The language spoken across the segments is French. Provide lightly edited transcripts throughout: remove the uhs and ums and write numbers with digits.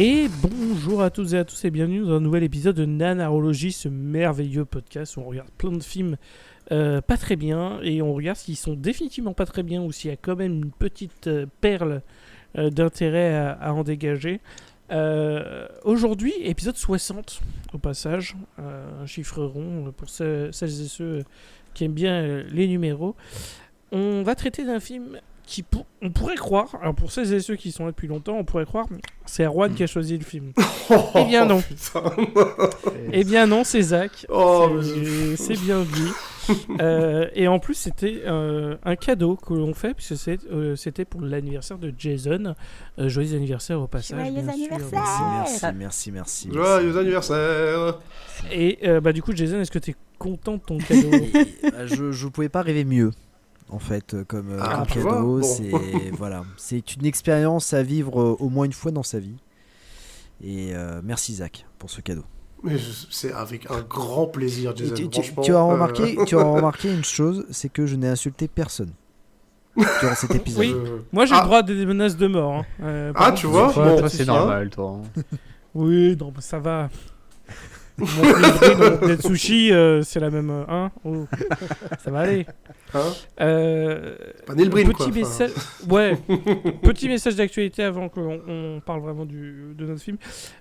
Et bonjour à toutes et à tous et bienvenue dans un nouvel épisode de Nanarologie, ce merveilleux podcast où on regarde plein de films pas très bien et on regarde s'ils sont définitivement pas très bien ou s'il y a quand même une petite perle d'intérêt à en dégager. Aujourd'hui, épisode 60 au passage, un chiffre rond pour celles et ceux qui aiment bien les numéros. On va traiter d'un film qui on pourrait croire, alors pour celles et ceux qui sont là depuis longtemps, on pourrait croire c'est Erwan qui a choisi le film. Eh bien non. Eh bien non, c'est Zach. C'est bien lui. Et en plus, c'était un cadeau que l'on fait, puisque c'était pour l'anniversaire de Jason. Joyeux anniversaire au passage. Joyeux anniversaire. Merci. Joyeux anniversaire. Et du coup, Jason, est-ce que tu es content de ton cadeau? Je pouvais pas rêver mieux. En fait, comme cadeau, bon. C'est une expérience à vivre au moins une fois dans sa vie. Et merci Zach pour ce cadeau. Mais c'est avec un grand plaisir, Jason. Tu as remarqué une chose, c'est que je n'ai insulté personne durant cet épisode. Oui, moi j'ai le droit à des menaces de mort. Tu vois, toi c'est normal, toi. Oui, non, ça va. Mon prix dans des sushis, c'est la même. Ça va aller. Pas Neil Breen, petit message, petit message d'actualité avant qu'on parle vraiment de notre film.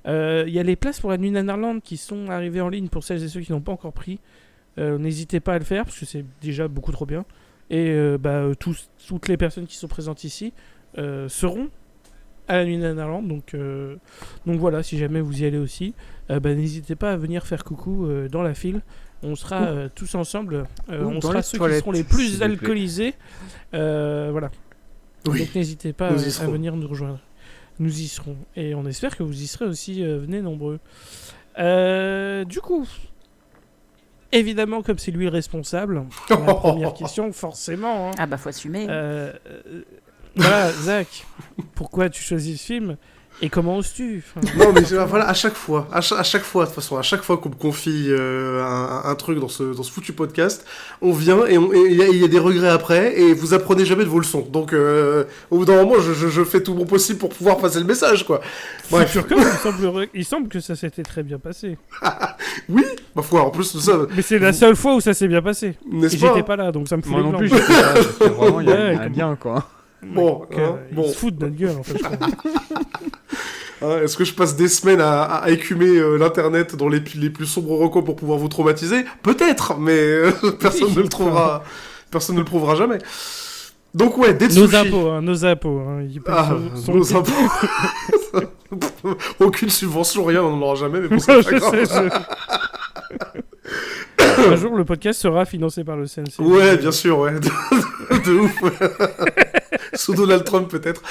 Il y a les places pour la nuit Nanarland qui sont arrivées en ligne pour celles et ceux qui n'ont pas encore pris. N'hésitez pas à le faire parce que c'est déjà beaucoup trop bien. Et toutes les personnes qui sont présentes ici seront à la nuit Nanarland. Donc voilà, si jamais vous y allez aussi, n'hésitez pas à venir faire coucou dans la file. On sera tous ensemble. On sera ceux qui seront les plus alcoolisés. Voilà. Oui. Donc n'hésitez pas à venir nous rejoindre. Nous y serons. Et on espère que vous y serez aussi. Venez nombreux. Du coup, évidemment, comme c'est lui le responsable, la première question, forcément. Faut assumer. Voilà, Zach, pourquoi tu choisis ce film ? Et comment oses-tu ? Non, mais voilà, à chaque fois, de toute façon, à chaque fois qu'on me confie un truc dans ce foutu podcast, on vient et il y a des regrets après, et vous apprenez jamais de vos leçons. Donc, au bout d'un moment, je fais tout mon possible pour pouvoir passer le message, quoi. Bref. Il semble que ça s'était très bien passé. Oui, ma foi, en plus de ça. Mais c'est la seule fois où ça s'est bien passé. N'est-ce et pas ? j'étais pas là, donc ça me fout Moi les non blancs. plus, j'étais pas là, parce que vraiment, il y a un bien, quoi. Bon. Ils se foutent de notre gueule, en fait. Est-ce que je passe des semaines à écumer l'internet dans les plus sombres recoins pour pouvoir vous traumatiser ? Peut-être, mais personne ne le trouvera. Personne ne le prouvera jamais. Donc ouais, Detsushi. Nos impôts. Nos impôts. Aucune subvention, rien, on n'en aura jamais, mais bon, c'est pas grave. Un jour, le podcast sera financé par le CNC. Ouais, bien sûr, ouais. De ouf, ouais. Sous Donald Trump, peut-être.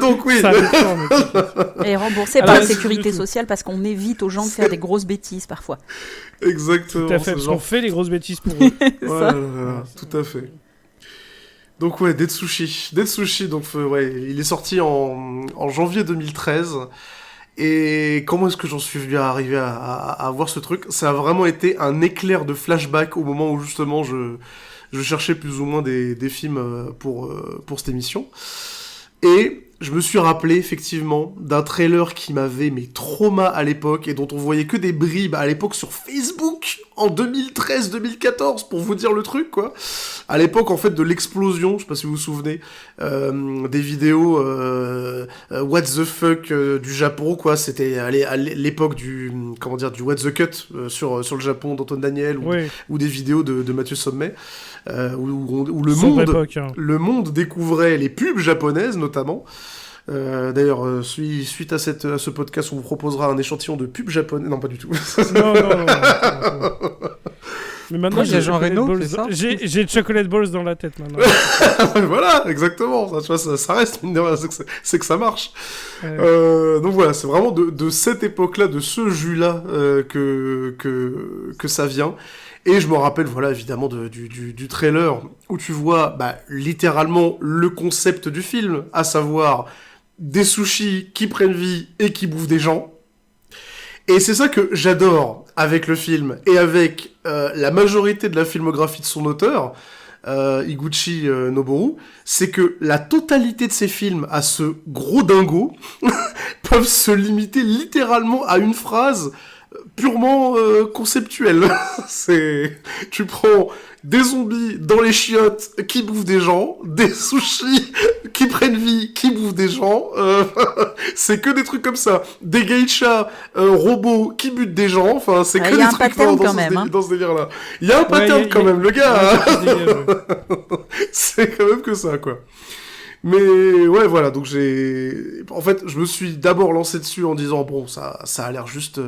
Donc, oui. Ça dépend, mais... Et remboursé par la sécurité sociale parce qu'on évite aux gens de faire des grosses bêtises parfois. Exactement. Tout à fait, parce qu'on fait les grosses bêtises pour eux. Tout à fait. Donc, ouais, Detsushi, donc, il est sorti en janvier 2013. Et comment est-ce que j'en suis venu à arriver à voir ce truc ? Ça a vraiment été un éclair de flashback au moment où justement je cherchais plus ou moins des films pour cette émission. Et je me suis rappelé effectivement d'un trailer qui m'avait trauma à l'époque et dont on voyait que des bribes à l'époque sur Facebook en 2013-2014 pour vous dire le truc, quoi. À l'époque, en fait, de l'explosion, je sais pas si vous vous souvenez, des vidéos what the fuck du Japon, quoi. C'était à l'époque du what the cut sur le Japon d'Antoine Daniel ou des vidéos de Mathieu Sommet où le monde découvrait les pubs japonaises notamment. D'ailleurs, suite à ce podcast, on vous proposera un échantillon de pubs japonais. Non, pas du tout. Non. Mais maintenant, j'ai Jean Reno, c'est ça ? J'ai Chocolate Balls dans la tête maintenant. Voilà, exactement. Ça, tu vois, ça reste, c'est que ça marche. Donc voilà, c'est vraiment de cette époque-là, de ce jus-là que ça vient. Et je me rappelle, voilà, évidemment, du trailer où tu vois littéralement le concept du film, à savoir des sushis qui prennent vie et qui bouffent des gens. Et c'est ça que j'adore avec le film et avec la majorité de la filmographie de son auteur, Higuchi Noboru, c'est que la totalité de ses films a ce gros dingo peuvent se limiter littéralement à une phrase purement conceptuelle. Tu prends des zombies dans les chiottes qui bouffent des gens, des sushis qui prennent vie, qui bouffent des gens, c'est que des trucs comme ça. Des geishas robots qui butent des gens, enfin c'est que des trucs dans ce délire-là. Il y a un pattern quand même, le gars. C'est quand même que ça, quoi. Mais ouais, voilà, donc en fait, je me suis d'abord lancé dessus en disant, bon, ça a l'air juste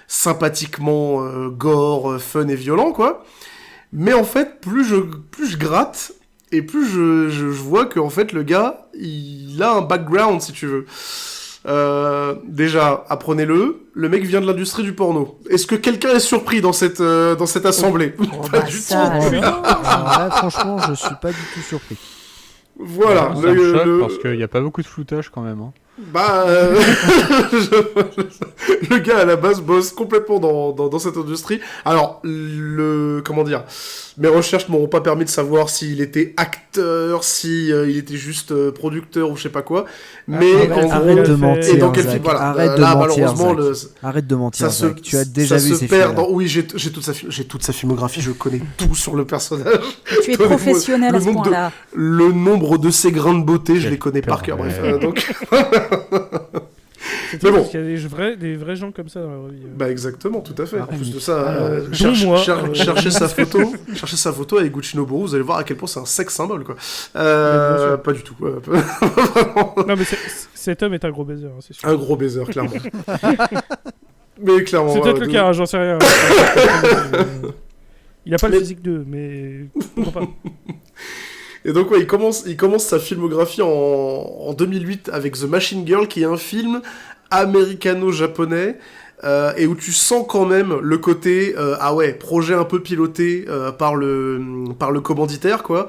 sympathiquement gore, fun et violent, quoi. Mais en fait, plus je gratte, et plus je vois que en fait, le gars, il a un background, si tu veux. Déjà, apprenez-le, le mec vient de l'industrie du porno. Est-ce que quelqu'un est surpris dans cette assemblée? Pas du tout. Franchement, je suis pas du tout surpris. Voilà. Ça me choque parce qu'il n'y a pas beaucoup de floutage quand même. Hein. Bah, le gars à la base bosse complètement dans cette industrie. Alors, comment dire, mes recherches m'auront pas permis de savoir s'il était acteur, il était juste producteur ou je sais pas quoi. Mais en arrête gros, de mentir, et dans quel Zach. film, voilà. Arrête de là, mentir, malheureusement, Zach. Arrête de mentir, Zach. Tu as déjà ça vu se ces perd films. Oui, j'ai toute sa filmographie, je connais tout sur le personnage. Tu es professionnel à ce point-là. Le nombre de ses grains de beauté, je les connais par cœur. Bref, donc. Mais bon, parce qu'il y a des vrais gens comme ça dans la vraie vie. Bah exactement, tout à fait. En plus de ça, cherchez sa photo avec Gucci Noboru, vous allez voir à quel point c'est un sex symbole, quoi. Pas du tout. Non mais cet homme est un gros baiser, hein, c'est sûr. Un gros baiser, clairement. Mais clairement. C'est peut-être le cas, j'en sais rien. Il a pas le physique d'eux, mais pourquoi pas. Et donc, ouais, il commence sa filmographie en 2008 avec The Machine Girl, qui est un film américano-japonais, et où tu sens quand même le côté, projet un peu piloté par le commanditaire, quoi.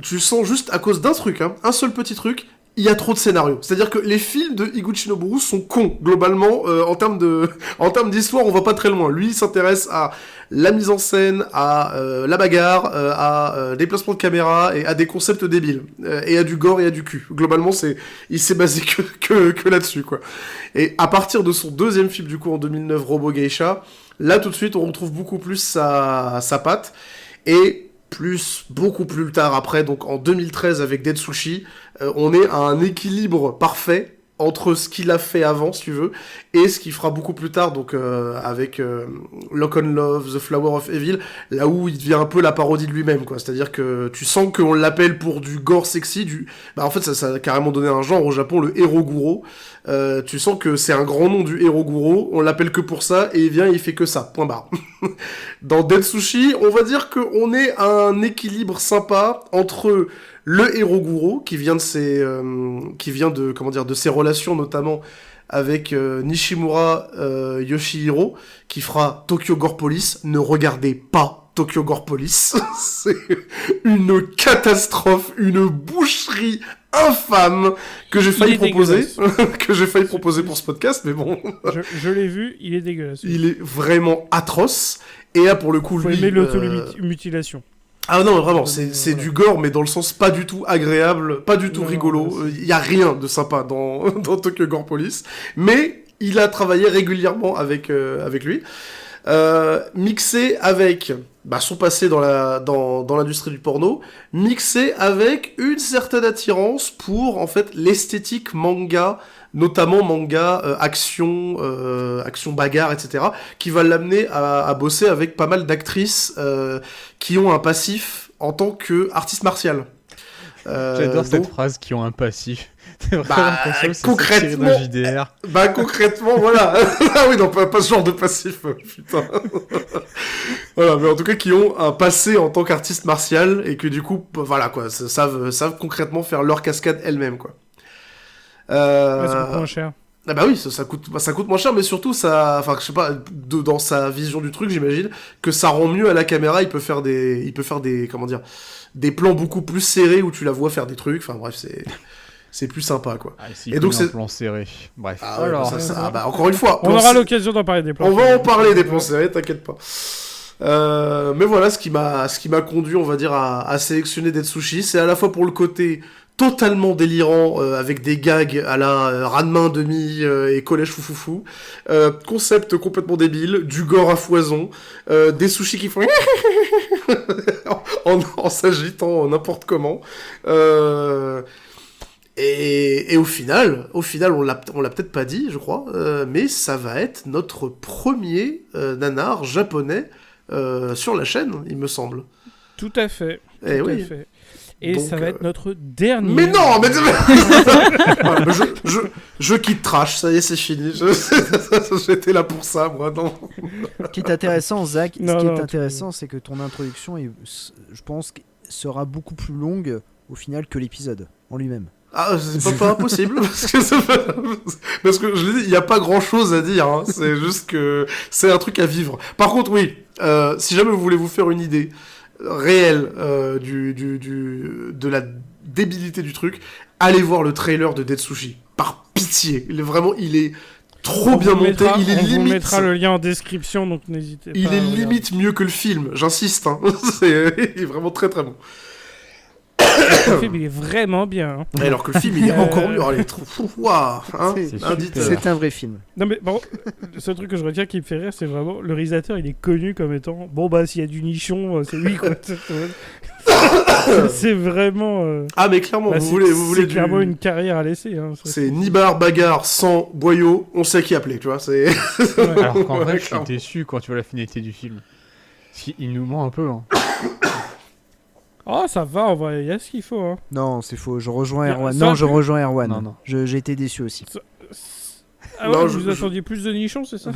Tu sens juste à cause d'un truc, hein, un seul petit truc, il y a trop de scénarios. C'est-à-dire que les films de Higuchi Noboru sont cons, globalement, en termes d'histoire, on va pas très loin. Lui, il s'intéresse à la mise en scène, à la bagarre, à des placements de caméra, et à des concepts débiles. Et à du gore et à du cul. Globalement, il s'est basé que là-dessus, quoi. Et à partir de son deuxième film, du coup, en 2009, Robo Geisha, là, tout de suite, on retrouve beaucoup plus sa patte. Et beaucoup plus tard après, donc en 2013 avec Dead Sushi, on est à un équilibre parfait entre ce qu'il a fait avant, si tu veux, et ce qu'il fera beaucoup plus tard, donc avec Lock on Love, The Flower of Evil, là où il devient un peu la parodie de lui-même, quoi. C'est-à-dire que tu sens qu'on l'appelle pour du gore sexy, en fait, ça a carrément donné un genre au Japon, le Hiroguro. Tu sens que c'est un grand nom du Hiroguro, on l'appelle que pour ça, et il fait que ça, point barre. Dans Dead Sushi, on va dire qu'on est à un équilibre sympa entre le Hiroguro, qui vient de ses relations, notamment avec Nishimura Yoshihiro, qui fera Tokyo Gore Police. Ne regardez pas Tokyo Gore Police. C'est une catastrophe, une boucherie infâme que j'ai failli proposer pour ce podcast, mais bon. Je l'ai vu, il est dégueulasse. Il est vraiment atroce. Et là, pour le coup, faut aimer l'automutilation. Ah non, vraiment, c'est du gore, mais dans le sens pas du tout agréable, pas du tout rigolo. Il y a rien de sympa dans Tokyo Gore Police. Mais il a travaillé régulièrement avec lui. Mixé avec son passé dans l'industrie du porno, mixé avec une certaine attirance pour, en fait, l'esthétique manga, notamment manga action bagarre, etc., qui va l'amener à bosser avec pas mal d'actrices qui ont un passif en tant qu'artiste martial. J'adore cette phrase, qui ont un passif. C'est vraiment concrètement, JDR. Concrètement, voilà. Ah oui, non, pas ce genre de passif, putain. Voilà, mais en tout cas, qui ont un passé en tant qu'artiste martial, et que du coup, voilà, quoi, savent concrètement faire leur cascade elles-mêmes, quoi. Ça coûte moins cher. Ah bah oui, ça coûte moins cher, mais surtout, je sais pas, dans sa vision du truc, j'imagine, que ça rend mieux à la caméra, il peut faire des comment dire, des plans beaucoup plus serrés où tu la vois faire des trucs, enfin bref, c'est plus sympa, quoi. Et donc c'est un plan serré. Bref. Alors, encore une fois, on aura l'occasion d'en parler des plans. On va en parler des plans serrés, t'inquiète pas. Mais voilà, ce qui m'a conduit, on va dire, à sélectionner Dead Sushi, c'est à la fois pour le côté totalement délirant avec des gags à la Ranmain demi et collège foufoufou, concept complètement débile, du gore à foison, des sushis qui font en s'agitant n'importe comment, et au final on l'a peut-être pas dit je crois, mais ça va être notre premier nanar japonais sur la chaîne, il me semble. Tout à fait. Et tout oui. à fait. Et Donc, ça va être notre dernier. Mais non, mais je quitte Trash, ça y est, c'est fini. J'étais là pour ça, moi. Non. Ce qui est intéressant, Zach, Non, c'est que ton introduction, je pense, sera beaucoup plus longue au final que l'épisode en lui-même. Ah, c'est pas impossible, parce que je l'ai dit, il n'y a pas grand-chose à dire, hein. C'est juste que c'est un truc à vivre. Par contre, oui, si jamais vous voulez vous faire une idée réelle de la débilité du truc, allez voir le trailer de Dead Sushi. Par pitié, il est trop bien monté, il est on vous limite... mettra le lien en description, donc n'hésitez pas. Il est à regarder. limite mieux que le film, j'insiste, hein. Il est vraiment très très bon. Le film, il est vraiment bien. Hein. Alors que le film, il est encore mieux. Allez, waouh, hein. C'est un vrai film. Non mais bon, le seul truc que je retiens qui me fait rire, c'est vraiment le réalisateur, il est connu comme étant bon bah s'il y a du nichon, c'est lui quoi. C'est vraiment. Ah mais clairement, bah, vous voulez du... clairement une carrière à laisser. Hein, c'est Nibar bagarre sans boyau, on sait qui appeler, tu vois. C'est. Ouais. Alors qu'en vrai, je suis clairement. déçu quand tu vois la finalité du film. Il nous ment un peu. Hein. Oh ça va, en vrai, il y a ce qu'il faut. Hein. Non, c'est faux. Je rejoins Ça Erwan. a Non, pu- je rejoins Erwan. Non. J'ai été déçu aussi. Ah ouais, Non, vous attendiez plus de nichons, c'est ça?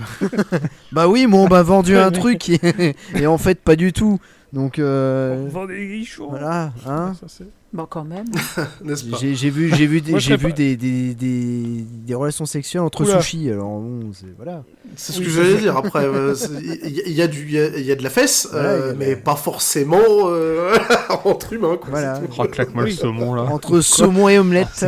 Bah oui, moi on m'a vendu un truc et en fait pas du tout. Donc On vend des nichons. voilà, hein. Ça, c'est- Bon, quand même. N'est-ce pas? J'ai vu des, Moi, je j'ai serais vu des relations sexuelles entre Oula. sushis. Alors bon, voilà. C'est ce Oui, que c'est j'allais ça. dire. Après, il y a de la fesse, Voilà, il y a mais de- pas forcément entre humains, quoi. Voilà. c'est tout. Oh, claque-moi le Oui. saumon là. Entre saumon et omelette.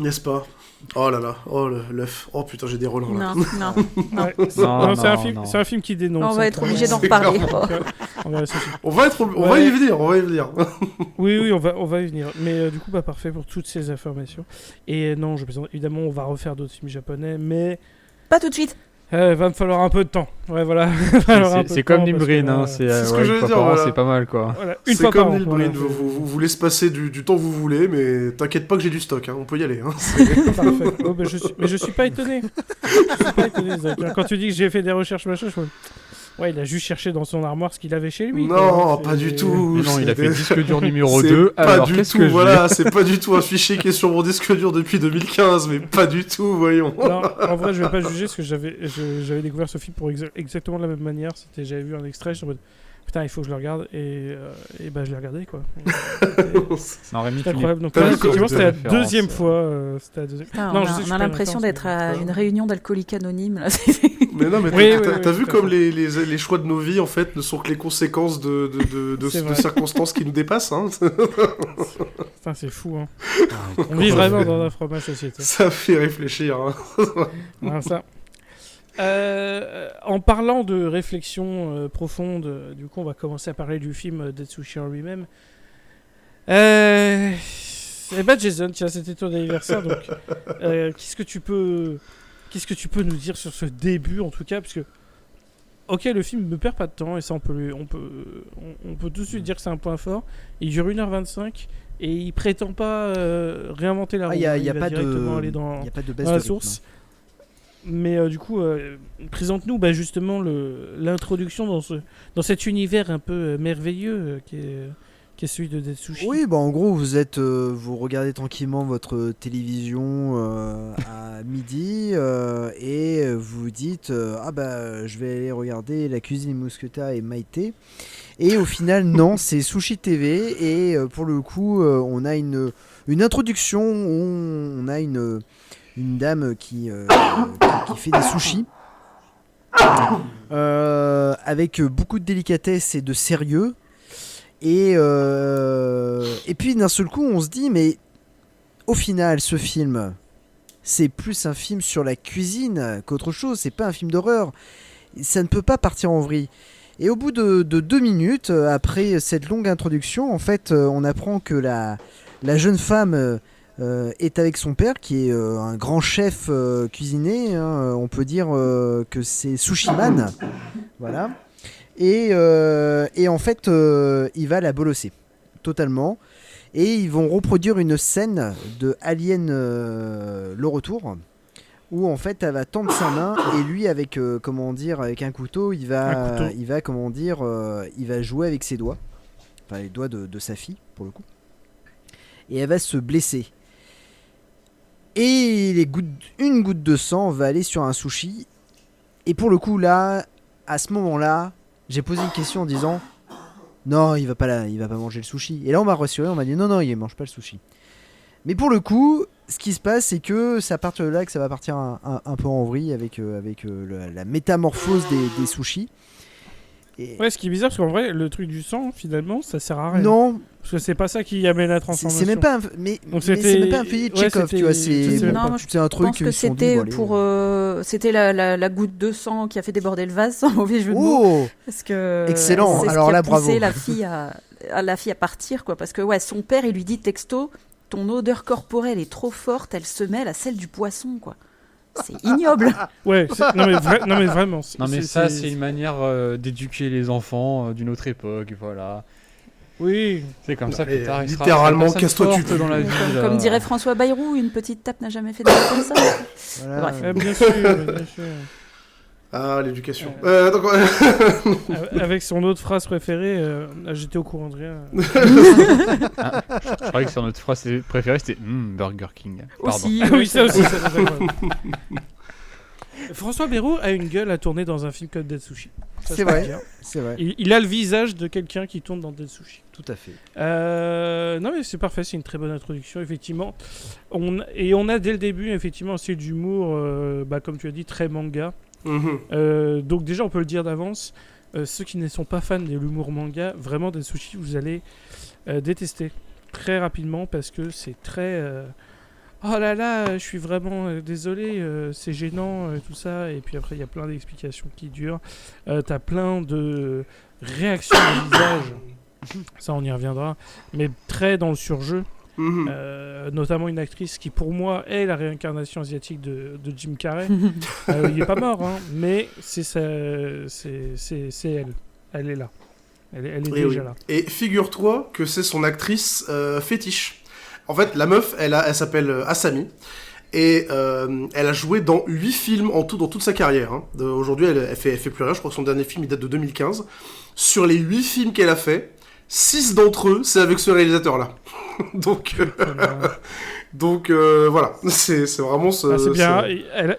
N'est-ce pas? Oh là là, oh l'œuf. Oh putain, j'ai des relents là. Non. Ouais, Non, c'est un non, film, non. c'est un film qui dénonce. On va hein, être clairement. obligé d'en C'est reparler. clair. On va rester dessus. On va Ouais. y venir. Oui, on va y venir. Mais du coup, bah parfait pour toutes ces informations. Et non, je plaisante. Évidemment, on va refaire d'autres films japonais, mais Pas tout de suite. va me falloir un peu de temps. Ouais, voilà. Va falloir un peu C'est de comme temps parce que, Nimbrine, hein. C'est C'est ce que ouais, j'allais une fois dire, par an, voilà. c'est pas mal quoi. Voilà, une C'est fois par comme an. Nilbrine, Voilà, vous laissez passer du temps que vous voulez, mais t'inquiète pas que j'ai du stock, hein. On peut y aller. Hein. Parfait. Oh, bah, je suis pas étonné. Je suis pas étonné, Zach. Quand tu dis que j'ai fait des recherches machin, je me... Ouais, il a juste cherché dans son armoire ce qu'il avait chez lui. Non, quoi. pas C'est- du tout. Mais non, il a C'est- fait disque dur numéro C'est 2. pas Alors du qu'est-ce tout, que voilà, c'est pas du tout un fichier qui est sur mon disque dur depuis 2015, mais pas du tout, voyons. Non, en vrai, je vais pas juger parce que j'avais découvert ce film pour exactement de la même manière. J'avais vu un extrait, je suis en mode putain, il faut que je le regarde et bah je l'ai regardé quoi. Non, Rémi, C'est incroyable. Donc T'as là, vu comme effectivement, de c'était la référence, deuxième fois. C'était la deuxième. Putain, Non, on je sais a, que je on a suis pas l'impression une d'être à référence, une réunion d'alcooliques anonymes. Là. Mais non, mais Oui, t'as oui, vu tout à comme fait. les choix de nos vies, en fait, ne sont que les conséquences de C'est vrai. circonstances qui nous dépassent, hein. Putain, c'est fou. Hein. On vit vraiment dans un fromage société. Ça fait réfléchir, hein. Voilà, ça. En parlant de réflexion profonde, du coup, on va commencer à parler du film Dead Sushi en lui-même. Eh ben, Jason, tiens, c'était ton anniversaire, donc qu'est-ce que tu peux nous dire sur ce début, en tout cas, parce que ok, le film ne perd pas de temps, et ça, on peut tout de suite dire que c'est un point fort. Il dure 1h25, et il prétend pas réinventer la roue. Il n'y hein, a, il va pas de directement aller dans... y a pas de baisse dans la de rythme. source. Mais du coup, présente-nous justement l'introduction dans cet univers un peu merveilleux qui est celui de Dead Sushi. Oui, bah en gros, vous regardez tranquillement votre télévision à midi et vous vous dites ah bah je vais aller regarder La Cuisine des Mousquetaires et Maïté. Et au final, non, c'est Sushi TV et pour le coup, on a une introduction où on a une dame qui fait des sushis avec beaucoup de délicatesse et de sérieux. Et puis d'un seul coup on se dit mais au final ce film c'est plus un film sur la cuisine qu'autre chose, c'est pas un film d'horreur, ça ne peut pas partir en vrille. Et au bout de 2 minutes, après cette longue introduction, en fait, on apprend que la jeune femme est avec son père, qui est un grand chef cuisinier. Hein, on peut dire que c'est Sushiman. Voilà. Et en fait, il va la bolosser totalement. Et ils vont reproduire une scène de Alien le retour, où en fait elle va tendre sa main et lui avec avec un couteau, il va jouer avec ses doigts, enfin les doigts de sa fille pour le coup, et elle va se blesser. Et une goutte de sang va aller sur un sushi. Et pour le coup là, à ce moment-là, j'ai posé une question en disant non, il va pas manger le sushi. Et là on m'a rassuré, on m'a dit non, il mange pas le sushi. Mais pour le coup, ce qui se passe, c'est que c'est à partir de là que ça va partir un peu en vrille avec la métamorphose des sushis. Et... Ouais, ce qui est bizarre, parce qu'en vrai, le truc du sang, finalement, ça sert à rien. Non. Parce que c'est pas ça qui amène la transformation. C'est même pas un feuillet de Chekhov, tu vois. C'est un truc. Je pense que c'était c'était la goutte de sang qui a fait déborder le vase, sans mauvais jeu de mots. Parce que excellent. C'est alors ce qui là, a poussé bravo. la fille à partir, quoi. Parce que son père, il lui dit texto, ton odeur corporelle est trop forte, elle se mêle à celle du poisson, quoi. C'est ignoble. Ouais, non mais vraiment. C'est une manière d'éduquer les enfants d'une autre époque, voilà. Oui. C'est comme ça que tard, il littéralement, casse-toi tu dans la vie. Comme dirait François Bayrou, une petite tape n'a jamais fait de mal comme ça. Voilà. Bref. Bien sûr. Ah, l'éducation. Avec son autre phrase préférée, j'étais au courant de rien. Je croyais que son autre phrase préférée c'était Burger King. Pardon. Aussi, oui, ça aussi. François Bayrou a une gueule à tourner dans un film comme Dead Sushi. C'est vrai. Il a le visage de quelqu'un qui tourne dans Dead Sushi. Tout à fait. Non mais c'est parfait, c'est une très bonne introduction effectivement. On a dès le début effectivement un style d'humour, comme tu as dit, très manga. Donc déjà on peut le dire d'avance, ceux qui ne sont pas fans de l'humour manga, vraiment Dead Sushi vous allez détester très rapidement parce que c'est très oh là là je suis vraiment désolé, c'est gênant, tout ça, et puis après il y a plein d'explications qui durent, t'as plein de réactions de visage, ça on y reviendra, mais très dans le surjeu. Notamment une actrice qui pour moi est la réincarnation asiatique de Jim Carrey. Il est pas mort, hein, mais c'est elle est là, elle est déjà là. Et figure-toi que c'est son actrice fétiche. En fait la meuf elle s'appelle Asami et elle a joué dans 8 films en tout dans toute sa carrière, hein. Aujourd'hui elle fait plus rien, je crois que son dernier film il date de 2015. Sur les 8 films qu'elle a fait, 6 d'entre eux, c'est avec ce réalisateur-là. Donc voilà, c'est vraiment ce... c'est bien,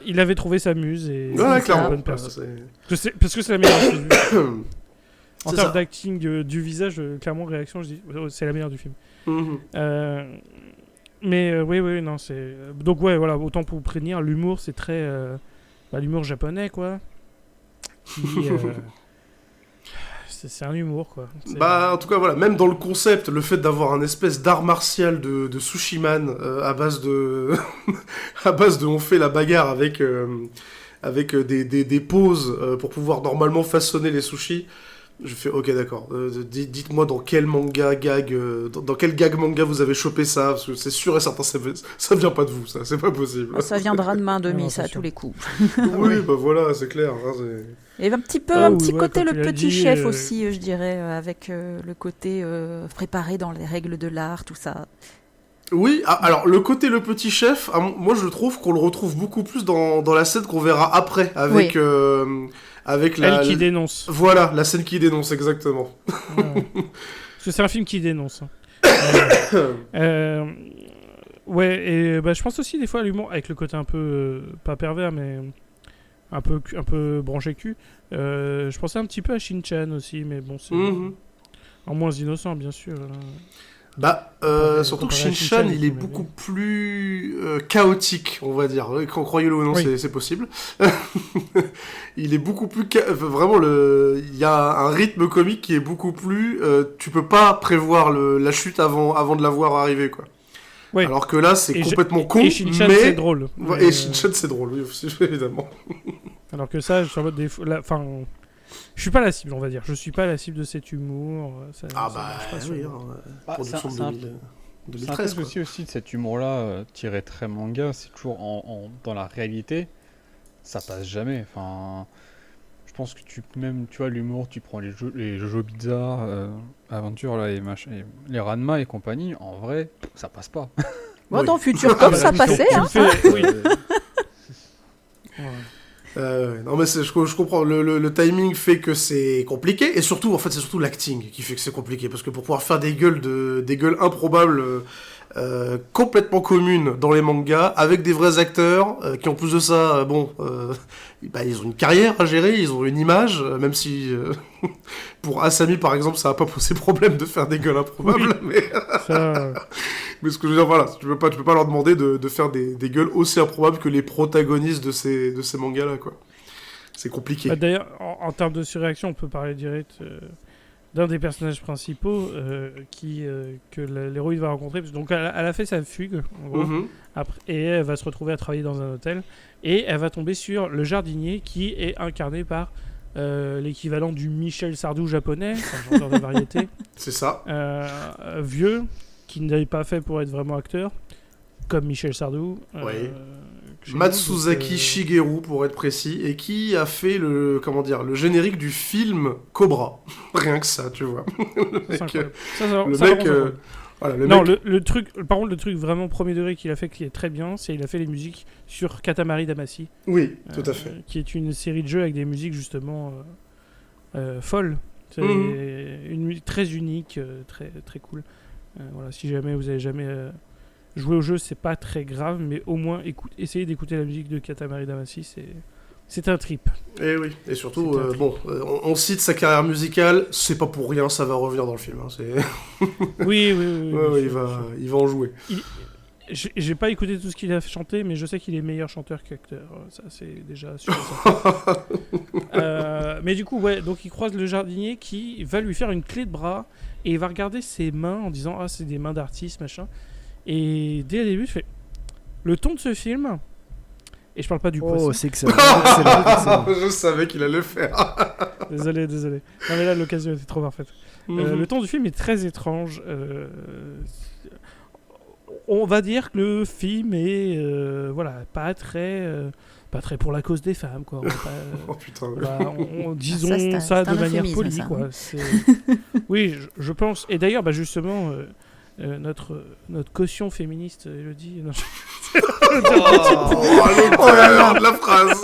il avait trouvé sa muse et ouais, c'est une bonne personne. Parce que c'est la meilleure du film. En termes d'acting du visage, clairement, réaction, je dis, c'est la meilleure du film. Mais oui, non, c'est... Donc ouais, voilà, autant pour vous prévenir, l'humour, c'est très... l'humour japonais, quoi. C'est un humour, quoi. En tout cas, voilà, même dans le concept, le fait d'avoir un espèce d'art martial de Sushiman à base de... à base de on fait la bagarre avec des poses pour pouvoir normalement façonner les sushis, je fais ok, d'accord. Dites-moi dans quel manga gag, dans quel gag manga vous avez chopé ça, parce que c'est sûr et certain, ça vient pas de vous, ça, c'est pas possible. Ça viendra de main de mise à tous les coups. Oui, voilà, c'est clair. Et un petit côté le petit chef aussi, je dirais, avec le côté préparé dans les règles de l'art, tout ça. Oui, alors le côté le petit chef, moi je trouve qu'on le retrouve beaucoup plus dans la scène qu'on verra après, avec... Oui. Avec elle qui dénonce. Voilà, la scène qui dénonce, exactement. Ouais. Parce que c'est un film qui dénonce. Ouais, et je pense aussi des fois à l'humour, avec le côté un peu, pas pervers, mais un peu branché cul. Je pensais un petit peu à Shin-Chan aussi, mais bon, c'est en moins innocent, bien sûr. Surtout que Shin-Chan, il est beaucoup plus chaotique, on va dire. Croyez-le ou non, oui. c'est possible. Il est beaucoup plus... Vraiment, il y a un rythme comique qui est beaucoup plus... tu peux pas prévoir la chute avant de la voir arriver, quoi. Oui. Alors que là, c'est complètement con, et Shin-Chan, mais... c'est drôle. Et Shin-Chan, c'est drôle, oui, évidemment. Alors que ça, sur des... je suis pas la cible, on va dire. Je suis pas la cible de cet humour. Ça Ah marche pas sur oui, moi. production de c'est un 2013 peu quoi. aussi de cet humour-là, tiré très manga, c'est toujours dans la réalité, ça passe jamais. Enfin, je pense que tu vois, l'humour, tu prends les Jojo Bizarre, Aventure, là, et les Ranma et compagnie, en vrai, ça passe pas. Bon, Oui. dans Future Cop, ça passait, Tu hein. le fais, oui. Non mais je comprends, le timing fait que c'est compliqué, et surtout, en fait, c'est surtout l'acting qui fait que c'est compliqué, parce que pour pouvoir faire des gueules improbables, complètement communes dans les mangas, avec des vrais acteurs, qui en plus de ça, ils ont une carrière à gérer, ils ont une image, même si, pour Asami par exemple, ça a pas posé problème de faire des gueules improbables, mais ce que je veux dire, voilà, tu peux pas leur demander de faire des gueules aussi improbables que les protagonistes de ces mangas-là, quoi. C'est compliqué. D'ailleurs, en termes de surréaction, on peut parler direct d'un des personnages principaux que l'héroïne va rencontrer. Donc, elle a fait sa fugue, en gros, Mhm. et elle va se retrouver à travailler dans un hôtel. Et elle va tomber sur le jardinier qui est incarné par l'équivalent du Michel Sardou japonais, un chanteur de variété, C'est ça. vieux, qui n'avait pas fait pour être vraiment acteur, comme Michel Sardou. Oui. chez nous, Matsuzaki donc, Shigeru, pour être précis, et qui a fait le générique du film Cobra. Rien que ça, tu vois. c'est mec, incroyable. Ça, le ça, mec, par contre, voilà, le non, mec, le truc, par contre, le truc vraiment premier degré qu'il a fait qui est très bien, c'est qu'il a fait les musiques sur Katamari Damacy, oui, tout à fait. qui est une série de jeux avec des musiques justement folles. C'est Mhm. une musique très unique, très très cool. Voilà, si jamais vous avez jamais joué au jeu, c'est pas très grave, mais au moins essayez d'écouter la musique de Katamari Damacy, c'est un trip. Et oui, et surtout, C'est un trip. on cite sa carrière musicale, c'est pas pour rien, ça va revenir dans le film. Hein, Oui, ouais, bien ouais, sûr. il va en jouer. J'ai pas écouté tout ce qu'il a chanté, mais je sais qu'il est meilleur chanteur qu'acteur. Ça, c'est déjà sûr. et certain. Mais du coup, ouais, donc il croise le jardinier qui va lui faire une clé de bras et il va regarder ses mains en disant ah, c'est des mains d'artiste, machin. Et dès le début, je fais le ton de ce film. Et je parle pas du Oh, poisson. c'est excellent. excellent. Je savais qu'il allait le faire. Désolé. Non, mais là, l'occasion était trop parfaite. Mhm. Le ton du film est très étrange. On va dire que le film est pas très pour la cause des femmes, quoi. On va pas, Oh putain. disons c'est ça un de manière euphémisme, polie, ça, quoi. hein. Oui, je pense. Et d'ailleurs, justement, notre caution féministe, Elodie. Non, L'auteur de la phrase.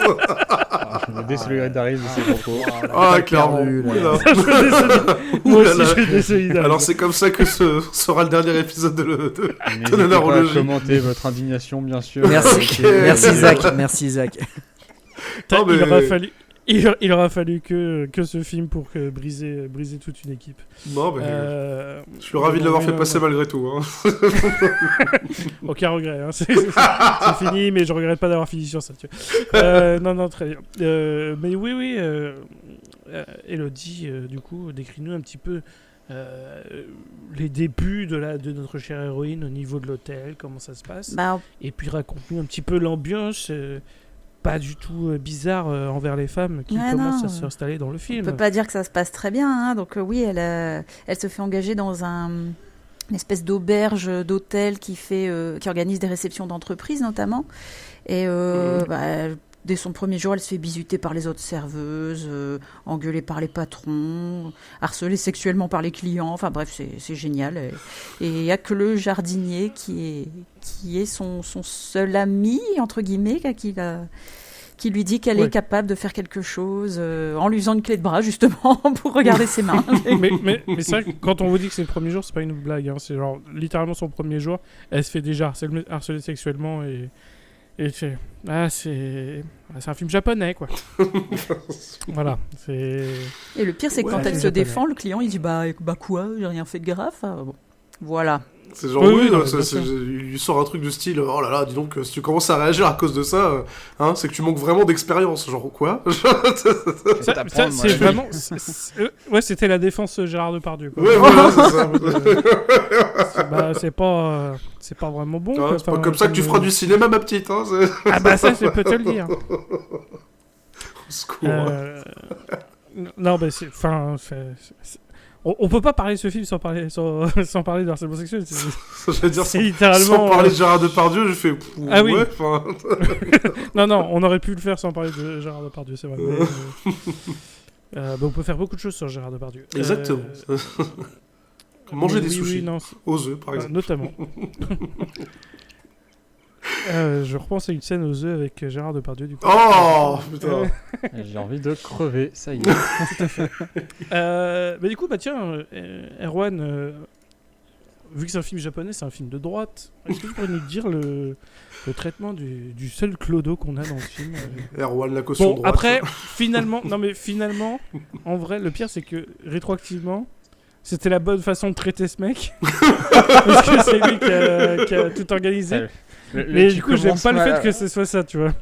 Je me désolidarise de ces propos. Ah, clairement. perdu, là. Oula. je suis désolé. Moi Ouh là aussi, là. je suis désolé. Alors c'est comme ça que sera le dernier épisode de N'hésitez pas à Nanarologie. commenter votre indignation, bien sûr. Merci, Ok. merci Zach. Non, mais- Il aura fallu que ce film pour briser toute une équipe. Non, mais je suis ravi de non, l'avoir mais fait non, passer non. malgré tout. Hein. Aucun regret, hein. C'est fini, mais je regrette pas d'avoir fini sur ça. Tu vois. Non, très bien. Mais oui, Elodie, du coup, décris-nous un petit peu les débuts de notre chère héroïne au niveau de l'hôtel, comment ça se passe, Bah, et puis raconte-nous un petit peu l'ambiance pas du tout bizarre envers les femmes qui Ouais, commencent non. à s'installer dans le on film. peut pas dire que ça se passe très bien. Hein. Donc oui, elle se fait engager dans une espèce d'auberge, d'hôtel qui organise des réceptions d'entreprises notamment. Et dès son premier jour, elle se fait bisuter par les autres serveuses, engueuler par les patrons, harcelée sexuellement par les clients. Enfin bref, c'est génial. Et il n'y a que le jardinier qui est son seul ami, entre guillemets, qui lui dit qu'elle Ouais. est capable de faire quelque chose en lui faisant une clé de bras, justement, pour regarder ses mains. mais c'est vrai que quand on vous dit que c'est le premier jour, c'est pas une blague. Hein. C'est genre littéralement son premier jour, elle se fait déjà harceler sexuellement et c'est un film japonais, quoi. Voilà, c'est... Et le pire, c'est que Ouais, quand elle c'est se japonais. défend, le client, il dit bah quoi, j'ai rien fait de grave. Ah, bon. Voilà. C'est genre, Oui, oui, non, ça, bien sûr. il lui sort un truc du style, oh là là, dis donc, si tu commences à réagir à cause de ça, c'est que tu manques vraiment d'expérience. Genre, quoi? Ça, c'est vraiment... ouais, c'était la défense Gérard Depardieu, quoi. Ouais, voilà, c'est ça. C'est pas vraiment bon, Ah, quoi. c'est pas Enfin, comme ça que tu feras du cinéma, ma petite. Hein, Ah bah ça, je peux te le dire. Au secours. Non, mais c'est. Enfin. On peut pas parler de ce film sans parler de harcèlement sexuel. J'allais dire, C'est littéralement. sans parler de Gérard Depardieu, j'ai fait. Ah oui. Ouais, enfin. Non, on aurait pu le faire sans parler de Gérard Depardieu, c'est vrai. On peut faire beaucoup de choses sur Gérard Depardieu. Exactement. Manger des sushis. Oui, non, aux œufs, par exemple. notamment. Je repense à une scène aux œufs avec Gérard Depardieu du coup. Oh putain. J'ai envie de crever, ça y est. Mais du coup, tiens, Erwan, vu que c'est un film japonais, c'est un film de droite. Est-ce que tu pourrais nous dire le traitement du seul clodo qu'on a dans le film Erwan, la caution Bon, droite. après, finalement, en vrai, le pire, c'est que rétroactivement, c'était la bonne façon de traiter ce mec. Parce que c'est lui qui a tout organisé. Mais du coup, j'aime pas le fait que ce soit ça, tu vois.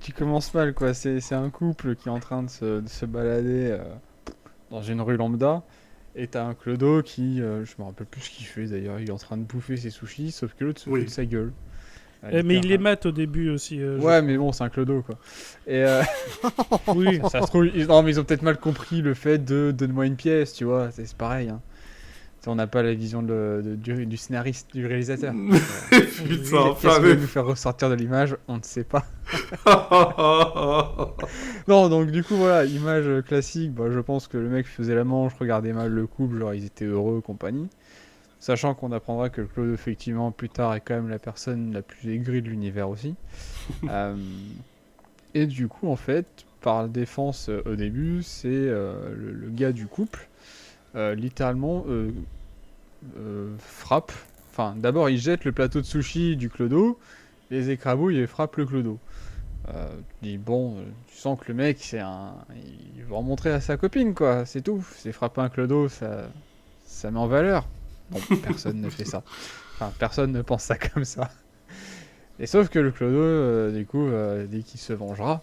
Tu commences mal, quoi. C'est un couple qui est en train de se balader dans une rue lambda. Et t'as un clodo qui, je me rappelle plus ce qu'il fait d'ailleurs, il est en train de bouffer ses sushis, sauf que l'autre se fout de sa gueule. Mais il les mate au début aussi. Ouais, mais bon, c'est un clodo, quoi. Et oui. ça se trouve, non, mais ils ont peut-être mal compris le fait de donne-moi une pièce, tu vois, c'est pareil. Hein. On n'a pas la vision du scénariste, du réalisateur. Putain, Qu'est-ce qu'il veut nous faire ressortir de l'image, on ne sait pas. Non, donc du coup, voilà, image classique, je pense que le mec faisait la manche, regardait mal le couple, genre ils étaient heureux, compagnie. Sachant qu'on apprendra que le Claude, effectivement, plus tard, est quand même la personne la plus aigrie de l'univers aussi. Et du coup, en fait, par défense au début, c'est le gars du couple, littéralement, frappe. Enfin, d'abord, il jette le plateau de sushi du clodo, les écrabouille et frappe le clodo. Tu dis, tu sens que le mec, il veut en montrer à sa copine, quoi, c'est tout. C'est frapper un clodo, ça met en valeur. Bon, personne ne fait ça. Enfin, personne ne pense ça comme ça. Et sauf que le clodo, du coup, dit qu'il se vengera.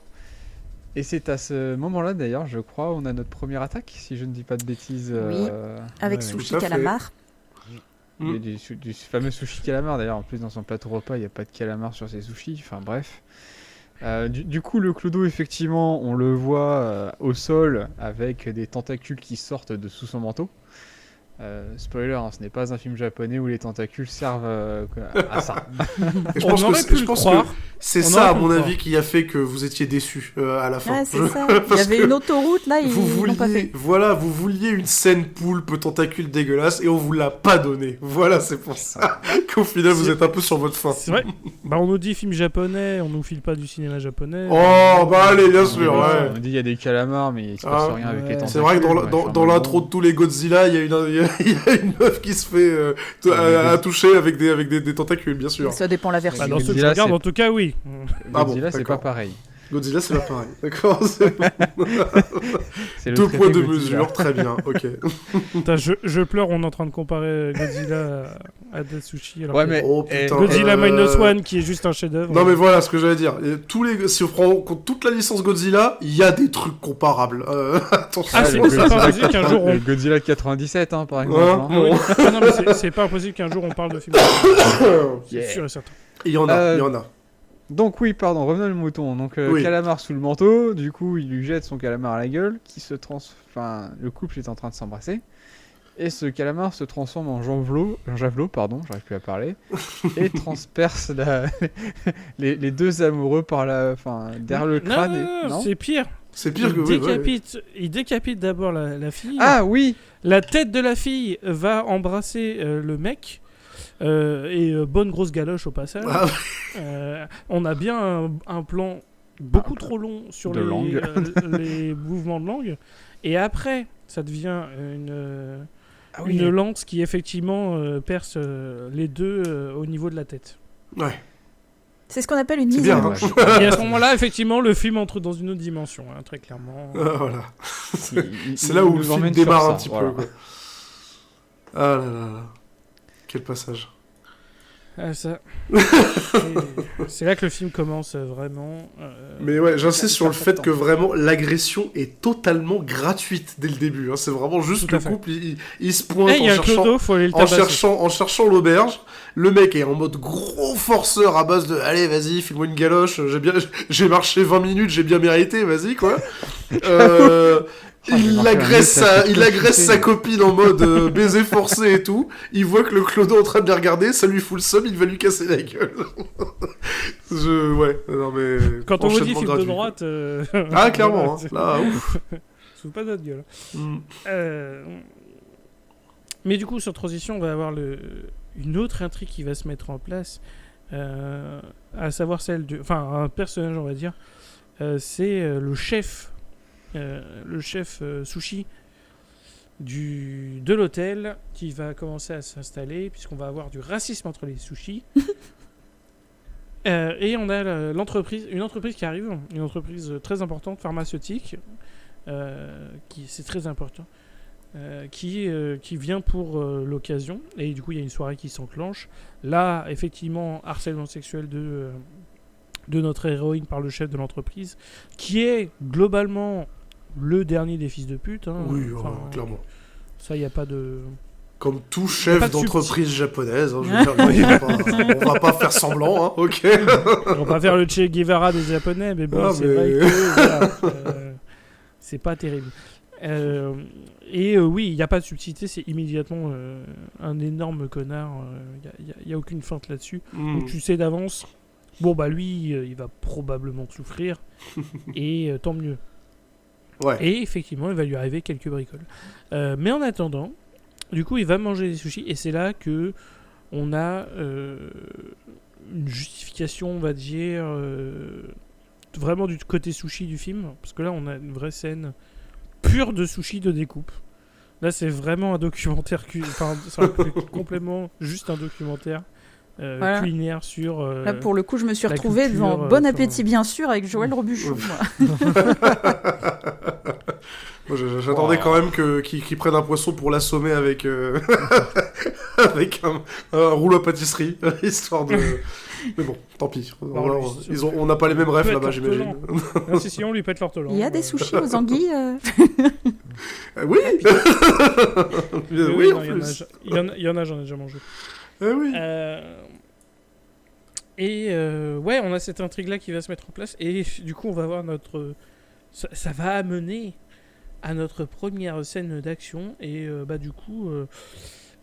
Et c'est à ce moment-là, d'ailleurs, je crois, on a notre première attaque, si je ne dis pas de bêtises. Oui, avec Sushi Calamar. Du fameux sushi calamar, d'ailleurs. En plus, dans son plateau repas, il n'y a pas de calamar sur ses sushis. Enfin, bref. Du coup, le clodo, effectivement, on le voit au sol avec des tentacules qui sortent de sous son manteau. Spoiler, hein, ce n'est pas un film japonais où les tentacules servent à ça. Et je pense que c'est ça, à mon avis, qui a fait que vous étiez déçus à la fin. Ouais, c'est ça. Il y avait une autoroute, là, ils l'ont pas fait. Voilà, vous vouliez une scène poulpe tentacule dégueulasse et on vous l'a pas donné. Voilà, c'est pour ça qu'au final, vous êtes un peu sur votre faim. C'est vrai. On nous dit film japonais, on nous file pas du cinéma japonais. Oh, allez, bien sûr, ouais. On dit il y a des calamars, mais il se passe rien avec les tentacules. C'est vrai que dans l'intro de tous les Godzilla, il y a une meuf qui se fait à toucher avec des tentacules, bien sûr. Ça dépend la version. Dans ceux que je regarde, en tout cas, oui. Godzilla, c'est pas pareil. Godzilla, c'est pas pareil. D'accord. C'est 2 poids de mesure, très bien. Ok. Putain, je pleure, on est en train de comparer Godzilla à Death Sushi. Alors ouais, mais Godzilla Minus One qui est juste un chef-d'œuvre. Non, mais voilà ce que j'allais dire. Si on prend toute la licence Godzilla, il y a des trucs comparables. Attention. C'est pas impossible qu'un jour on. Godzilla 97, par exemple. Non, mais c'est pas impossible qu'un jour on parle de film. C'est sûr et certain. Il y en a. Donc oui, pardon, revenons au mouton. Donc calamar sous le manteau, du coup il lui jette son calamar à la gueule, le couple est en train de s'embrasser, et ce calamar se transforme en javelot, j'arrive plus à parler, et transperce les deux amoureux derrière le crâne. Non, c'est pire. C'est pire Il décapite d'abord la fille. Ah oui. La tête de la fille va embrasser le mec. Bonne grosse galoche au passage. On a bien un plan beaucoup trop long sur les mouvements de langue. Et après, ça devient une lance qui effectivement perce les deux au niveau de la tête. Ouais. C'est ce qu'on appelle une mise en bouche. Et à ce moment-là, effectivement, le film entre dans une autre dimension, très clairement. Voilà. C'est là où le film démarre un petit peu. Quoi. Ah là là. Quel passage. C'est là que le film commence vraiment. Mais ouais, j'insiste sur le fait que vraiment l'agression est totalement gratuite dès le début. C'est vraiment juste le couple, il se pointe en cherchant l'auberge. Le mec est en mode gros forceur à base de allez, vas-y, file-moi une galoche. J'ai marché 20 minutes, j'ai bien mérité, vas-y quoi. Il agresse sa copine en mode baiser forcé et tout. Il voit que le clodo est en train de les regarder, ça lui fout le seum, il va lui casser la gueule. Ouais, non mais... Quand on vous dit enchaînement film de gratuit. droite... Ah, clairement, hein. Là, ouf. Sous pas notre gueule. Mm. Mais du coup, sur transition, on va avoir une autre intrigue qui va se mettre en place, à savoir celle de... Enfin, un personnage, on va dire. C'est le chef sushi de l'hôtel qui va commencer à s'installer, puisqu'on va avoir du racisme entre les sushis. Et on a une entreprise qui arrive, une entreprise très importante, pharmaceutique, c'est très important, qui vient pour l'occasion, et du coup il y a une soirée qui s'enclenche. Là, effectivement, harcèlement sexuel de notre héroïne par le chef de l'entreprise, qui est globalement le dernier des fils de pute. Hein. Oui, Enfin, clairement. ça, il n'y a pas de... Comme tout Pas chef de d'entreprise japonaise, hein, je veux dire, on va pas faire semblant, hein, ok. On va pas faire le Che Guevara des Japonais, mais bon, Ah, c'est mais- vrai que voilà, c'est pas terrible. Oui, il n'y a pas de subtilité, c'est immédiatement un énorme connard. Il n'y a aucune feinte là-dessus. Mm. Donc tu sais d'avance, bon bah lui, il va probablement souffrir, et tant mieux. Ouais. Et effectivement, il va lui arriver quelques bricoles. Mais en attendant, du coup, il va manger des sushis, et c'est là que on a une justification, on va dire, vraiment du côté sushi du film, parce que là, on a une vraie scène pure de sushi de découpe. Là, c'est vraiment un documentaire, enfin, c'est complètement juste un documentaire Voilà. culinaire sur. Là, pour le coup, je me suis la retrouvée culture, devant Bon enfin- Appétit, bien sûr, avec Joël Robuchon. Moi, j'attendais quand même qu'ils prennent un poisson pour l'assommer avec, avec un rouleau à pâtisserie, histoire de... Mais bon, tant pis. On n'a pas les mêmes rêves là-bas, j'imagine. Non, si, on lui pète l'ortolan. Il y a des sushis aux anguilles. Oui. Oui, en non, plus. il y en a, j'en ai déjà mangé. Oui. Ouais, on a cette intrigue-là qui va se mettre en place. Et du coup, on va voir ça va amener à notre première scène d'action. Et du coup,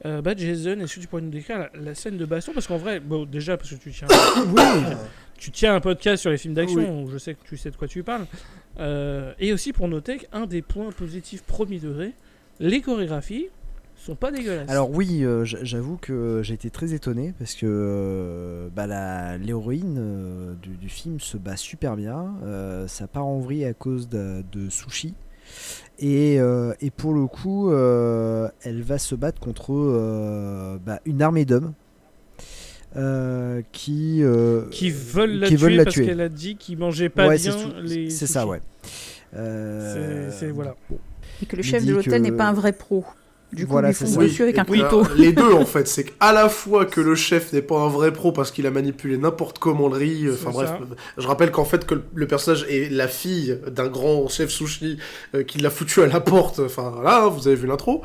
Jason, est-ce que tu pourrais nous décrire la scène de baston? Parce qu'en vrai, bon, déjà, parce que tu tiens un podcast sur les films d'action, où je sais que tu sais de quoi tu parles. Et aussi pour noter qu'un des points positifs premier degré, les chorégraphies sont pas dégueulasses. Alors oui, j'avoue que j'ai été très étonné parce que l'héroïne du film se bat super bien. Ça part en vrille à cause de sushi. Et pour le coup, elle va se battre contre une armée d'hommes qui veulent la qui tuer veulent la parce tuer. qu'elle a dit qu'ils mangeaient pas Ouais, bien c'est les c'est sushis. ça, ouais. C'est voilà. Et que le Il chef dit de l'hôtel que- n'est pas un vrai pro. Du coup, Voilà, lui c'est fonce ça. dessus avec un Oui, couteau. les deux en fait, c'est qu'à la fois que le chef n'est pas un vrai pro parce qu'il a manipulé n'importe comment le riz, enfin C'est bref, ça. je rappelle qu'en fait que le personnage est la fille d'un grand chef sushi qui l'a foutu à la porte, enfin là, vous avez vu l'intro,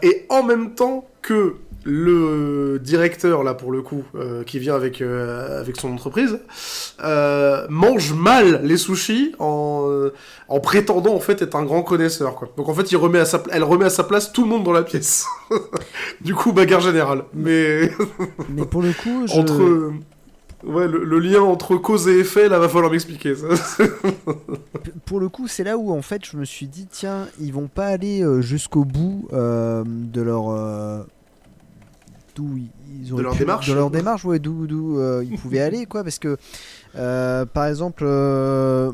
et en même temps que le directeur là pour le coup qui vient avec son entreprise mange mal les sushis en prétendant en fait être un grand connaisseur quoi. Donc en fait elle remet à sa place tout le monde dans la pièce. Du coup bagarre générale. Mais Mais pour le coup, entre ouais le lien entre cause et effet là va falloir m'expliquer ça. pour le coup, c'est là où en fait je me suis dit tiens, ils vont pas aller jusqu'au bout de leur d'où ils auraient leur pu- démarche. de leur démarche, ouais, d'où ils pouvaient aller quoi, parce que par exemple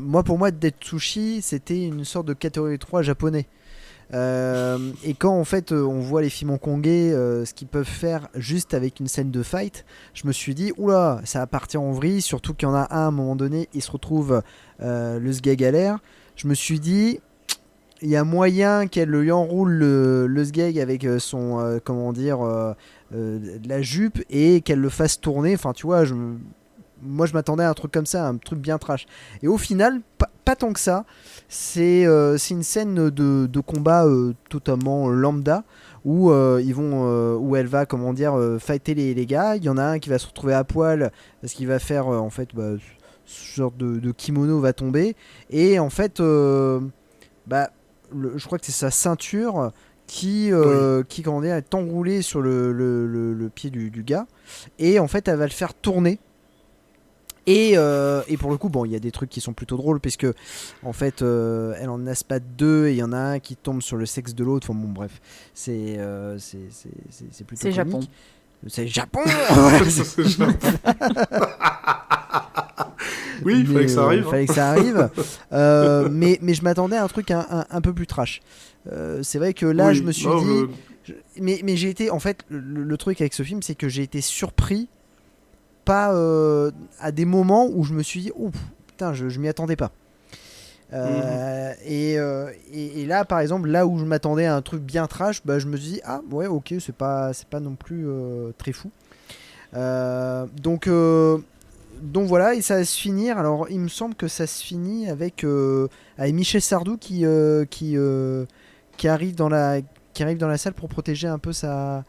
moi pour moi Dead Sushi c'était une sorte de catégorie 3 japonais. Et quand en fait on voit les films hongkongais ce qu'ils peuvent faire juste avec une scène de fight, je me suis dit oula, ça va partir en vrille, surtout qu'il y en a un à un moment donné il se retrouve le sgeg à l'air. Je me suis dit il y a moyen qu'elle lui enroule le sgeg avec son comment dire de la jupe et qu'elle le fasse tourner, enfin tu vois, moi je m'attendais à un truc comme ça, un truc bien trash, et au final pas tant que ça. C'est une scène de combat totalement lambda où où elle va comment dire fighter les gars. Il y en a un qui va se retrouver à poil parce qu'il va faire en fait ce genre de kimono va tomber, et en fait je crois que c'est sa ceinture qui comment dire, est enroulée sur le pied du gars, et en fait elle va le faire tourner. Et pour le coup, bon, il y a des trucs qui sont plutôt drôles, puisque en fait, elle en aspatte deux et il y en a un qui tombe sur le sexe de l'autre. Enfin bon, bref, c'est plutôt C'est comique. Japon. C'est Japon. C'est Japon. Oui, il fallait que ça arrive. Fallait que ça arrive. Mais je m'attendais à un truc un peu plus trash. C'est vrai que là, Oui, je me suis non, dit. Mais j'ai été. En fait, le truc avec ce film, c'est que j'ai été surpris. Pas à des moments où je me suis dit oh putain, je m'y attendais pas. Et là par exemple, là où je m'attendais à un truc bien trash, bah, je me suis dit ah ouais, ok, c'est pas non plus très fou. Donc voilà, et ça va se finir. Alors il me semble que ça se finit avec Michel Sardou qui arrive dans la salle pour protéger un peu sa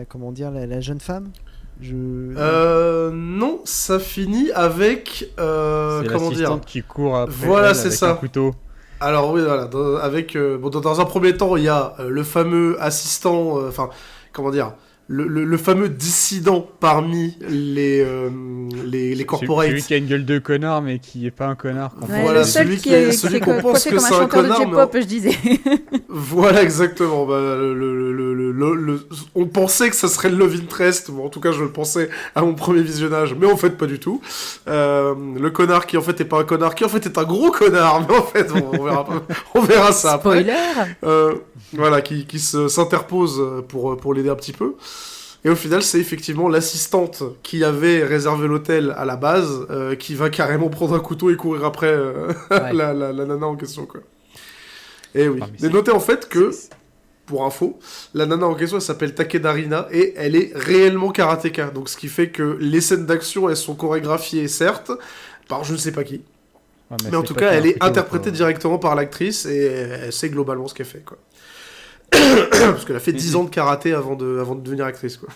comment dire, la jeune femme. Non, ça finit avec c'est comment dire, l'assistante qui court après voilà, elle c'est avec ça. un couteau. Alors oui, voilà, dans un premier temps, il y a le fameux assistant, enfin, comment dire, le fameux dissident parmi les corporates. Celui qui a une gueule de connard mais qui est pas un connard. Ouais, Voilà, le seul celui qui qui est- est celui qu'on pense coiffé que comme un c'est un chanteur de connard, J-pop, je disais. Voilà, exactement. Bah, on pensait que ça serait le love interest, ou en tout cas je le pensais à mon premier visionnage, mais en fait pas du tout. Le connard qui en fait est pas un connard, qui en fait est un gros connard, mais en fait on verra ça après. Spoiler. Voilà, qui s'interpose pour l'aider un petit peu. Et au final, c'est effectivement l'assistante qui avait réservé l'hôtel à la base, qui va carrément prendre un couteau et courir après Ouais. la nana en question, quoi. Et oui. Ah, mais Mais c'est- notez en fait que, pour info, la nana en question, elle s'appelle Takeda Rina, et elle est réellement karatéka. Donc ce qui fait que les scènes d'action, elles sont chorégraphiées, certes, par je ne sais pas qui. Ouais, Mais en c'est tout pas cas, qu'il y a elle un est couteau, interprétée quoi. directement par l'actrice, et elle sait globalement ce qu'elle fait, quoi. Parce qu'elle a fait 10 ans de karaté avant de devenir actrice, quoi.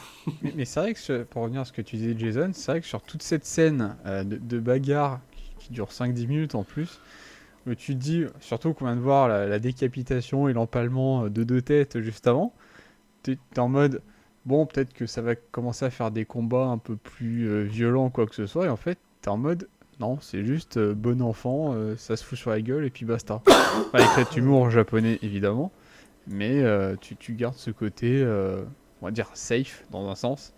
Mais c'est vrai que, pour revenir à ce que tu disais, Jason, c'est vrai que sur toute cette scène de bagarre qui dure 5-10 minutes en plus, où tu te dis, surtout qu'on vient de voir la décapitation et l'empalement de deux têtes juste avant, t'es en mode, bon, peut-être que ça va commencer à faire des combats un peu plus violents, quoi que ce soit, et en fait, t'es en mode, non, c'est juste bon enfant, ça se fout sur la gueule et puis basta. Enfin, avec cet humour japonais, évidemment, mais tu gardes ce côté, on va dire, safe, dans un sens,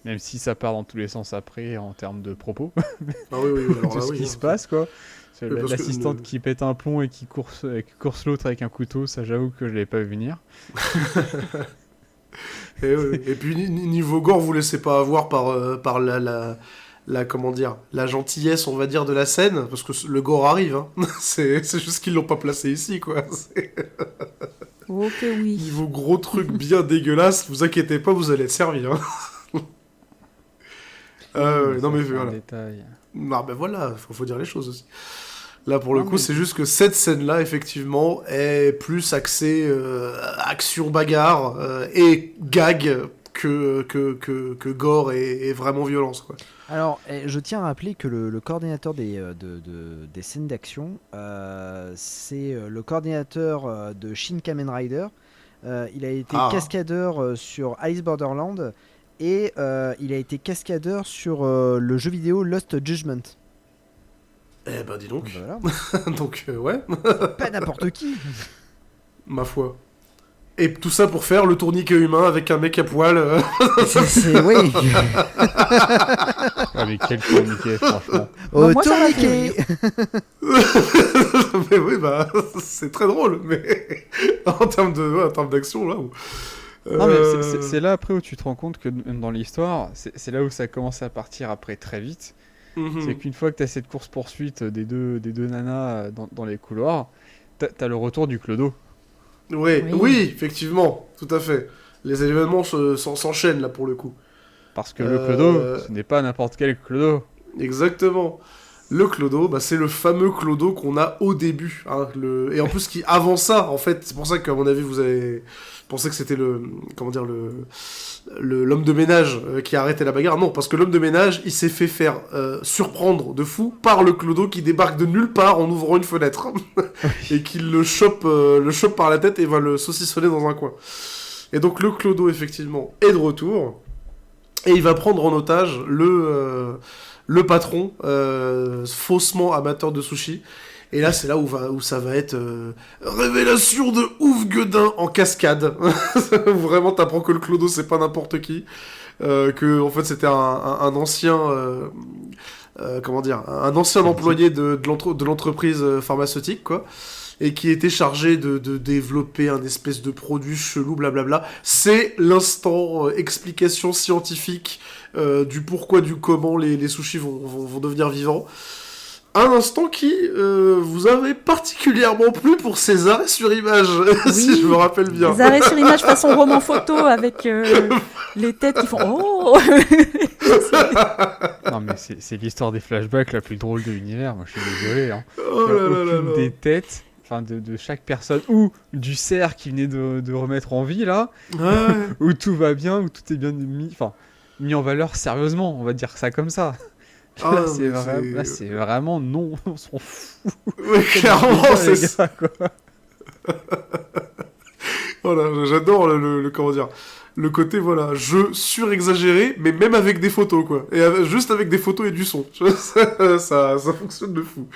même si ça part dans tous les sens après, en termes de propos, Ah oui, oui, alors de là, ce oui, qui hein. se passe, quoi. C'est Oui, parce que l'assistante qui pète un plomb et qui course l'autre avec un couteau, ça j'avoue que je l'avais pas vu venir. Et puis niveau gore, vous laissez pas avoir par la comment dire, la gentillesse, on va dire, de la scène, parce que le gore arrive, hein. C'est juste qu'ils l'ont pas placé ici, quoi. Ok, oui. Niveau gros truc bien dégueulasse, vous inquiétez pas, vous allez être servi, hein. Non mais Ça, c'est un voilà. détail. Ah ben voilà, faut dire les choses aussi. Là pour le Non, coup, mais- c'est juste que cette scène-là, effectivement, est plus axée action bagarre et gag que gore et vraiment violence, quoi. Alors, je tiens à rappeler que le coordinateur des scènes d'action, c'est le coordinateur de Shin Kamen Rider. Il a été Ah. cascadeur sur Alice Borderland, et il a été cascadeur sur le jeu vidéo Lost Judgment. Eh ben dis donc. Voilà. Donc ouais, Pas n'importe qui. ma foi. Et tout ça pour faire le tourniquet humain avec un mec à poil. Oui. Ah, mais quel tourniquet, franchement. Au moi, ça m'a tourniquet. Mais oui, bah c'est très drôle, mais en termes d'action là. Non, mais c'est là après où tu te rends compte que dans l'histoire, c'est là où ça commence à partir après très vite. Mhm. C'est qu'une fois que tu as cette course-poursuite des deux nanas dans les couloirs, t'as le retour du clodo. Oui, effectivement, tout à fait. Les événements s'enchaînent là pour le coup. Parce que le clodo, ce n'est pas n'importe quel clodo. Exactement. Le clodo, bah, c'est le fameux clodo qu'on a au début. Hein, et en plus, avant ça, en fait, c'est pour ça qu'à mon avis, vous avez pensé que c'était l'homme de ménage qui a arrêté la bagarre. Non, parce que l'homme de ménage, il s'est fait faire surprendre de fou par le clodo qui débarque de nulle part en ouvrant une fenêtre. Et qui le chope par la tête et va le saucissonner dans un coin. Et donc le clodo, effectivement, est de retour. Et il va prendre en otage le patron, faussement amateur de sushi. Et là, c'est là où ça va être révélation de ouf gueudin en cascade. Vraiment, t'apprends que le clodo, c'est pas n'importe qui. Que, en fait, c'était un ancien... un ancien employé de l'entreprise pharmaceutique, quoi. Et qui était chargé de développer un espèce de produit chelou, blablabla. C'est l'instant explication scientifique du pourquoi, du comment les sushis vont devenir vivants. Un instant qui vous avait particulièrement plu pour ses arrêts sur image, si je me rappelle bien. Les arrêts sur image façon roman photo avec les têtes qui font « Oh !» Non, mais c'est l'histoire des flashbacks la plus drôle de l'univers, moi je suis désolé. Hein. Oh là là là Aucune là. des têtes... Enfin, de chaque personne, ou du cerf qui venait de remettre en vie, là, Ouais. où tout va bien, où tout est bien mis en valeur sérieusement, on va dire ça comme ça. Ah, Là, mais c'est vraiment non, on s'en fout. Ouais, clairement, c'est les ça. gars, quoi. Voilà, j'adore comment dire, le côté, voilà, jeu surexagéré, mais même avec des photos, quoi. Et juste avec des photos et du son. Ça fonctionne de fou.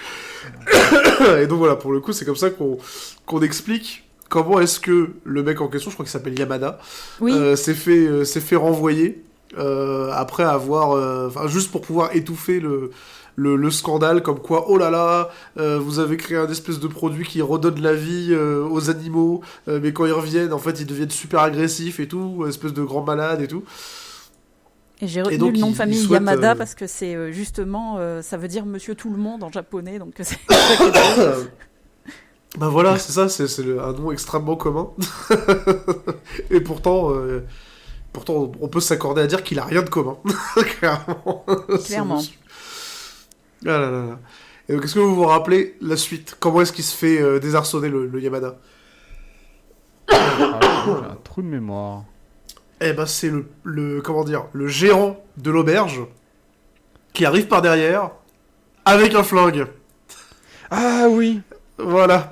Et donc voilà, pour le coup, c'est comme ça qu'on explique comment est-ce que le mec en question, je crois qu'il s'appelle Yamada, Oui, s'est fait renvoyer après avoir... juste pour pouvoir étouffer le scandale, comme quoi, oh là là, vous avez créé un espèce de produit qui redonne la vie aux animaux, mais quand ils reviennent, en fait, ils deviennent super agressifs et tout, espèce de grands malades et tout. et j'ai retenu donc, le nom il de famille souhaite, Yamada parce que c'est justement, ça veut dire Monsieur Tout le Monde en japonais, donc c'est ça qui est drôle. Bah voilà, c'est ça, c'est un nom extrêmement commun. Et pourtant, on peut s'accorder à dire qu'il a rien de commun. Clairement. Clairement. Ah là là là. Et donc, est-ce que vous vous rappelez la suite? Comment est-ce qu'il se fait désarçonner le Yamada? Ah, j'ai un trou de mémoire. Eh ben, c'est le gérant de l'auberge qui arrive par derrière avec un flingue. Ah oui. Voilà.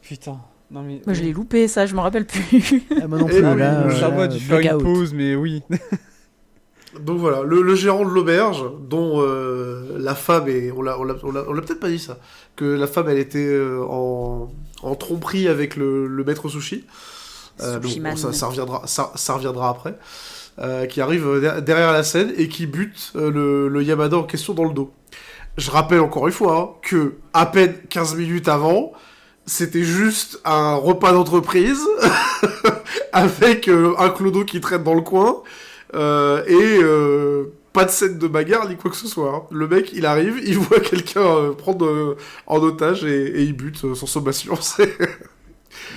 Putain. Non mais... Moi, je l'ai loupé, ça, je me rappelle plus. Ah, moi non Et plus, oui, là, ça va, dû faire une blackout. pause, mais oui. Donc voilà, le gérant de l'auberge, dont la femme est... On l'a peut-être pas dit ça. Que la femme, elle était en tromperie avec le maître sushi. Donc, Sushiman. bon, ça reviendra après. Qui arrive derrière la scène et qui bute le Yamada en question dans le dos. Je rappelle encore une fois hein, que à peine 15 minutes avant, c'était juste un repas d'entreprise avec un clodo qui traîne dans le coin et pas de scène de bagarre ni quoi que ce soit. Hein. Le mec, il arrive, il voit quelqu'un prendre en otage et il bute sans sommation.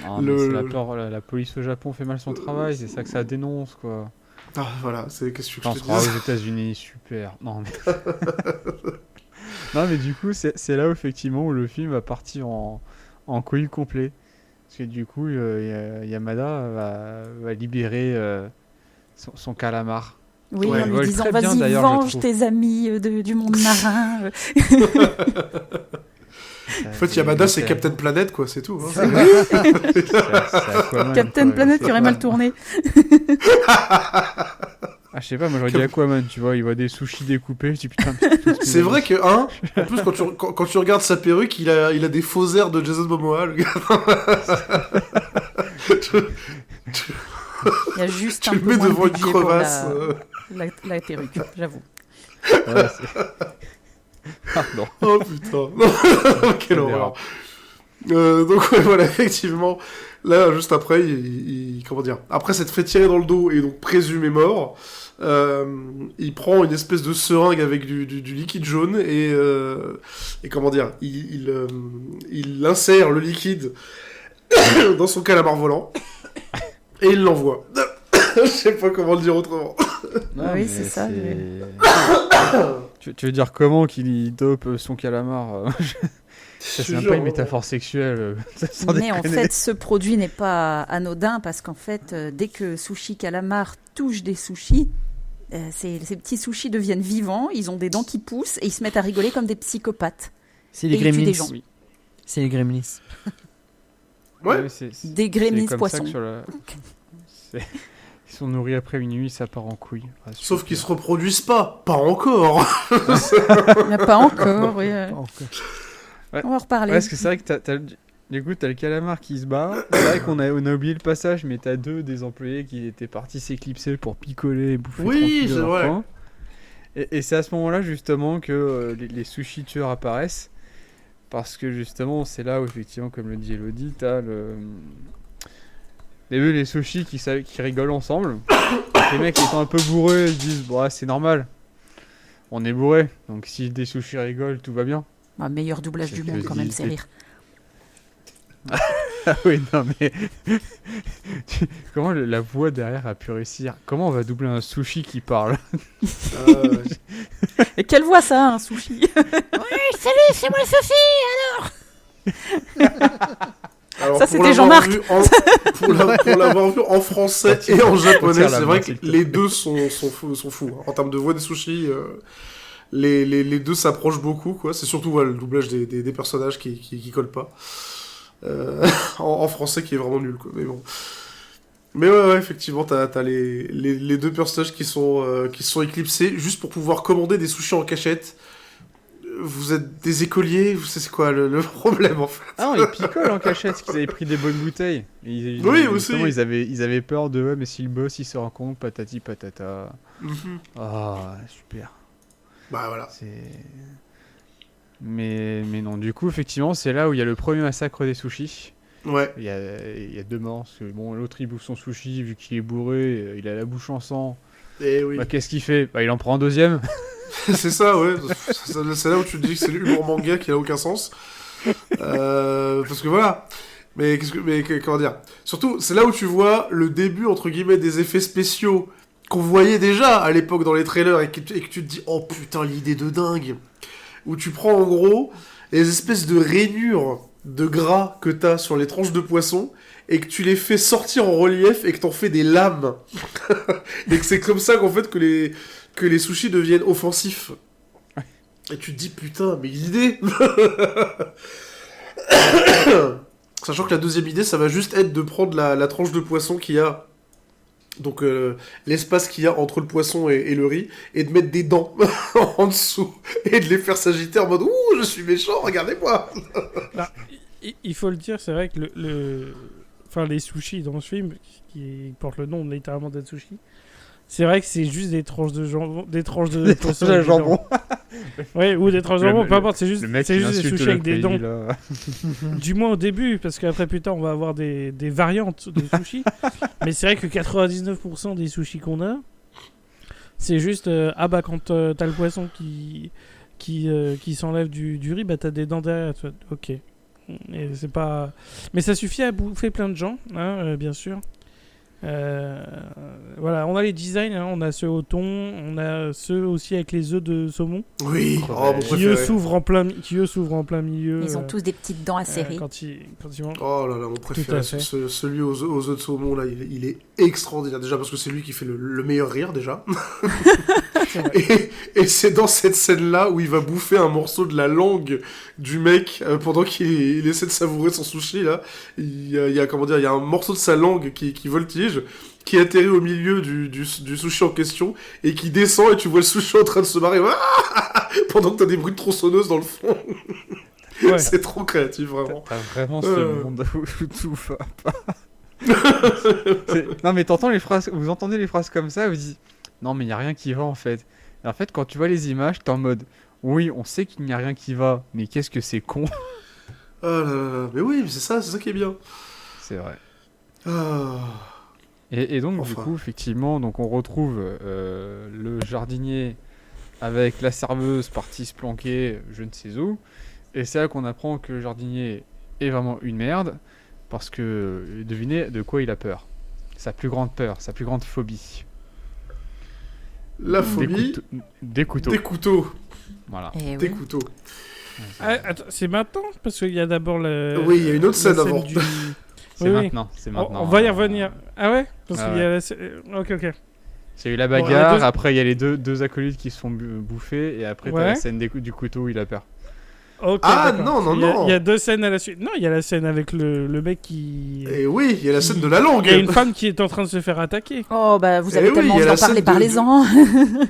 Non, mais c'est la peur, la police au Japon fait mal son travail, c'est ça que ça dénonce, quoi. Ah, voilà, qu'est-ce que je Enfin, te on sera dis aux États-Unis, super. Non, mais... non, mais du coup, c'est là où, effectivement où le film va partir en coït complet. Parce que du coup, Yamada va libérer son calamar. Oui, Ouais, en lui vole disant très bien, vas-y, d'ailleurs, je venge trouve. tes amis du monde marin. En fait, Yamada, c'est Captain Planet, quoi, c'est tout. Hein. C'est Aquaman, Captain quoi. Planet qui aurait mal tourné. Ah, je sais pas, moi j'aurais dit Aquaman, tu vois, il voit des sushis découpés, je dis putain, mais tout ce que C'est vrai que, en plus, quand tu regardes sa perruque, il a des faux airs de Jason Momoa, le gars. Il y a juste Tu un le peu mets moins de devant une budget pour crevasse. la perruque, j'avoue. Ouais, Pardon. Oh putain. Quelle horreur. Donc ouais, voilà, effectivement, là, juste après, comment dire, après s'être fait tirer dans le dos et donc présumé mort, il prend une espèce de seringue avec du liquide jaune et comment dire, il insère le liquide dans son calamar volant et il l'envoie. Je sais pas comment le dire autrement. Non, oui, mais c'est ça, Tu veux dire comment qu'il dope son calamar Ça, c'est même pas une métaphore sexuelle. Mais en fait, ce produit n'est pas anodin parce qu'en fait, dès que Sushi Calamar touche des sushis, ces petits sushis deviennent vivants, ils ont des dents qui poussent et ils se mettent à rigoler comme des psychopathes. C'est les Et ils tuent gremlins. des gens. Oui. C'est les gremlins. Ouais. Des gremlins comme ça poissons. que Ils sont nourris après minuit, ça part en couille. Ah, Sauf super. qu'ils se reproduisent pas encore. Mais pas encore, oui. Ouais. On va en reparler. Ouais, parce que c'est vrai que du coup, t'as le calamar qui se barre. C'est vrai qu'on a oublié le passage, mais t'as deux des employés qui étaient partis s'éclipser pour picoler et bouffer Oui, tranquille c'est leur vrai. coin. Et c'est à ce moment-là, justement, que les sushi tueurs apparaissent. Parce que, justement, c'est là où, effectivement, comme le dit Elodie, t'as les sushis qui rigolent ensemble. Les mecs étant un peu bourrés, ils se disent, bon, c'est normal. On est bourrés, donc si des sushis rigolent, tout va bien. Meilleur doublage C'est du que monde, quand même, c'est des- rire. Ah oui, non mais... Comment la voix derrière a pu réussir? Comment on va doubler un sushi qui parle? Et quelle voix ça, un sushi? Alors, Ça, pour c'était l'avoir Jean-Marc. vu pour l'avoir vu en français Retire- et en japonais, retire la c'est main, vrai que s'il te les deux sont fous. Hein. En termes de voix des sushis, les deux s'approchent beaucoup, quoi. C'est surtout le doublage des personnages qui collent pas. En français qui est vraiment nul, quoi. Mais bon. Mais ouais, effectivement, t'as les deux personnages qui sont éclipsés juste pour pouvoir commander des sushis en cachette. Vous êtes des écoliers, c'est quoi le problème en fait? Ah non, ils picolent en cachette parce qu'ils avaient pris des bonnes bouteilles. Oui, justement, aussi. ils avaient peur de ouais, mais si le boss il se rend compte, patati patata. Ah, super. Bah voilà. Mais non, du coup, effectivement, c'est là où il y a le premier massacre des sushis. Ouais. Il y a 2 morts, parce que bon, l'autre il bouffe son sushi, vu qu'il est bourré, il a la bouche en sang. Et oui. Bah, qu'est-ce qu'il fait? Bah, il en prend un deuxième. C'est ça, ouais. C'est là où tu te dis que c'est l'humour manga qui a aucun sens. Parce que voilà. Mais comment dire? Surtout, c'est là où tu vois le début, entre guillemets, des effets spéciaux qu'on voyait déjà à l'époque dans les trailers et que tu te dis, oh putain, l'idée de dingue. Où tu prends en gros les espèces de rainures de gras que t'as sur les tranches de poisson et que tu les fais sortir en relief et que t'en fais des lames. Et que c'est comme ça qu'en fait que les sushis deviennent offensifs. Et tu te dis, putain, mais l'idée. Sachant que la deuxième idée, ça va juste être de prendre la tranche de poisson qu'il y a, donc l'espace qu'il y a entre le poisson et le riz, et de mettre des dents en dessous, et de les faire s'agiter en mode, ouh, je suis méchant, regardez-moi. Il faut le dire, c'est vrai que enfin, les sushis dans ce film, qui portent le nom littéralement d'être sushi, c'est vrai que c'est juste des tranches de jambon, des tranches de poisson avec des jambon. dents. Ouais, ou des tranches de jambon, peu importe, c'est juste Le mec des qui insulte sushis le avec des pays, dents. là. Du moins au début, parce qu'après plus tard on va avoir des variantes de sushis. Mais c'est vrai que 99% des sushis qu'on a, c'est juste quand t'as le poisson qui s'enlève du riz, bah t'as des dents derrière. Tu vois. Ok. Et c'est pas. Mais ça suffit à bouffer plein de gens, hein, bien sûr. Voilà, on a les designs, hein, on a ceux au thon, on a ceux aussi avec les œufs de saumon. Oui, Oh, mon Qui eux préféré. s'ouvrent en plein milieu. Ils ont tous des petites dents acérées. Quand ils mangent. Oh là là, mon préféré, à fait. celui aux œufs de saumon, là, il est extraordinaire. Déjà parce que c'est lui qui fait le meilleur rire, déjà. C'est vrai. Et c'est dans cette scène-là où il va bouffer un morceau de la langue du mec pendant qu'il essaie de savourer son sushi, là. Il y a un morceau de sa langue qui voltige, qui atterrit au milieu du sushi en question, et qui descend, et tu vois le sushi en train de se marrer, pendant que t'as des bruits de tronçonneuse dans le fond. Ouais. C'est trop créatif, vraiment. T'as vraiment ce monde où tout va pas. Non mais t'entends les phrases, vous entendez les phrases comme ça, vous dites non mais il y a rien qui va en fait. Et en fait quand tu vois les images, t'es en mode oui on sait qu'il n'y a rien qui va, mais qu'est-ce que c'est con. Ah là là, mais oui, c'est ça qui est bien. C'est vrai. Ah. Et donc du Enfin. coup effectivement donc on retrouve le jardinier avec la serveuse partie se planquer je ne sais où. Et c'est là qu'on apprend que le jardinier est vraiment une merde. Parce que, devinez de quoi il a peur. Sa plus grande peur, sa plus grande phobie. La phobie Des couteaux. des couteaux. Voilà. Et Des oui. couteaux. Ah, attends, c'est maintenant parce qu'il y a d'abord la. Oui, il y a une autre la scène avant. du- C'est Oui, oui. maintenant. C'est On, maintenant. on va y revenir. Ah ouais parce Ah qu'il y a la... Ok, ok. Il y a eu la Bon, bagarre, la deux- après il y a les deux acolytes qui se font bouffer, et après t'as Ouais. la scène du couteau où il a peur. Ok, Ah, d'accord. non, Il y a- non. Il y a deux scènes à la suite. Non, il y a la scène avec le mec qui. Et oui, il y a la scène de la langue. Il y a une femme qui est en train de se faire attaquer. Oh, bah, vous Eh avez oui, tellement il y a envie la d'en parler, scène parlez-en.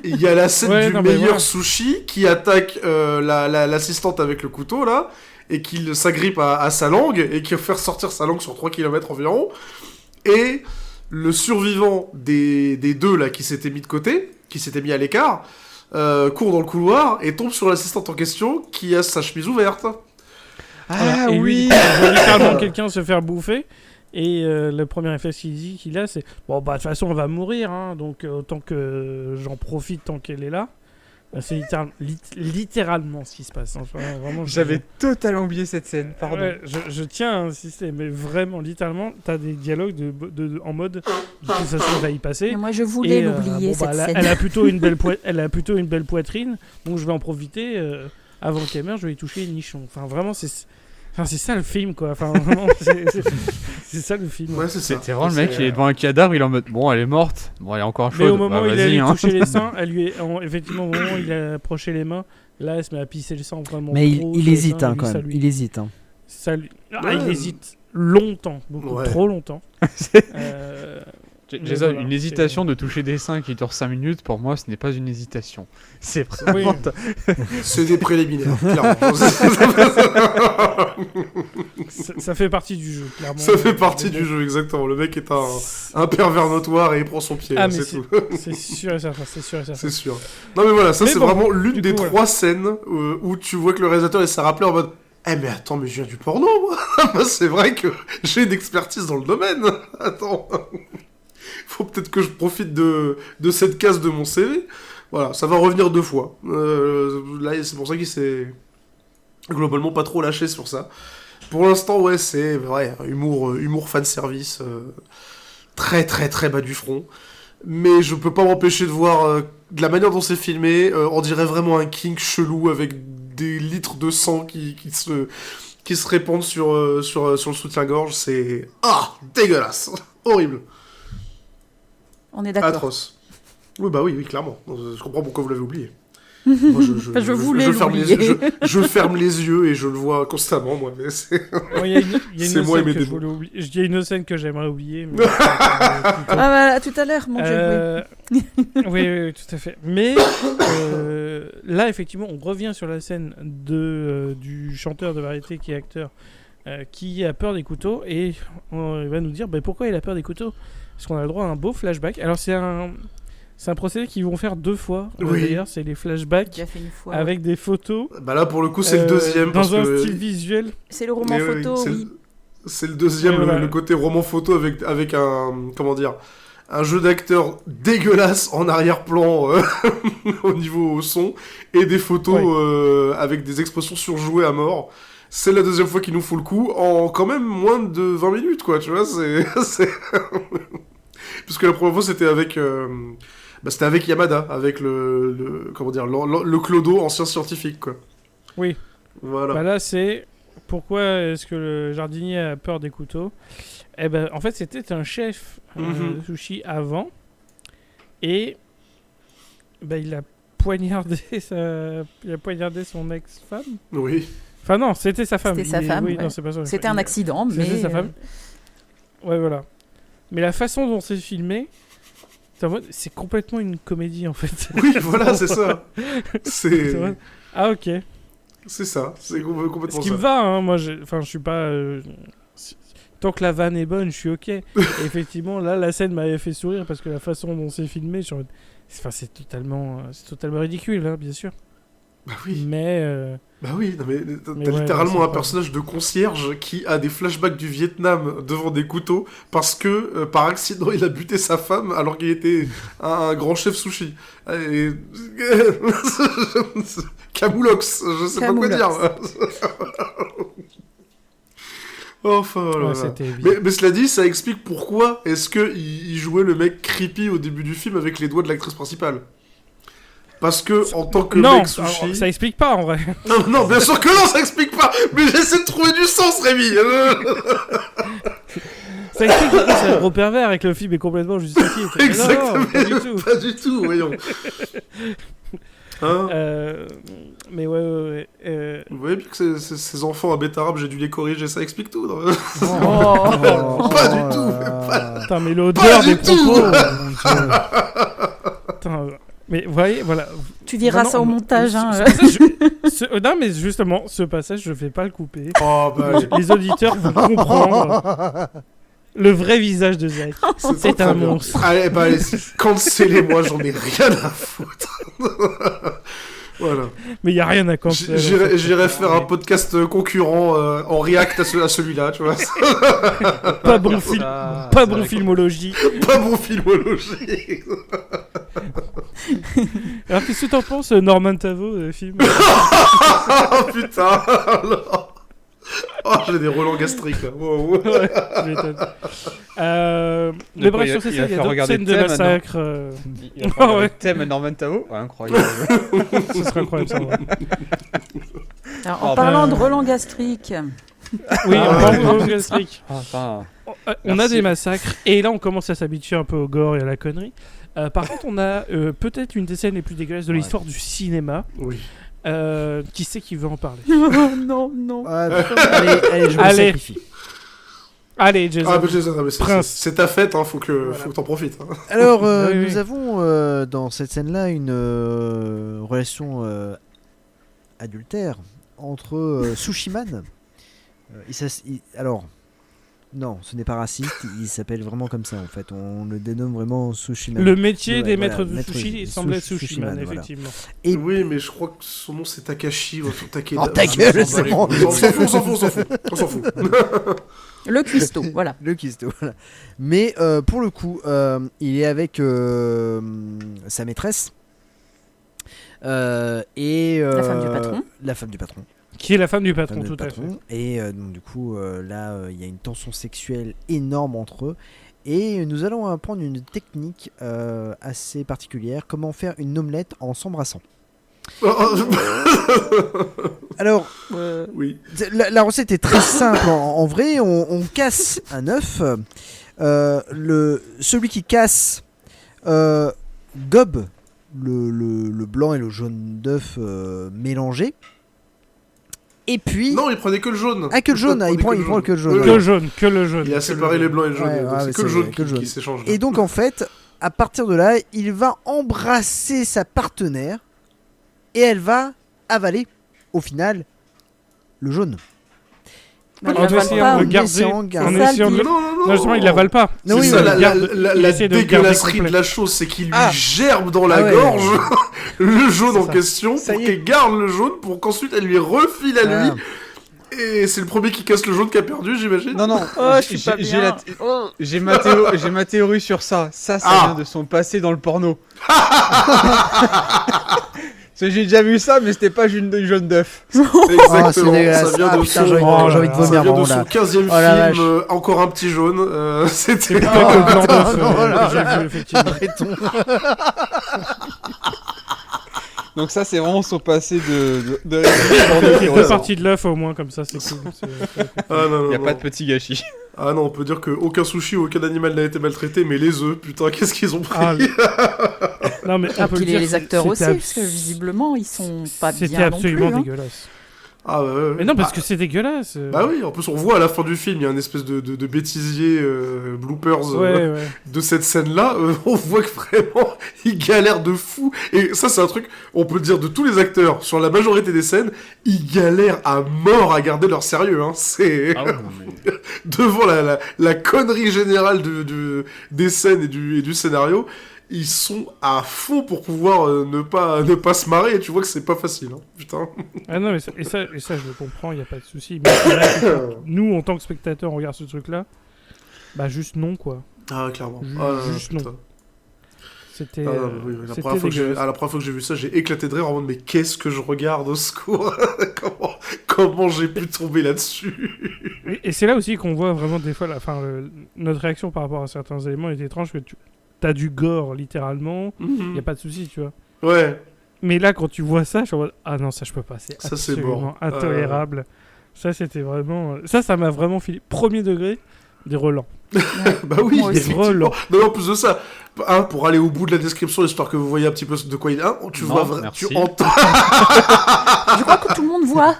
Il y a la scène Ouais, du non, mais meilleur voilà. sushi qui attaque l'assistante avec le couteau, là, et qui s'agrippe à sa langue, et qui va faire sortir sa langue sur 3 km environ. Et le survivant des deux, là, qui s'était mis de côté, qui s'était mis à l'écart, court dans le couloir et tombe sur l'assistante en question, qui a sa chemise ouverte. Voilà. Et lui, il voit littéralement quelqu'un se faire bouffer. Et le premier réflexe qu'il a, c'est bon, bah, de toute façon, on va mourir, hein, donc autant que j'en profite tant qu'elle est là. C'est littéralement ce qui se passe. Enfin, vraiment, J'avais totalement oublié cette scène, pardon. Ouais, je tiens à insister, mais vraiment, littéralement, t'as des dialogues en mode de toute façon, ça va y passer. Mais moi, je voulais Et, l'oublier, bon, bah, cette scène. elle a plutôt une belle poitrine, donc je vais en profiter. Avant qu'elle meure, je vais y toucher une nichon. Enfin, vraiment, c'est ça le film, quoi. Enfin, vraiment, c'est ça le film. Ouais, c'est ça. C'est vraiment le mec, il est devant un cadavre, il est en mode bon, elle est morte, bon, elle est encore chaude. Mais au moment bah, où il a vas-y, lui hein. touché les seins, effectivement, au moment où il a approché les mains, là, elle se met à pisser le sang vraiment. Mais trop il sur les hésite seins, hein, et lui, quand ça même. lui- Il hésite. Hein. ça lui- Ah, Ouais. il hésite longtemps, beaucoup Ouais. trop longtemps. Mais Jason, voilà, une hésitation de toucher des seins qui dure 5 minutes, pour moi, ce n'est pas une hésitation. C'est Oui. vraiment. C'est des préliminaires, clairement. Ça fait partie du jeu, clairement. Ça fait partie Mais du bon. jeu, exactement. Le mec est un pervers notoire et il prend son pied, Ah, là, mais c'est tout. C'est sûr et certain, c'est sûr et certain. C'est sûr. Non mais voilà, ça Mais c'est bon, vraiment l'une du des coup, voilà. 3 scènes où tu vois que le réalisateur il s'est rappelé en mode eh mais attends, mais je viens du porno moi. Moi, c'est vrai que j'ai une expertise dans le domaine. Attends. Faut peut-être que je profite de cette case de mon CV. Voilà, ça va revenir 2 fois. Là, c'est pour ça qu'il s'est globalement pas trop lâché sur ça. Pour l'instant, ouais, c'est vrai, humour fanservice très très très bas du front. Mais je peux pas m'empêcher de voir de la manière dont c'est filmé, on dirait vraiment un kink chelou avec des litres de sang qui se répandent sur le soutien-gorge. C'est dégueulasse, horrible, On est d'accord. atroce. Oui, bah oui, clairement. Je comprends pourquoi vous l'avez oublié. Moi, Je voulais ferme les l'oublier. yeux, je ferme les yeux et je le vois constamment, moi. Mais c'est... Bon, il y a une C'est autre moi et scène mes que je démons. voulais oublier. Il y a une autre scène que j'aimerais oublier. Mais Ah, voilà, tout à l'heure, mon Dieu. Oui. oui, tout à fait. Mais là, effectivement, on revient sur la scène du chanteur de variété qui est acteur, qui a peur des couteaux, et il va nous dire pourquoi il a peur des couteaux. Parce qu'on a le droit à un beau flashback. Alors, c'est un procédé qu'ils vont faire 2 fois. Oui. D'ailleurs, c'est les J'ai flashbacks déjà fait une fois. avec des photos. Bah là, pour le coup, c'est le deuxième. parce Dans un que... style visuel. C'est le roman Mais oui, photo, c'est oui. C'est le deuxième, Ouais, voilà. le côté roman photo avec un, comment dire, un jeu d'acteur dégueulasse en arrière-plan au niveau son, et des photos avec des expressions surjouées à mort. C'est la deuxième fois qu'il nous fout le coup, en quand même moins de 20 minutes, quoi, tu vois, c'est... Parce que la première fois, c'était avec... c'était avec Yamada, avec comment dire, le clodo, ancien scientifique, quoi. Oui. Voilà. Bah là, c'est pourquoi est-ce que le jardinier a peur des couteaux. Eh ben, en fait, c'était un chef Mhm. de sushi avant, et il a poignardé son ex-femme. Oui. Enfin non, c'était sa femme. C'était sa femme, Oui, ouais. non, c'est pas ça. C'était un accident, mais... C'était sa femme. Ouais, voilà. Mais la façon dont c'est filmé, c'est complètement une comédie en fait. Oui, voilà, c'est ça. C'est C'est... vrai. Ah ok. C'est ça, c'est complètement Ce qui ça. me va, hein, moi, je suis pas. Tant que la vanne est bonne, je suis ok. Et effectivement, là, la scène m'avait fait sourire parce que la façon dont c'est filmé, c'est totalement ridicule, hein, bien sûr. Bah oui, Mais bah oui, non, mais Mais t'as ouais, littéralement c'est un pas- personnage de concierge qui a des flashbacks du Vietnam devant des couteaux parce que par accident il a buté sa femme alors qu'il était un grand chef sushi. Et... Camoulox, je sais pas quoi dire. Enfin, voilà. ouais, c'était Mais cela dit, ça explique pourquoi est-ce qu'il jouait le mec creepy au début du film avec les doigts de l'actrice principale. Parce que, en tant que Non, mec sushi... alors, ça explique pas en vrai. Non, non, bien sûr que non, ça explique pas. Mais j'essaie de trouver du sens, Rémi. Ça explique que c'est un gros pervers et que le film est complètement justifié. Mais Exactement. non, pas du tout. Pas du tout, voyons. Hein Mais ouais. Vous voyez bien que ces enfants à Bétarab, j'ai dû les corriger, ça explique tout. Non Pas du tout, mais pas... Putain, mais l'odeur Pas des du tout. propos. Putain, mais vous voyez, voilà. Tu diras ça au montage. Hein. Non, mais justement, ce passage, je vais pas le couper. Oh, bah, allez. Les auditeurs vont comprendre le vrai visage de Zach. C'est un monstre. Allez, bah, allez, cancellez-moi, j'en ai rien à foutre. Voilà. Mais il y a rien à canceller. J'irai faire un podcast concurrent en react à celui-là, tu vois. Pas bon film. Ah, Pas c'est bon vrai que- filmologie. Pas bon filmologie. Alors, qu'est-ce que t'en penses, Norman Tavo, le film? Oh putain. Alors. Oh, j'ai des relents gastriques là. Wow. Ouais, je m'étonne. Mais bref, sur ces il va scènes, il y a faire d'autres regarder scènes de Thème, massacre. Il va faire Ouais. le thème à Norman Tavo. Ouais, incroyable. Ce serait incroyable, ça. Ouais. Alors, en Oh, parlant ben- de relents gastriques, Oui, on parle de relents gastriques. Ah, enfin, On a Merci. des massacres, et là, on commence à s'habituer un peu au gore et à la connerie. Par contre, on a peut-être une des scènes les plus dégueulasses de l'histoire du cinéma. Oui. Qui c'est qui veut en parler? non, non. Allez, je me Allez. sacrifie. Allez, Jason. Ah, bah, Jason, ah, mais Prince. c'est ta fête, hein, faut que Voilà. t'en profites. Hein. Alors, Oui, nous oui. avons dans cette scène-là une relation adultère entre Sushiman. Alors, non, ce n'est pas raciste, il s'appelle vraiment comme ça en fait. On le dénomme vraiment Sushiman. Le métier Ouais, des voilà, maîtres de maître sushi de semble être Sushiman, Sushiman, voilà. effectivement. Et Oui, mais je crois que son nom c'est Takashi. Takeda. Oh, ta gueule, c'est bon. On s'en fout. Le cuistot, voilà. le cuistot, voilà. Mais pour le coup, il est avec sa maîtresse. Et La femme du patron. La femme du patron. Qui est la femme du Femme patron, du tout à fait. patron. Et donc du coup, là, il y a une tension sexuelle énorme entre eux. Et nous allons apprendre une technique assez particulière. Comment faire une omelette en s'embrassant. Alors, Oui. la recette est très simple. En vrai, on casse un œuf. Celui qui casse gobe le blanc et le jaune d'œuf mélangés. Et puis... Non, il prenait que le jaune. Ah, que le jaune, il prend que le jaune. Que le jaune, que le jaune. Il a séparé les blancs et le jaune. Ouais, donc ouais, c'est mais que le c'est jaune que le jaune. qui s'échange. Et donc en fait, à partir de là, il va embrasser sa partenaire et elle va avaler au final le jaune. Non, En il avale essayant pas. de En garder. essayant de En garder. C'est ça, essayant le de. pire. Non, justement, il l'avale pas. Non, C'est oui, ça, oui, la, il garde- la il essaie de garder dégueulasserie complet. de la chose, c'est qu'il lui Ah. gerbe dans la Ah ouais. gorge le jaune C'est en ça. question Ça pour y est. qu'elle garde le jaune pour qu'ensuite elle lui refile à lui. Ah. Et c'est le premier qui casse le jaune qui a perdu, j'imagine. non, non. Oh, je suis pas bien. J'ai ma théorie sur ça. Ça Ah. vient de son passé dans le porno. Parce que j'ai déjà vu ça, mais c'était pas une jaune d'œuf. Ah, c'est Exactement. dégueulasse. Ça vient Ah, de putain, son, j'ai envie de ça vomir ça vient de vraiment son là. 15e Oh la vache. film, encore un petit jaune. C'était C'est pas que le blanc d'œuf non, là, que j'ai là. vu, effectivement. Arrêtons. Donc ça, c'est vraiment son passé de Il porno. fait partie de l'œuf au moins, comme ça, c'est cool. Ah non, non, Il n'y a non. pas de petit gâchis. Ah non, on peut dire qu'aucun sushi, aucun animal n'a été maltraité, mais les œufs, putain, qu'est-ce qu'ils ont pris. Ah, non, mais on Ah, peut puis le dire, les acteurs aussi, c'était parce que visiblement, ils sont pas C'était bien absolument non plus. dégueulasse. Ah ouais, ouais. Mais non, parce Ah, que c'est dégueulasse. Bah oui, en plus on voit à la fin du film, il y a une espèce de bêtisier bloopers Ouais, ouais. de cette scène-là. On voit que vraiment, ils galèrent de fou. Et ça, c'est un truc, on peut le dire de tous les acteurs, sur la majorité des scènes, ils galèrent à mort à garder leur sérieux. Hein. C'est Ah ouais, mais... devant la connerie générale des scènes et du scénario. Ils sont à fond pour pouvoir ne pas se marrer, et tu vois que c'est pas facile, hein. Putain. Ah non, mais ça, et ça, je le comprends, il n'y a pas de souci. Mais c'est vrai que nous, en tant que spectateurs, on regarde ce truc-là. Bah, juste non, quoi. Ah, clairement. Ju- Ah, juste putain. non. C'était. Ah, oui, la c'était première fois dégueulasse. la première fois que j'ai vu ça, j'ai éclaté de rire en mode mais qu'est-ce que je regarde au secours. Comment j'ai pu tomber là-dessus. Et c'est là aussi qu'on voit vraiment des fois, notre réaction par rapport à certains éléments est étrange, que t'as du gore littéralement, il n'y a pas de souci, tu vois. Ouais. Mais là, quand tu vois ça, je suis en mode, ah non, ça je peux pas, c'est Ça, c'est absolument mort. intolérable. Ça, c'était vraiment... Ça m'a vraiment filé. Premier degré, des relents. Bah oui, Moi aussi. effectivement. Non, en plus de ça, pour aller au bout de la description, histoire que vous voyez un petit peu de quoi il est, tu Non, vois vraiment, merci. tu entends. Je crois que tout le monde voit.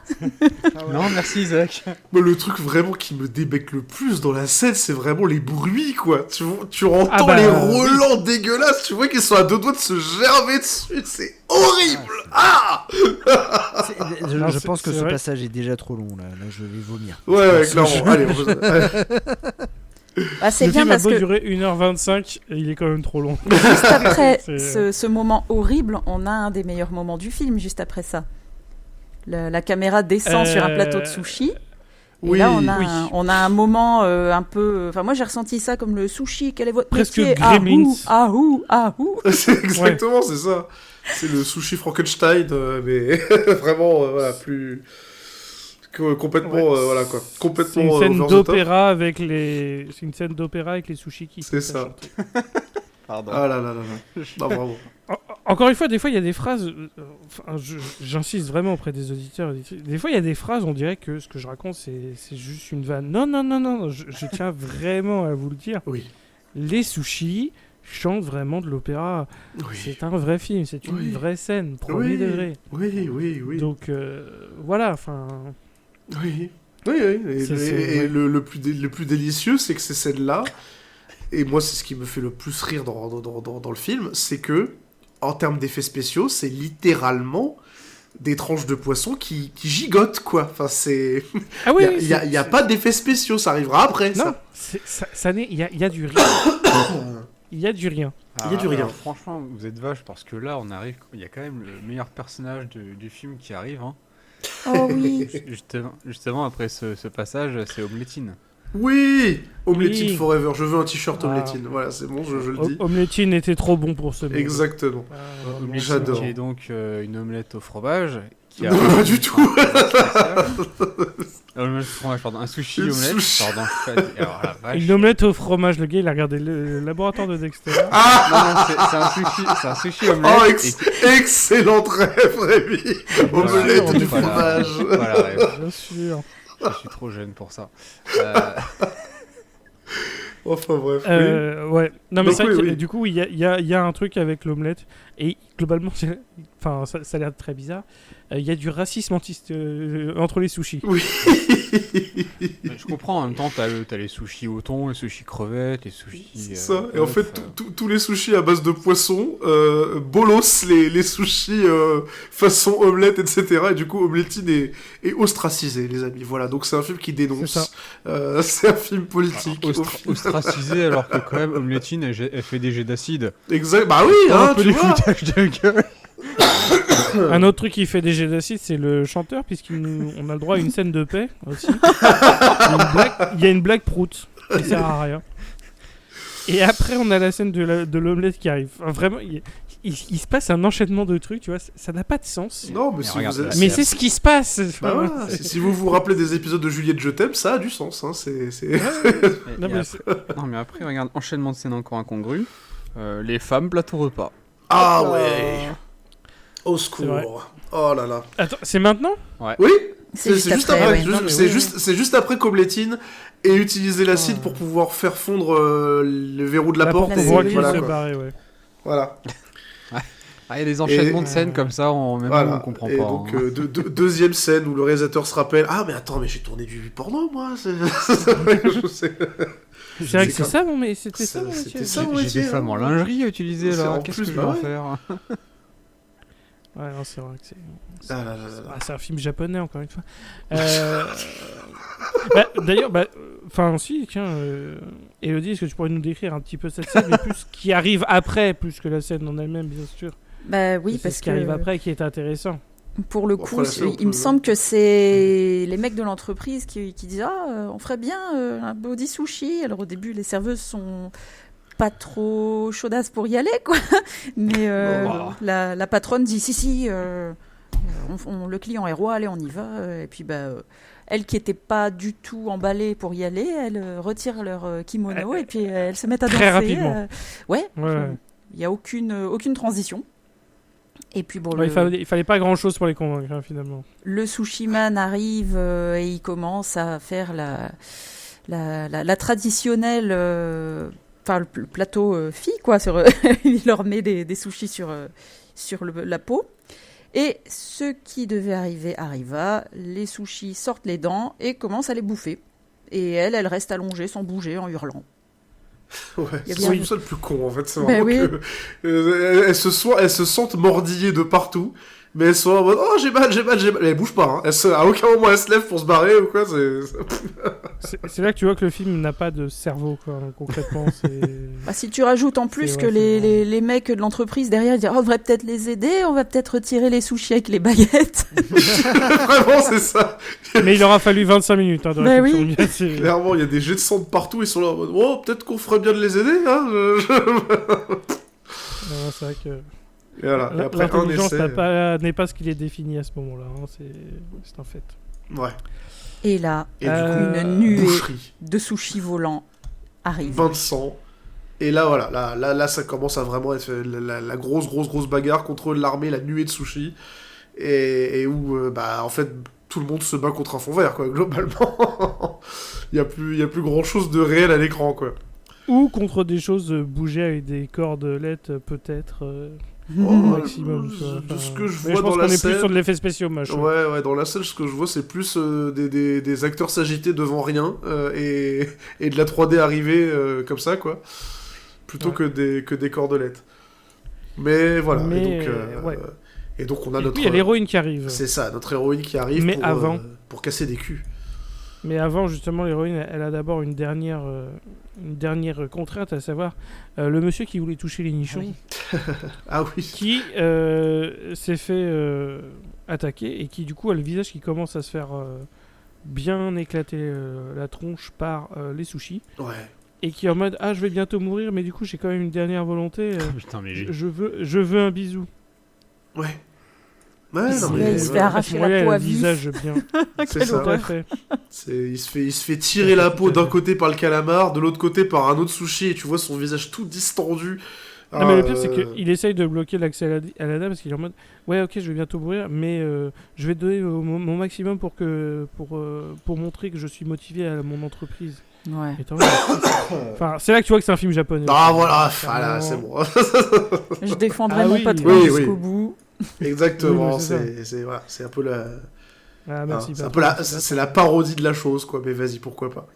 Non, merci Isaac. Mais le truc vraiment qui me débecque le plus dans la scène, c'est vraiment les bruits, quoi. Tu entends les relents dégueulasses, tu vois qu'ils sont à deux doigts de se gerber dessus, c'est horrible. Je pense que c'est ce vrai. passage est déjà trop long, là je vais vomir. Ouais, clairement. Allez, Bah, c'est Le bien film a parce beau que durer 1h25, et il est quand même trop long. juste après C'est- ce moment horrible, on a un des meilleurs moments du film juste après ça. La caméra descend sur un plateau de sushi. Et Oui, là, oui. on a un moment un peu... Enfin, moi, j'ai ressenti ça comme le sushi. Quel est votre Presque métier? Gremlins. Ahou, ahou. c'est exactement, c'est ça. C'est le sushi Frankenstein, mais vraiment, voilà, plus... complètement, Ouais. voilà, quoi. C'est Complètement une scène over the top. d'opéra avec les... C'est une scène d'opéra avec les sushis qui C'est sont à ça. chanter. Pardon. Ah là là là là. Non, bravo. Encore une fois, des fois, il y a des phrases... enfin, j'insiste vraiment auprès des auditeurs. Des fois, il y a des phrases, on dirait que ce que je raconte, c'est juste une vanne. Non, non, non, non. Je tiens vraiment à vous le dire. Oui. Les sushis chantent vraiment de l'opéra. Oui. C'est un vrai film. C'est une Oui. vraie scène. Premier Oui. degré. Oui, oui, oui. Donc, voilà. Enfin... Oui. Oui, oui. Et, C'est- et- c'est- et ouais. le plus délicieux, c'est que ces scènes-là, et moi, c'est ce qui me fait le plus rire dans le film, c'est que, en termes d'effets spéciaux, c'est littéralement des tranches de poisson qui gigotent, quoi. Enfin, c'est... Ah oui, Il n'y a pas d'effets spéciaux, ça arrivera après, Non, ça. ça n'est... Il y a du rien. Il y a du rien. Il y a du rien. Franchement, vous êtes vache parce que là, on arrive. Il y a quand même le meilleur personnage du film qui arrive. Hein. Oh oui. Justement, après ce passage, c'est Omeletine. Oui, Omeletine Oui. Forever. Je veux un t-shirt Ah. Omeletine. Voilà, c'est bon, je le dis. Omeletine était trop bon pour ce mot. Exactement. Ah, Omeletine J'adore. qui est donc une omelette au fromage. Qui a Non, pas du tout. Omelette au fromage, pardon. Un sushi Une omelette. sushi. Pardon, alors la vache. Une omelette au fromage, le gars il a regardé le laboratoire de Dexter. Ah Non, c'est un sushi omelette. Oh, et- excellente rêve, Rémi. Voilà. Omelette du Voilà. fromage. Voilà, rêve. Bien sûr. Je suis trop jeune pour ça. Enfin bref, oui. Ouais. Non mais Donc, c'est vrai oui, que, oui. du coup il y a un truc avec l'omelette et globalement enfin ça a l'air très bizarre. Il y a du racisme entre les sushis. Oui. Mais je comprends, en même temps, t'as les sushis au thon, les sushis crevettes, les sushis... C'est ça. Et en fait, tous les sushis à base de poisson bolossent les sushis façon omelette, etc. Et du coup, Omeletine est ostracisé, les amis. Voilà, donc c'est un film qui dénonce. C'est un film politique. Ostracisé, alors que quand même, Omeletine, elle fait des jets d'acide. Exact. Bah oui, Un hein, peu tu des vois. foutages de gueule. Un autre truc qui fait des jets d'acide, c'est le chanteur, puisqu'on a le droit à une scène de paix aussi. Il y a une blague prout, qui sert à rien. Et après, on a la scène de l'omelette qui arrive. Enfin, vraiment, il se passe un enchaînement de trucs, tu vois, ça n'a pas de sens. Non, mais Mais si regarde, vous êtes... Mais c'est ce qui se passe. Bah voilà, si vous vous rappelez des épisodes de Juliette Je t'aime, ça a du sens. Hein, c'est... Non, mais Non, mais après, regarde, enchaînement de scènes encore incongrues. Les femmes, plateau repas. Ah Hop là. ouais. Au C'est vrai. secours. Oh là là. Attends, c'est maintenant Oui, C'est juste après. ouais. Non, mais C'est oui, juste, juste après qu'Omeletine ait utilisé l'acide pour pouvoir faire fondre le verrou de la porte. porte Et pour et qu'il voilà, se quoi. barrer, ouais. Voilà. Ah, il y a des enchaînements Et- de scènes comme ça, même Voilà. nous, on comprend Et pas. donc, hein. deuxième scène où le réalisateur se rappelle: ah, mais attends, mais j'ai tourné du porno, moi. Je sais. C'est vrai que C'est c'est ça, mais c'était ça, mon c'était métier. ça, J'ai mon des métier, femmes hein. en lingerie à utiliser C'est là, en qu'est-ce plus, que je bah vais en ouais. faire? Ouais, non, c'est vrai que c'est... Ah là là là là. C'est un film japonais, encore une fois. D'ailleurs, enfin, si, tiens, Elodie, est-ce que tu pourrais nous décrire un petit peu cette scène, mais plus ce qui arrive après, plus que la scène en elle-même, bien sûr. Bah oui, C'est parce ce qui que arrive après qui est intéressant. pour le Bon, coup, après, la scène, on il me peut- semble que c'est les mecs de l'entreprise qui disent on ferait bien un body sushi. Alors au début, les serveuses sont pas trop chaudasses pour y aller, quoi. Mais Bon. la patronne dit si, le client est roi, allez, on y va. Et puis elles qui étaient pas du tout emballées pour y aller, elles retirent leur kimono et puis elles se mettent à danser. Très rapidement. Ouais, Ouais. il y a aucune transition. Et puis bon, Ouais, il fallait pas grand-chose pour les convaincre, hein, finalement. le sushiman arrive et il commence à faire la traditionnelle, le plateau fille, quoi. Il leur met des sushis sur la peau. Et ce qui devait arriver arriva. Les sushis sortent les dents et commencent à les bouffer. Et elle reste allongée sans bouger en hurlant. Ouais, Il y a c'est bien- ça le plus con en fait. C'est Ben vraiment oui. que elles se sentent mordillées de partout, mais elles sont en mode oh j'ai mal. Mais elles bougent pas. Hein. À aucun moment elles se lèvent pour se barrer ou quoi. C'est là que tu vois que le film n'a pas de cerveau, quoi. Concrètement, c'est... Bah, si tu rajoutes en plus C'est que vrai, c'est vrai. les mecs de l'entreprise derrière disent on devrait peut-être les aider, on va peut-être retirer les sushis avec les baguettes. Vraiment c'est ça. Mais il aura fallu 25 minutes hein, de Bah réflexion. oui. Bien, c'est- Clairement il y a des jets de sang de partout. Ils sont là en mode oh peut-être qu'on ferait bien de les aider. Hein. C'est vrai que Et voilà. Et après un l'intelligence essai. n'est pas ce qu'il est défini à ce moment-là. Hein. C'est un fait. Ouais. Et là, Et du coup une nuée boucherie. de sushis volants arrive. Bain de sang. Et là, voilà, là, ça commence à vraiment être la grosse bagarre contre l'armée, la nuée de sushis. Et où, en fait, tout le monde se bat contre un fond vert, quoi, globalement. Il y a plus grand-chose de réel à l'écran, quoi. Ou contre des choses bougées avec des cordelettes, peut-être, Oh, au maximum. tu vois. de ce que je Mais vois pense dans qu'on la est plus scène... sur de l'effet spéciaux, machin. Ouais, dans la scène, ce que je vois, c'est plus des acteurs s'agiter devant rien et de la 3D arriver comme ça, quoi. Plutôt Ouais. que des cordelettes. Mais voilà, Mais, et donc... ouais. Et donc on a Et notre... puis il y a l'héroïne qui arrive. C'est ça, notre héroïne qui arrive Mais avant. pour casser des culs. Mais avant, justement, l'héroïne, elle a d'abord une dernière contrainte, à savoir le monsieur qui voulait toucher les nichons, Ah oui. qui s'est fait attaquer et qui, du coup, a le visage qui commence à se faire bien éclater la tronche par les sushis. Ouais. Et qui est en mode je vais bientôt mourir, mais du coup, j'ai quand même une dernière volonté. Putain, mais je veux un bisou. Ouais. Ouais, non, Il se fait arracher la Ouais, peau le à vif. visage bien. c'est Quelle ça. Tout à fait. Il se fait tirer la peau d'un côté par le calamar, de l'autre côté par un autre sushi, et tu vois son visage tout distendu. Non, mais le pire, c'est qu'il essaye de bloquer l'accès à la dame parce qu'il est en mode ouais, ok, je vais bientôt mourir, mais je vais donner mon maximum pour montrer que je suis motivé à mon entreprise. Ouais. Et t'en vois, enfin, c'est là que tu vois que c'est un film japonais. Ah voilà, Clairement. c'est bon. Je défendrai Ah mon oui. patron Oui, jusqu'au oui. bout. Exactement, Oui, c'est voilà, c'est un peu la... Ah, merci. c'est un Bertrand, peu merci, c'est la parodie de la chose, quoi, mais vas-y, pourquoi pas.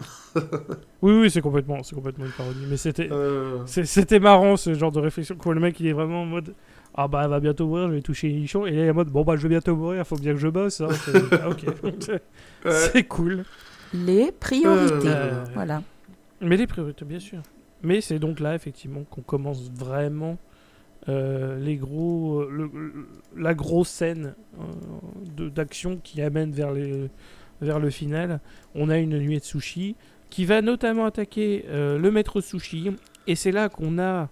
Oui, c'est complètement une parodie. Mais c'était marrant ce genre de réflexion quand le mec il est vraiment en mode ah bah elle va bientôt mourir, je vais toucher les nichons, et là il est en mode bon bah je vais bientôt mourir, faut bien que je bosse. Hein. Ah, ok, c'est cool. Les priorités. Euh, Voilà. Mais les priorités, bien sûr. Mais c'est donc là, effectivement, qu'on commence vraiment la grosse scène d'action qui amène vers le final. On a une nuée de sushis qui va notamment attaquer le maître sushi. Et c'est là qu'on a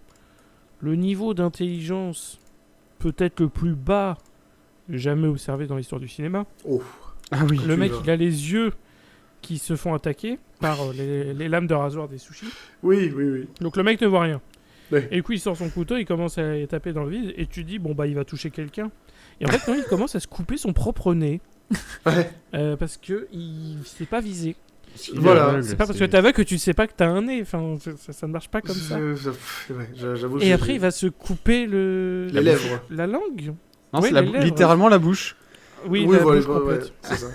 le niveau d'intelligence peut-être le plus bas jamais observé dans l'histoire du cinéma. Oh. Ah oui. Le mec, vas. il a les yeux qui se font attaquer par les lames de rasoir des sushis. Oui. Donc le mec ne voit rien. Ouais. Et du coup, il sort son couteau, il commence à taper dans le vide, et tu dis, bon, bah, il va toucher quelqu'un. Et en fait, non, il commence à se couper son propre nez. Ouais. Parce que il s'est pas visé. Voilà. C'est pas parce que t'as vu que tu sais pas que t'as un nez. Enfin, ça ne marche pas comme ça. Ouais, j'avoue. Et après, il va se couper les lèvres. la langue. Non, Ouais, c'est les lèvres. littéralement la bouche. Oui, Oui, la voilà, bouche complète. c'est ça.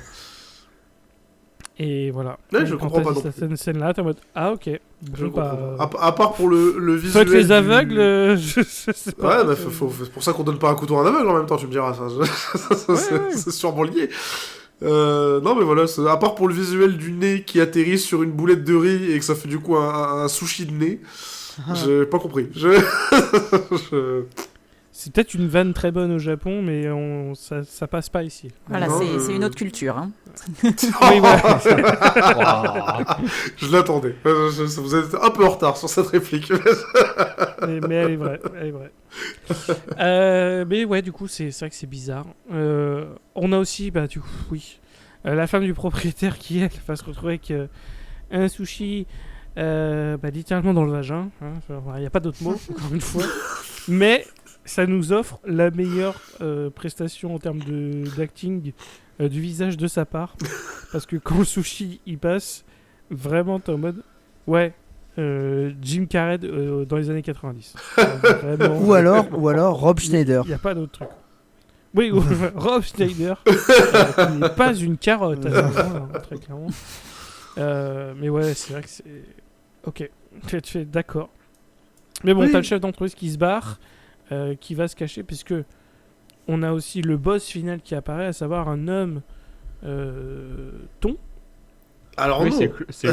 Et voilà. Ouais, Donc, je quand comprends t'as pas dit non cette scène-là, t'es en mode, ah ok. Je Bon, bah, comprends pas. À part pour le visuel. faites les du- aveugles, je sais pas. Ouais, bah, c'est pour ça qu'on donne pas un couteau à un aveugle en même temps, tu me diras ça. ouais. C'est sûrement lié. Non, mais voilà, à part pour le visuel du nez qui atterrit sur une boulette de riz et que ça fait du coup un sushi de nez, j'ai pas compris. C'est peut-être une vanne très bonne au Japon, mais ça passe pas ici. Voilà, Non, c'est une autre culture. Hein. Oui, voilà. Waouh. Je l'attendais. Vous êtes un peu en retard sur cette réplique. mais elle est vraie. Mais ouais, du coup, c'est vrai que c'est bizarre. On a aussi, bah, du coup, oui, la femme du propriétaire qui, elle, va se retrouver avec un sushi, littéralement dans le vagin. Il n'y a pas d'autre mot, encore une fois. Mais ça nous offre la meilleure prestation en termes d'acting du visage de sa part. Parce que quand le sushi il passe, vraiment t'es en mode ouais, Jim Carrey dans les années 90. Vraiment, Ou alors Rob Schneider. il n'y a pas d'autre truc. Oui, Rob Schneider, qui n'est pas une carotte, à ce moment-là, très clairement. Mais ouais, c'est vrai que c'est... Ok, tu fais d'accord. Mais bon, Oui. t'as le chef d'entreprise qui se barre, qui va se cacher, puisque on a aussi le boss final qui apparaît, à savoir un homme thon. Alors Oui, non, c'est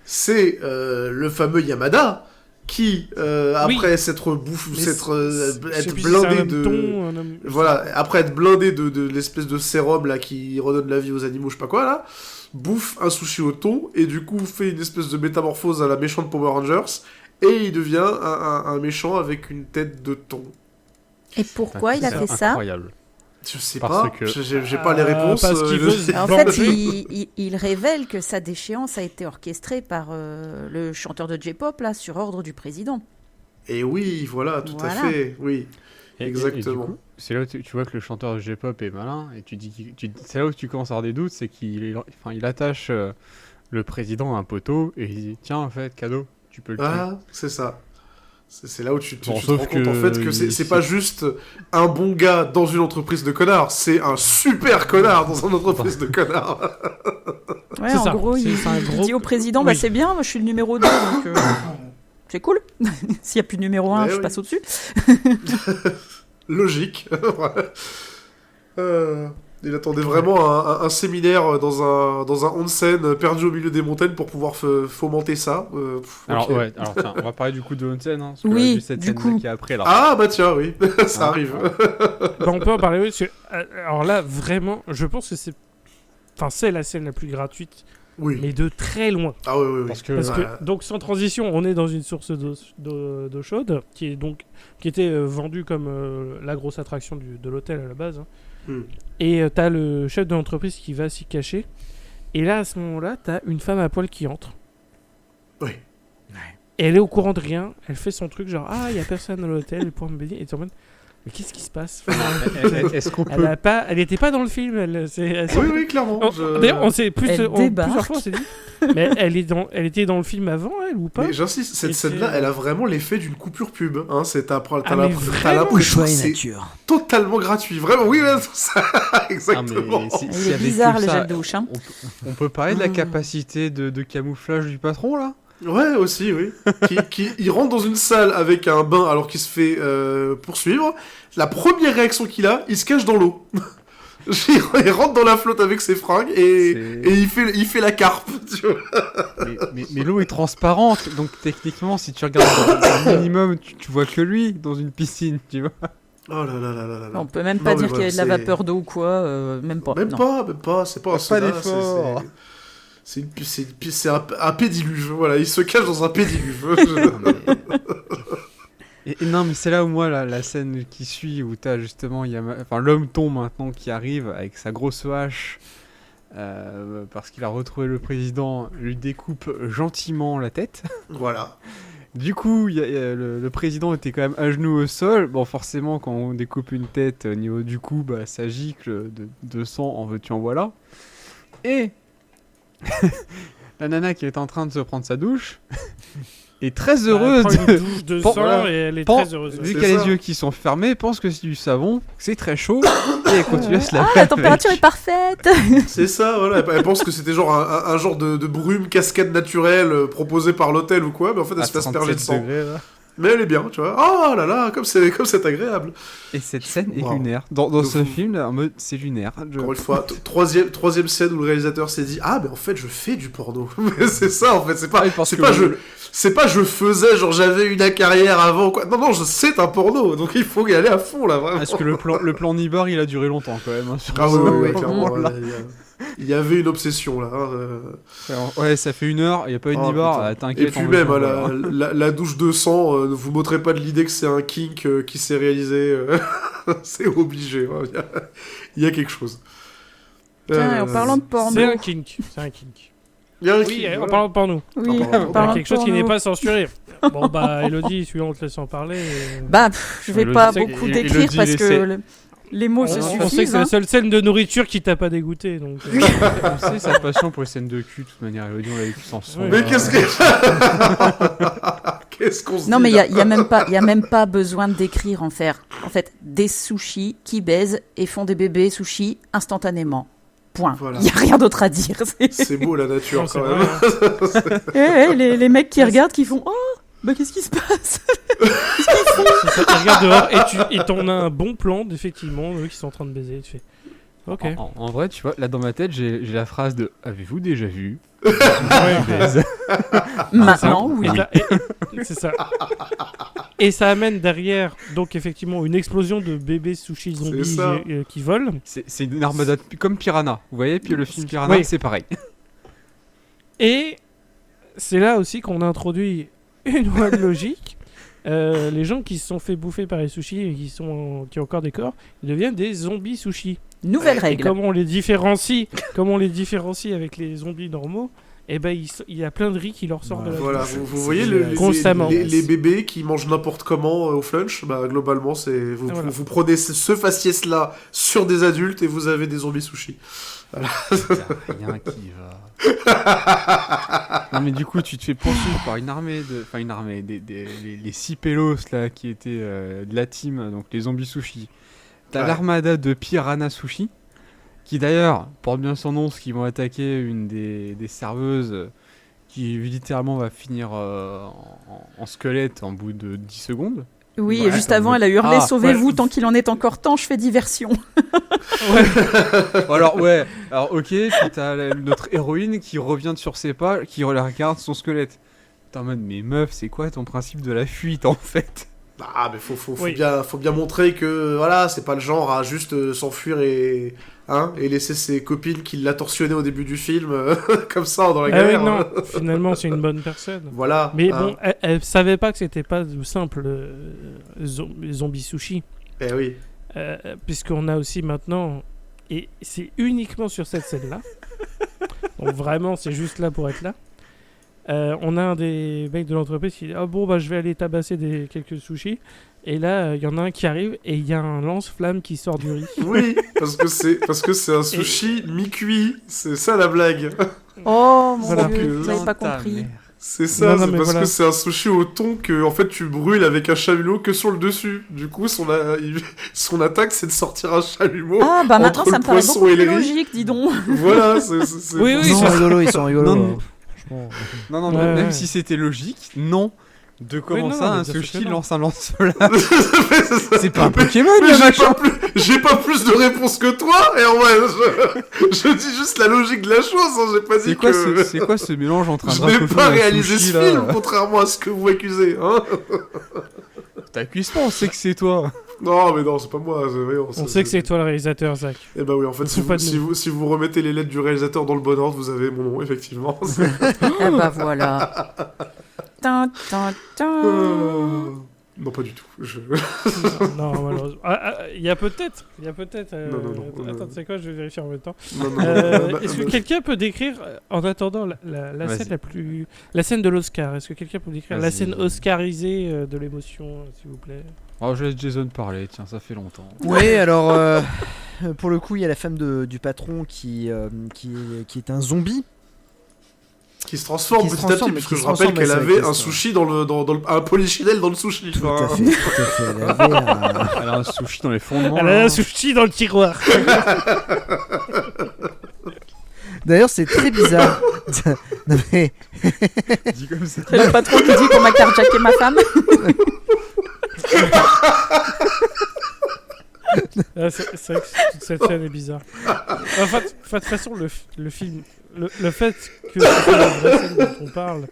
c'est le fameux Yamada qui, après s'être Mais je sais être plus si c'est un blindé homme de... thon, un homme... Voilà, après être blindé de l'espèce de sérum là qui redonne la vie aux animaux, je sais pas quoi là, bouffe un sushi au thon et du coup fait une espèce de métamorphose à la méchante Power Rangers et il devient un méchant avec une tête de thon. Et pourquoi il a fait ça? Incroyable. Je sais Parce pas, que- j'ai pas les réponses. parce qu'il veut- En Bon, fait, oui. il révèle que sa déchéance a été orchestrée par le chanteur de J-pop là, sur ordre du président. Et oui, voilà, tout Voilà. à fait, oui. Exactement. Du coup, c'est là où tu vois que le chanteur de J-pop est malin, et c'est là où tu commences à avoir des doutes, c'est il attache le président à un poteau, et il dit tiens, en fait, cadeau, tu peux le tuer. Ah, c'est ça. C'est là où tu te Bon, rends sauf compte en fait que c'est pas juste un bon gars dans une entreprise de connards, c'est un super connard dans une entreprise de connards. Ouais, C'est en ça. gros, il C'est un gros- dit au président, Oui. bah c'est bien, moi je suis le numéro 2, donc c'est cool. S'il n'y a plus de numéro 1, Ouais, je oui. passe au-dessus. Logique. Il attendait vraiment un séminaire dans un onsen perdu au milieu des montagnes pour pouvoir fomenter ça. Alors, ok. ouais, alors tiens, on va parler du coup de Onsen, hein, parce que Oui, là, vu cette du scène coup. qui est après, là. Ah bah tiens, oui, ça Ah, arrive. Bah, on peut en parler, oui, parce que, alors là, vraiment, je pense que c'est la scène la plus gratuite, Oui. mais de très loin. Ah oui, oui, oui. Parce que, Parce Ouais. que, donc, sans transition, on est dans une source d'eau chaude, qui était vendue comme la grosse attraction de l'hôtel à la base. Hein. Hmm. Et t'as le chef de l'entreprise qui va s'y cacher. Et là, à ce moment-là, t'as une femme à poil qui entre. Oui. Et elle est au courant de rien. Elle fait son truc, genre, ah, il y a personne dans l'hôtel, elle pourra me baigner. Et t'es en mode, mais qu'est-ce qui se passe? est-ce qu'on Elle peut... était pas dans le film. Elle Oui, oui, clairement. D'ailleurs, on s'est Elle débarque. plusieurs fois, on s'est dit. Mais elle était dans le film avant, elle, ou pas? Mais j'insiste, cette Et scène-là, c'est- elle a vraiment l'effet d'une coupure pub. Hein. T'as Ah, mais l'impression vraiment Ou que choix et c'est nature. totalement gratuit. Vraiment, oui, ouais, ça, Ah, exactement. mais Il s'il y est avait bizarre que le ça, gel douche. Hein. on peut parler de la Mm. capacité de camouflage du patron, là? Ouais, aussi, oui. Il rentre dans une salle avec un bain alors qu'il se fait poursuivre. La première réaction qu'il a, il se cache dans l'eau. Il rentre dans la flotte avec ses fringues et il fait la carpe. Tu vois. Mais l'eau est transparente, donc techniquement, si tu regardes au minimum, tu vois que lui dans une piscine, tu vois. Oh là là là là là là. On peut même pas Non, mais dire qu'il y a de la voilà, vapeur d'eau ou quoi, même pas. Même non. pas, c'est pas un Pas soda, d'effort. c'est un pédiluve, voilà, il se cache dans un pédiluve. Et non, mais c'est là où moi, la scène qui suit, où t'as justement l'homme thon maintenant qui arrive avec sa grosse hache, parce qu'il a retrouvé le président, lui découpe gentiment la tête. Voilà. Du coup, le président était quand même à genoux au sol. Bon, forcément, quand on découpe une tête au niveau du cou, bah, ça gicle de sang, en veux-tu, en voilà. Et la nana qui est en train de se prendre sa douche est très heureuse. Elle prend une douche de sang Voilà. et elle est Pen- très heureuse. Vu C'est qu'elle a ça. les yeux qui sont fermés, pense que c'est du savon, que c'est très chaud, et elle continue à se laver. Ah, la température est parfaite. C'est ça, voilà. Elle pense que c'était genre un genre de brume cascade naturelle proposé par l'hôtel ou quoi, mais en fait elle se fait asperger de sang. Mais elle est bien, tu vois. Oh là là, comme c'est agréable. Et cette scène est Wow. lunaire. Dans De ce fou. film, là, en mode, c'est lunaire. Encore une fois, troisième scène où le réalisateur s'est dit ah mais en fait je fais du porno. Mais c'est ça en fait, c'est pas Ah oui, parce c'est que pas le- c'est pas je faisais genre j'avais une carrière avant quoi. Non c'est un porno donc il faut y aller à fond là vraiment. Parce que le plan Nibar, il a duré longtemps quand même. Hein, sur Ah ce ouais, moment-là. clairement. Là. Il y avait une obsession là. Alors, ouais, ça fait 1 heure, il n'y a pas eu de Oh, Nibar, putain. t'inquiète. Et puis on même le hein, voit, la douche de sang, vous m'ôterez pas de l'idée que c'est un kink qui s'est réalisé. C'est obligé. Ouais. Il y a quelque chose. Tiens, en parlant de porno, C'est un kink. C'est un kink. Il y a un Oui, voilà. en parlant de porno. Oui, pardon. Il y a parlant quelque chose de qui n'est porno. pas censuré. Bon, bah, Elodie, celui-là, on te laisse en parler. Je vais Elodie, pas c'est- beaucoup Elodie, décrire parce il que essaie. les mots On se sait que suffisent. c'est la seule scène de nourriture qui t'a pas dégoûté. Donc, On sait sa passion pour les scènes de cul, de toute manière. Elodie, on l'a vécu sans son. Oui. Mais qu'est-ce qu'on se Non, dit mais il là y a même pas besoin de décrire en fait. En fait, des sushis qui baisent et font des bébés sushis instantanément. Point. Voilà. Il y a rien d'autre à dire. C'est beau la nature Non, c'est quand vrai, même. hein. Les mecs qui regardent, qui font oh, bah qu'est-ce qui se passe? C'est ça, tu regardes dehors et t'en as un bon plan, effectivement, eux qui sont en train de baiser. Tu fais ok. En vrai, tu vois, là dans ma tête, j'ai la phrase de avez-vous déjà vu Ouais. baise Maintenant, oui. C'est ça. Et ça amène derrière, donc effectivement, une explosion de bébés sushis zombies C'est ça. qui volent. C'est une armada comme Piranha. Vous voyez, puis le film Piranha, Oui. c'est pareil. Et c'est là aussi qu'on introduit une loi de logique. Les gens qui se sont fait bouffer par les sushis et qui ont encore des corps, ils deviennent des zombies sushis. Nouvelle Et règle. comme on les différencie avec les zombies normaux, eh ben il y a plein de riz qui leur sort de la Voilà, bouche. vous voyez Constamment. les bébés qui mangent n'importe comment au flunch, bah globalement c'est Voilà. vous prenez ce faciès là sur des adultes et vous avez des zombies sushis. Y a rien qui va. Non mais du coup, tu te fais poursuivre par une armée les 6 pélos là qui étaient de la team, donc les zombies sushi. T'as Ouais. l'armada de Piranha Sushi, qui d'ailleurs porte bien son nom, parce qu'ils vont attaquer une des serveuses qui littéralement va finir en squelette en bout de 10 secondes. Oui, Ouais, et juste ça avant, me- elle a hurlé Ah, sauvez-vous ouais. tant qu'il en est encore temps, je fais diversion. Alors ok, puis t'as notre héroïne qui revient sur ses pas, qui regarde son squelette. T'es en mode mais meuf, c'est quoi ton principe de la fuite en fait? Ah mais faut Oui. bien montrer que voilà, c'est pas le genre à juste s'enfuir et laisser ses copines qui l'a torsionné au début du film comme ça dans la Ah oui, galère. non, finalement c'est une bonne personne. Voilà. Mais hein. bon, elle savait pas que c'était pas simple les zombies sushis. Eh oui. Puisqu'on a aussi maintenant, et c'est uniquement sur cette scène-là, donc vraiment c'est juste là pour être là, on a un des mecs de l'entreprise qui dit ah bon bah je vais aller tabasser quelques sushis, et là il y en a un qui arrive et il y a un lance-flamme qui sort du riz. Oui, parce que c'est un sushi mi-cuit, c'est ça la blague. Oh mon Voilà. dieu, vous avez pas Ta compris. mère. C'est ça, Non, c'est mais parce voilà. que c'est un sushi au thon que en fait tu brûles avec un chalumeau que sur le dessus. Du coup, son attaque c'est de sortir un chalumeau. Ah bah maintenant Entre ça le me paraît poisson beaucoup et le plus riz. logique, dis donc. Voilà, c'est Oui, Ils oui, sont c'est- rigolos, ils sont rigolos. Non, Franchement. Non, Ouais, même ouais. si c'était logique, non. De comment non, ça, non, un mais bien sûr sushi que non. lance un lance-flamme? C'est ça. C'est pas un Pokémon, Mais le machin! j'ai pas plus de réponse que toi, et en vrai, je dis juste la logique de la chose, hein, j'ai pas dit C'est quoi ce mélange entre un je n'ai Dracofeu pas et un réalisé sushi, ce là film, contrairement à ce que vous accusez, hein. T'as cuisse pas, on sait que c'est toi. Non, mais non, c'est pas moi. On sait que c'est toi le réalisateur, Zach. Eh bah oui, en fait, C'est pas de si vous remettez les lettres du réalisateur dans le bon ordre, vous avez mon nom, effectivement. Ah bah voilà. Tin, tin, tin. Non, pas du tout. Non, malheureusement. Il y a peut-être. Non. Attends, tu sais quoi, je vais vérifier en même temps. Non, Est-ce que quelqu'un peut décrire, en attendant la Vas-y. scène la scène de l'Oscar, est-ce que quelqu'un peut décrire la Vas-y. scène oscarisée de l'émotion, s'il vous plaît? Oh, je laisse Jason parler, tiens, ça fait longtemps. Oui, alors pour le coup, il y a la femme du patron qui est un zombie. Qui se transforme Qui se petit à transforme, petit, puisque qui je se rappelle transforme, qu'elle ça avait existe, un ouais. sushi un polichinelle dans le sushi. Tout enfin. à fait, tout à fait. Elle avait un- Elle a un sushi dans les fondements. Elle a un sushi dans le tiroir. D'ailleurs, c'est très bizarre. Non, mais dit comme ça. C'est le patron qui dit qu'on m'a carjacké ma femme. C'est vrai que toute cette scène est bizarre. En fait, de toute façon, le film, le fait que c'est la vraie scène dont on parle,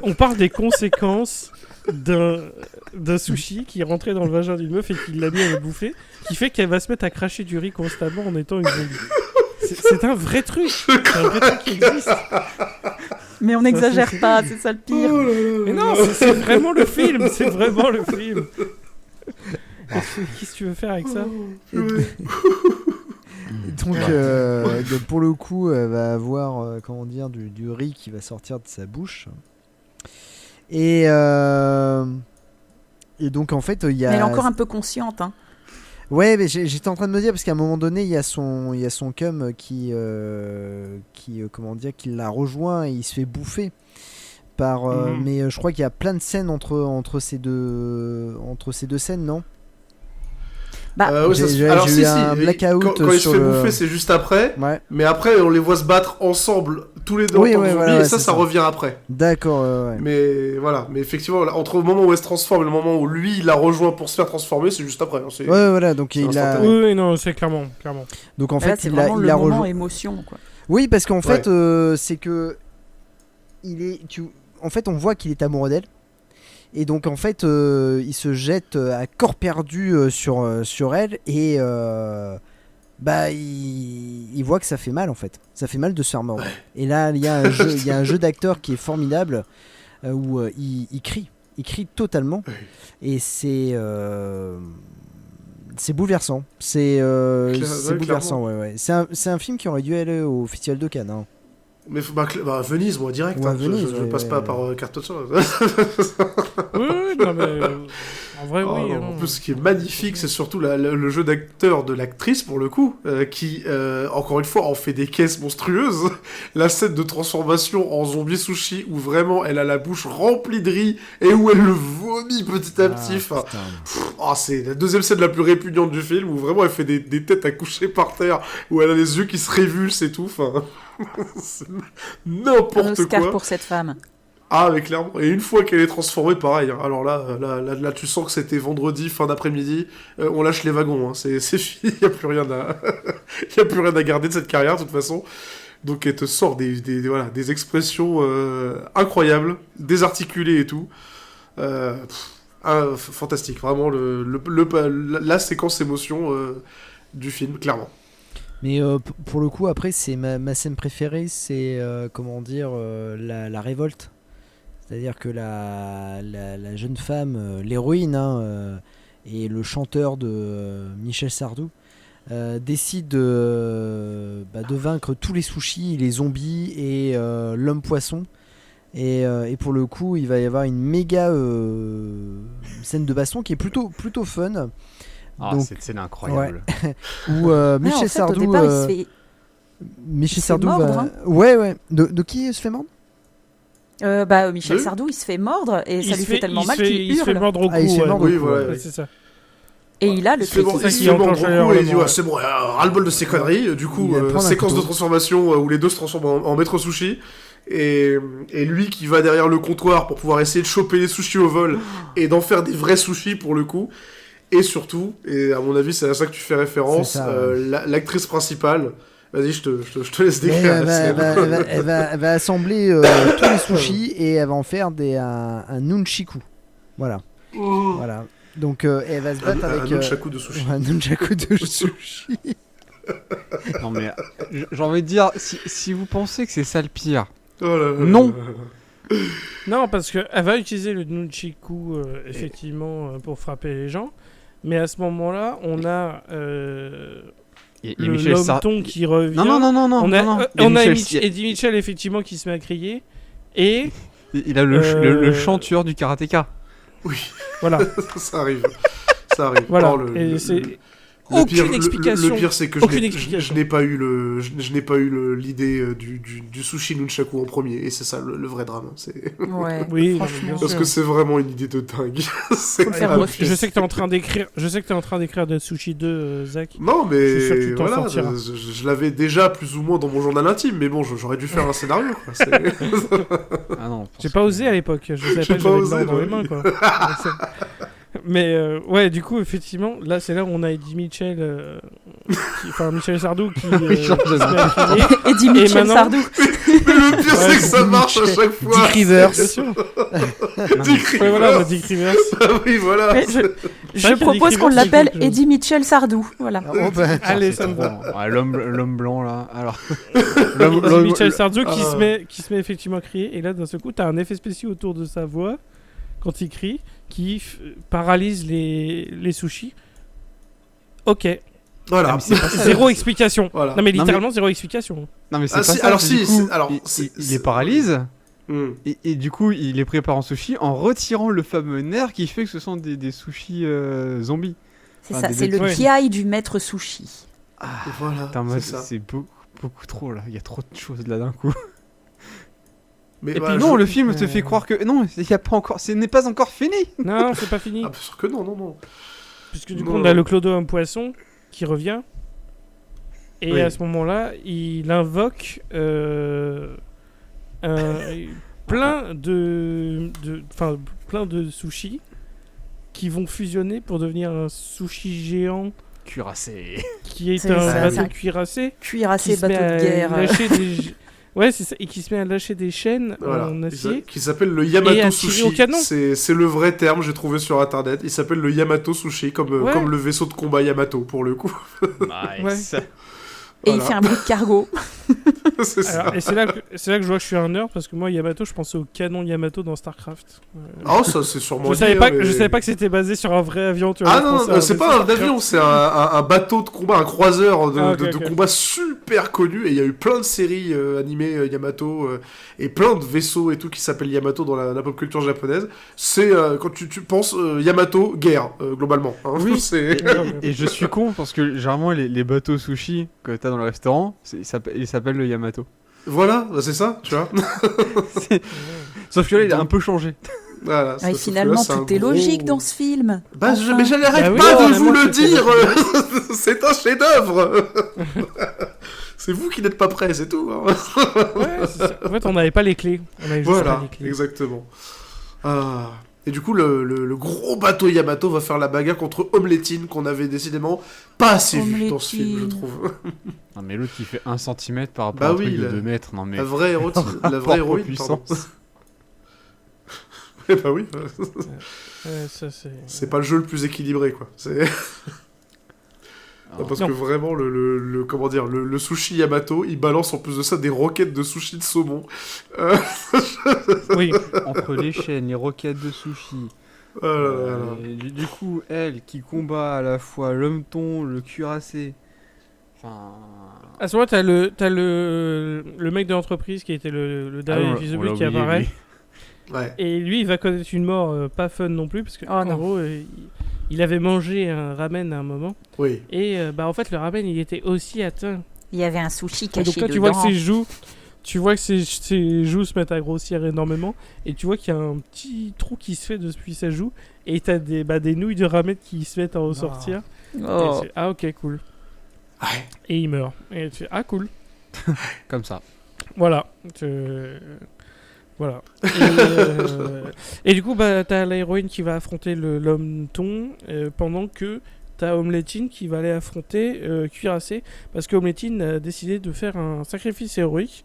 on parle des conséquences d'un sushi qui est rentré dans le vagin d'une meuf et qui l'a mis à la bouffer, qui fait qu'elle va se mettre à cracher du riz constamment en étant une zombie. C'est un vrai truc. C'est un vrai truc qui existe. Mais on n'exagère pas, c'est ça le pire. Mais non, c'est vraiment le film. C'est vraiment le film. Qu'est-ce que tu veux faire avec ça? Donc pour le coup, elle va avoir du riz qui va sortir de sa bouche. Et donc en fait, il y a. Mais elle est encore un peu consciente. Hein. Ouais, mais j'étais en train de me dire parce qu'à un moment donné, il y a son cum qui l'a rejoint et il se fait bouffer par. Mais je crois qu'il y a plein de scènes entre ces deux scènes, non? J'ai eu un blackout quand il se fait bouffer, c'est juste après. Ouais. Mais après, on les voit se battre ensemble, tous les deux en tant que zombies, et ça revient après. D'accord. Ouais. Mais voilà, mais effectivement, entre le moment où elle se transforme et le moment où lui il la rejoint pour se faire transformer, c'est juste après. Hein, ouais, voilà, donc il a. Oui, non, c'est clairement. Donc en fait, c'est vraiment le moment émotion, quoi. Oui, parce qu'en fait, c'est que en fait, on voit qu'il est amoureux d'elle. Et donc en fait il se jette à corps perdu sur elle et il voit que ça fait mal en fait. Ça fait mal de se faire mordre. Et là il y a un jeu d'acteur qui est formidable où il crie totalement et c'est bouleversant. C'est bouleversant, ouais. C'est un film qui aurait dû aller au Festival de Cannes. Hein. Mais Venise, moi, direct. Ouais, Venise, je passe pas par carte de ça. Oui, non, mais en vrai, oui. Non, en plus, ce qui est magnifique, c'est surtout le jeu d'acteur de l'actrice, pour le coup, qui, encore une fois, en fait des caisses monstrueuses. La scène de transformation en zombie sushi, où vraiment elle a la bouche remplie de riz et où elle le vomit petit à petit. C'est la deuxième scène la plus répugnante du film, où vraiment elle fait des têtes à coucher par terre, où elle a les yeux qui se révulsent et tout. C'est n'importe quoi. Un Oscar pour cette femme. Ah, mais clairement. Et une fois qu'elle est transformée, pareil. Hein. Alors là, tu sens que c'était vendredi, fin d'après-midi. On lâche les wagons. Hein. C'est fini. Il n'y a plus rien à garder de cette carrière, de toute façon. Donc, elle te sort des expressions incroyables, désarticulées et tout. Fantastique. Vraiment, la séquence émotion du film, clairement. Mais pour le coup, après, c'est ma scène préférée, c'est la révolte. C'est-à-dire que la jeune femme, l'héroïne, et le chanteur de Michel Sardou décident de vaincre tous les sushis, les zombies et l'homme poisson. Et pour le coup, il va y avoir une méga scène de baston qui est plutôt fun. Donc, cette scène incroyable. Ouais. Où Michel Sardou. Au départ, Michel Sardou mordre, va. Hein. Ouais. De qui se fait mordre Michel Sardou, il se fait mordre et ça lui fait tellement mal qu'il hurle. Il se fait mordre au cou. Il se fait mordre au cou. Ouais, c'est ça. Et il a le truc. Il se fait mordre au cou et il dit c'est bon, ras-le-bol de ces conneries. Du coup, séquence de transformation où les deux se transforment en maître sushi. Et lui qui va derrière le comptoir pour pouvoir essayer de choper les sushis au vol et d'en faire des vrais sushis pour le coup. Et surtout, et à mon avis c'est à ça que tu fais référence, l'actrice principale, vas-y je te laisse décrire. Elle va assembler tous les sushis et elle va en faire un nunchaku. Voilà. Voilà. Donc elle va se battre avec un nunchaku de sushi. Un nunchaku de sushi. Non mais j'ai envie de dire, si vous pensez que c'est ça le pire, non. Non, parce qu'elle va utiliser le nunchaku effectivement pour frapper les gens. Mais à ce moment-là, on a l'homme-ton qui revient. Non. On a Eddie Mitchell effectivement qui se met à crier. Et il a le chanteur du karatéka. Oui. Voilà. ça arrive. Voilà. C'est aucune explication. Le pire, c'est que je n'ai pas eu l'idée du sushi nunchaku en premier, et c'est ça le vrai drame. Ouais. Oui, franchement. Parce que c'est vraiment une idée de dingue. Je sais que t'es en train d'écrire de Sushi 2, Zach. Non, mais je suis sûr que tu t'en voilà, sortiras. je l'avais déjà plus ou moins dans mon journal intime, mais bon, j'aurais dû faire un scénario. Quoi. Ah non. J'ai pas osé à l'époque. Je savais pas que j'avais de l'or dans les mains, quoi. Mais ouais, du coup, effectivement, là, c'est là où on a Eddie Mitchell, Michel Sardou qui Eddie Mitchell Sardou. Mais le pire, c'est que ça marche à chaque fois. Dick Rivers. Bien sûr. Dick Rivers. Ouais, voilà, Dick Rivers. Oui, voilà. Je propose qu'on l'appelle Eddie Mitchell Sardou. Voilà. Allez, ça me va. Ouais, l'homme blanc là. Alors. Eddie Mitchell Sardou qui se met effectivement à crier, et là, d'un seul coup, t'as un effet spécial autour de sa voix quand il crie, qui paralyse les sushis. Ok. Voilà. mais c'est pas ça. Zéro explication. Voilà. Non mais Non, littéralement zéro explication. Non, mais c'est Ah, pas si, ça. alors c'est si, du coup, c'est- alors, il c'est- les paralyse. Hmm. Et du coup, il les prépare en sushi en retirant le fameux nerf qui fait que ce sont des sushis zombies. C'est Enfin, ça, des c'est le ouais. kiai du maître sushi. Voilà, Putain, moi, c'est ça. c'est beaucoup trop là. Il y a trop de choses là d'un coup. Mais Et voilà, puis non, je- le film te fait croire que non, il y a pas encore, ce n'est pas encore fini. Non, c'est pas fini. Ah, bien sûr que non. Puisque du coup, Non. on a le clodo un poisson qui revient. Et Oui. à ce moment-là, il invoque plein plein de sushis qui vont fusionner pour devenir un sushi géant Cuirassé. qui est C'est un ça, bateau c'est un cuirassé. Cuirassé qui se met bateau de à guerre. lâcher des... Ouais, c'est ça. Et qui se met à lâcher des chaînes Voilà. en acier. Qui s'appelle le Et Yamato à tirer Sushi. au canon. C'est le vrai terme, j'ai trouvé sur internet. Il s'appelle le Yamato Sushi, comme, Ouais. comme le vaisseau de combat Yamato, pour le coup. Nice. Et il Voilà. fait un bruit de cargo. C'est ça. Alors, et c'est là que je vois que je suis un nerd parce que moi, Yamato, je pensais au canon Yamato dans StarCraft. Ah, ça, c'est sûrement Je savais lié, pas, hein, mais- je savais pas que c'était basé sur un vrai avion. Tu vois, Ah je non, pensais à non, c'est vaisseau pas un StarCraft. avion, c'est un bateau de combat, un croiseur de, Ah, ok, de- de ok. combat super connu. Et il y a eu plein de séries animées Yamato et plein de vaisseaux et tout qui s'appellent Yamato dans la pop culture japonaise. C'est quand tu penses Yamato, guerre, globalement. hein. Oui. C'est... Et je suis con parce que généralement les bateaux sushi que t'as dans le restaurant, il s'appelle le Yamato. Voilà, bah, c'est ça, tu vois. Sauf que là, il a un peu changé. Voilà, Ouais, sauf que là, finalement, c'est un tout est gros- logique dans ce film. Bah, Enfin. mais j'arrête Bah oui, pas de finalement, vous le c'était dire. logique. C'est un chef-d'œuvre. C'est vous qui n'êtes pas prêts, c'est tout. hein. Ouais, c'est ça. En fait, on n'avait pas les clés. On avait juste pas Voilà, les clés. exactement. Ah. Et du coup, le gros bateau Yamato va faire la bagarre contre Omeletine, qu'on avait décidément pas assez vu dans ce film, je Omeletine. trouve. Non, mais l'autre, il fait 1 cm par rapport Bah à un oui, truc de là. 2 mètres. Non, mais. La vraie, la vraie Rapport héroïne, pardon. puissance. Eh bah oui, Ouais, ça, c'est... c'est pas le jeu le plus équilibré, quoi. C'est... Ah. Parce Non. que vraiment, comment dire, le sushi Yamato, il balance en plus de ça des roquettes de sushi de saumon. Oui. Entre les chaînes, les roquettes de sushi. Ah là là là. Et du coup, elle qui combat à la fois l'homme-ton, le cuirassé. Enfin. À ce moment, t'as le mec de l'entreprise qui était le dernier Ah, fils de on but l'a qui oublié, apparaît. lui. Ouais. Et lui, il va connaître une mort pas fun non plus, parce que Oh en non. gros, il avait mangé un ramen à un moment, Oui. et bah en fait, le ramen, il était aussi atteint. Il y avait un sushi Et caché donc là, dedans. tu vois que ses joues se mettent à grossir énormément, et tu vois qu'il y a un petit trou qui se fait depuis sa joue, et t'as des nouilles de ramen qui se mettent à ressortir. Oh. Et tu fais, ok, cool. Ouais. Et il meurt. Et tu fais, ah cool. Comme ça. Voilà. Voilà. Et du coup, bah, t'as l'héroïne qui va affronter l'homme-ton, pendant que t'as Omeletine qui va aller affronter Cuirassé, parce que Omeletine a décidé de faire un sacrifice héroïque.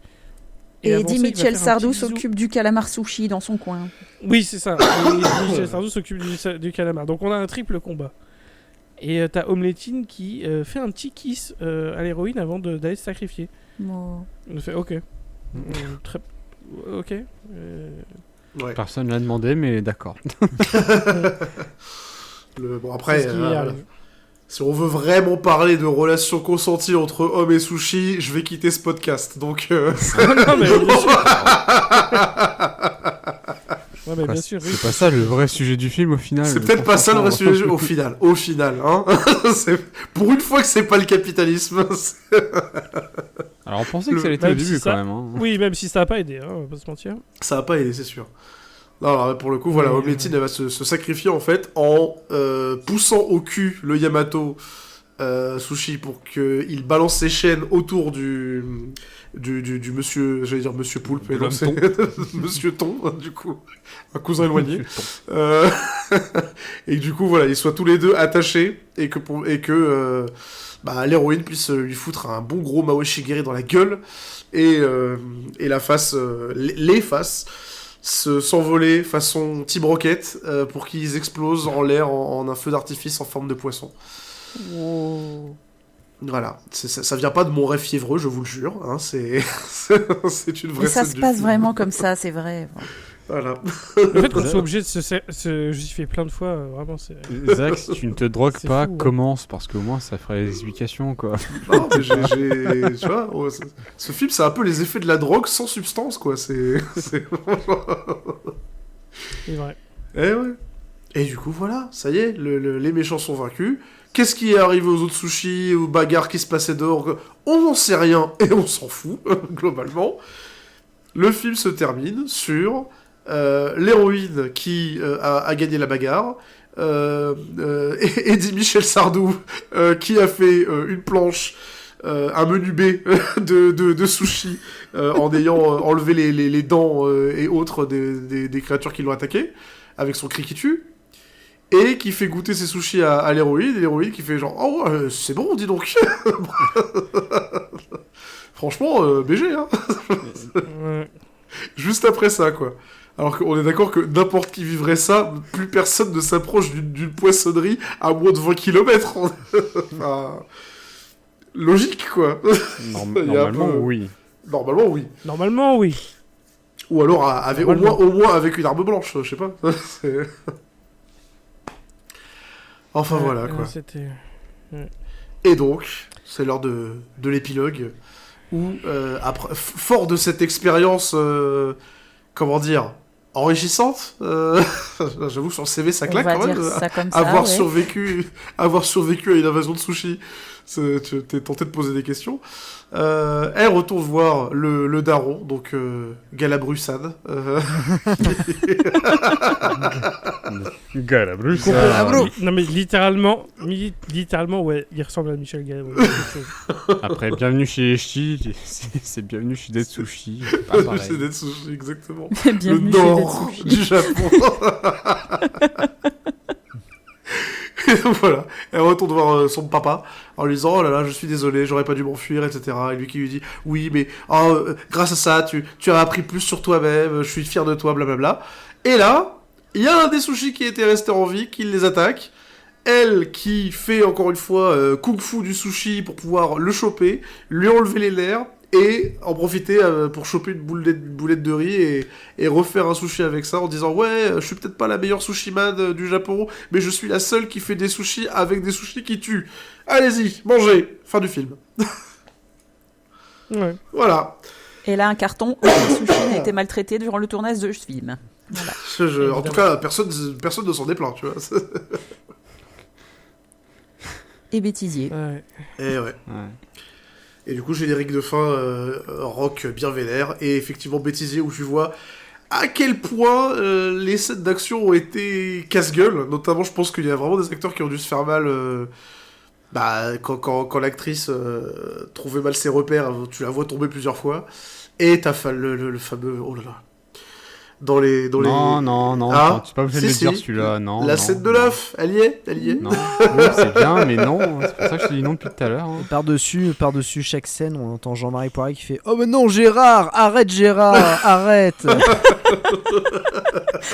Et avant ça, Eddie il va Mitchell faire un Sardou petit bisou. s'occupe du calamar sushi dans son coin. Oui, c'est ça. Et Michel Sardou s'occupe du calamar. Donc on a un triple combat. Et t'as Omeletine qui fait un petit kiss à l'héroïne avant d'aller se sacrifier. Oh. On fait ok. Très... Ok. Ouais. Personne ne l'a demandé, mais d'accord. Bon, C'est après, ce qui voilà. arrive. Si on veut vraiment parler de relations consenties entre hommes et sushi, je vais quitter ce podcast. Donc, Non, mais bien sûr. Ouais, mais Quoi, bien sûr, oui. C'est pas ça le vrai sujet du film au final. c'est peut-être pas ça le vrai sujet au final. Au final, hein. Pour une fois que c'est pas le capitalisme. Alors on pensait que ça Même l'était au si début ça- quand même. Hein. Oui, même si ça n'a pas aidé, hein, on va pas se mentir. Ça va pas aider, c'est sûr. Non, alors pour le coup, voilà, Mais, Omeletine elle va se sacrifier en fait en poussant au cul le Yamato Sushi pour qu'il balance ses chaînes autour du monsieur, j'allais dire monsieur Poulpe, mais De non, l'homme c'est monsieur Thon, du coup, un cousin éloigné. Euh, et que du coup, voilà, ils soient tous les deux attachés et que l'héroïne puisse lui foutre un bon gros Maoshigiri dans la gueule et la face, les faces s'envoler façon Team Rocket pour qu'ils explosent en l'air en un feu d'artifice en forme de poisson. Voilà, ça vient pas de mon rêve fiévreux, je vous le jure, hein, c'est une vraie Mais ça scène se du passe film. vraiment comme ça, c'est vrai. Voilà. Le fait qu'on soit obligé de se justifier plein de fois, vraiment, c'est. Zach, si tu ne te drogues C'est pas, fou, hein. commence, parce qu'au moins ça ferait des explications, quoi. Non, mais tu vois, ce film, c'est un peu les effets de la drogue sans substance, quoi. C'est C'est vrai. Eh ouais. Et du coup, voilà, ça y est, les méchants sont vaincus. Qu'est-ce qui est arrivé aux autres sushis, aux bagarres qui se passaient dehors? On n'en sait rien et on s'en fout, globalement. Le film se termine sur l'héroïne qui a gagné la bagarre, Eddie Michel Sardou qui a fait une planche, un menu B de sushi en ayant enlevé les dents et autres des créatures qui l'ont attaqué, avec son cri qui tue. Et qui fait goûter ses sushis à l'héroïne, et l'héroïne qui fait genre « Oh, c'est bon, dis donc !» Franchement, BG, hein. Ouais. Juste après ça, quoi. Alors qu'on est d'accord que n'importe qui vivrait ça, plus personne ne s'approche d'une poissonnerie à moins de 20 km. Enfin, logique, quoi. Il y a un Normalement, peu- oui. Normalement, oui. Normalement, oui. Ou alors avec, Normalement. au moins avec une arme blanche, je sais pas. C'est- Enfin Ouais, voilà, quoi. C'était. Et donc, c'est l'heure de l'épilogue, où, fort de cette expérience, comment dire, enrichissante, j'avoue que sur le CV ça On claque va quand dire même, ça comme ça. avoir ouais. survécu à une invasion de sushi, tu t'es tenté de poser des questions. Elle retourne voir le daron, donc Galabru-san. Galabru, Non, mais littéralement, ouais, il ressemble à Michel Galabru. quelque chose. Après, bienvenue chez Eshi, c'est bienvenue chez Detsushi. Pas pareil. C'est des sushis, exactement. Bienvenue Le chez nord Detsushi. du Japon. Et donc voilà, elle retourne voir son papa en lui disant « Oh là là, je suis désolé, j'aurais pas dû m'enfuir, etc. » Et lui qui lui dit « Oui, mais grâce à ça, tu as appris plus sur toi-même, je suis fier de toi, blablabla. » Et là, il y a un des sushis qui était resté en vie, qui les attaque. Elle qui fait encore une fois kung-fu du sushi pour pouvoir le choper, lui enlever les nerfs et en profiter pour choper une boulette de riz et refaire un sushi avec ça en disant ouais, je suis peut-être pas la meilleure sushi-man du Japon, mais je suis la seule qui fait des sushis avec des sushis qui tuent. Allez-y, mangez. Fin du film. Ouais. Voilà. Et là, un carton où le sushi a été maltraité durant le tournage de ce film. Voilà. En tout cas, personne ne s'en est plaint, tu vois. Et bêtisier. Ouais. Et ouais. Et du coup, générique de fin, rock bien vénère, et effectivement bêtisier où tu vois à quel point les scènes d'action ont été casse-gueule. Notamment, je pense qu'il y a vraiment des acteurs qui ont dû se faire mal quand l'actrice trouvait mal ses repères, tu la vois tomber plusieurs fois. Et t'as le fameux... Oh là là. Non, Ah, tu n'es pas obligé de si, le dire si. celui-là, non. La non, scène de non. l'œuf, elle y est. Non, oui, c'est bien, mais non, c'est pour ça que je te dis non depuis tout à l'heure. hein. Et par-dessus chaque scène, on entend Jean-Marie Poiret qui fait « Oh mais non, Gérard, arrête !»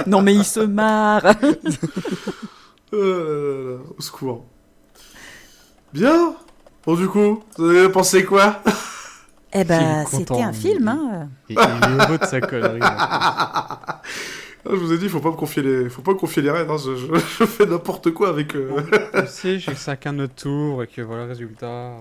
Non, mais il se marre. Au secours. Bien. Bon, du coup, vous avez pensé quoi? Eh ben, Il est c'était content, un film, hein. Et il est heureux de sa connerie. là. Ah, je vous ai dit, faut pas me confier les rênes. Hein. Je fais n'importe quoi avec. Tu sais, j'ai chacun notre tour et que voilà le résultat.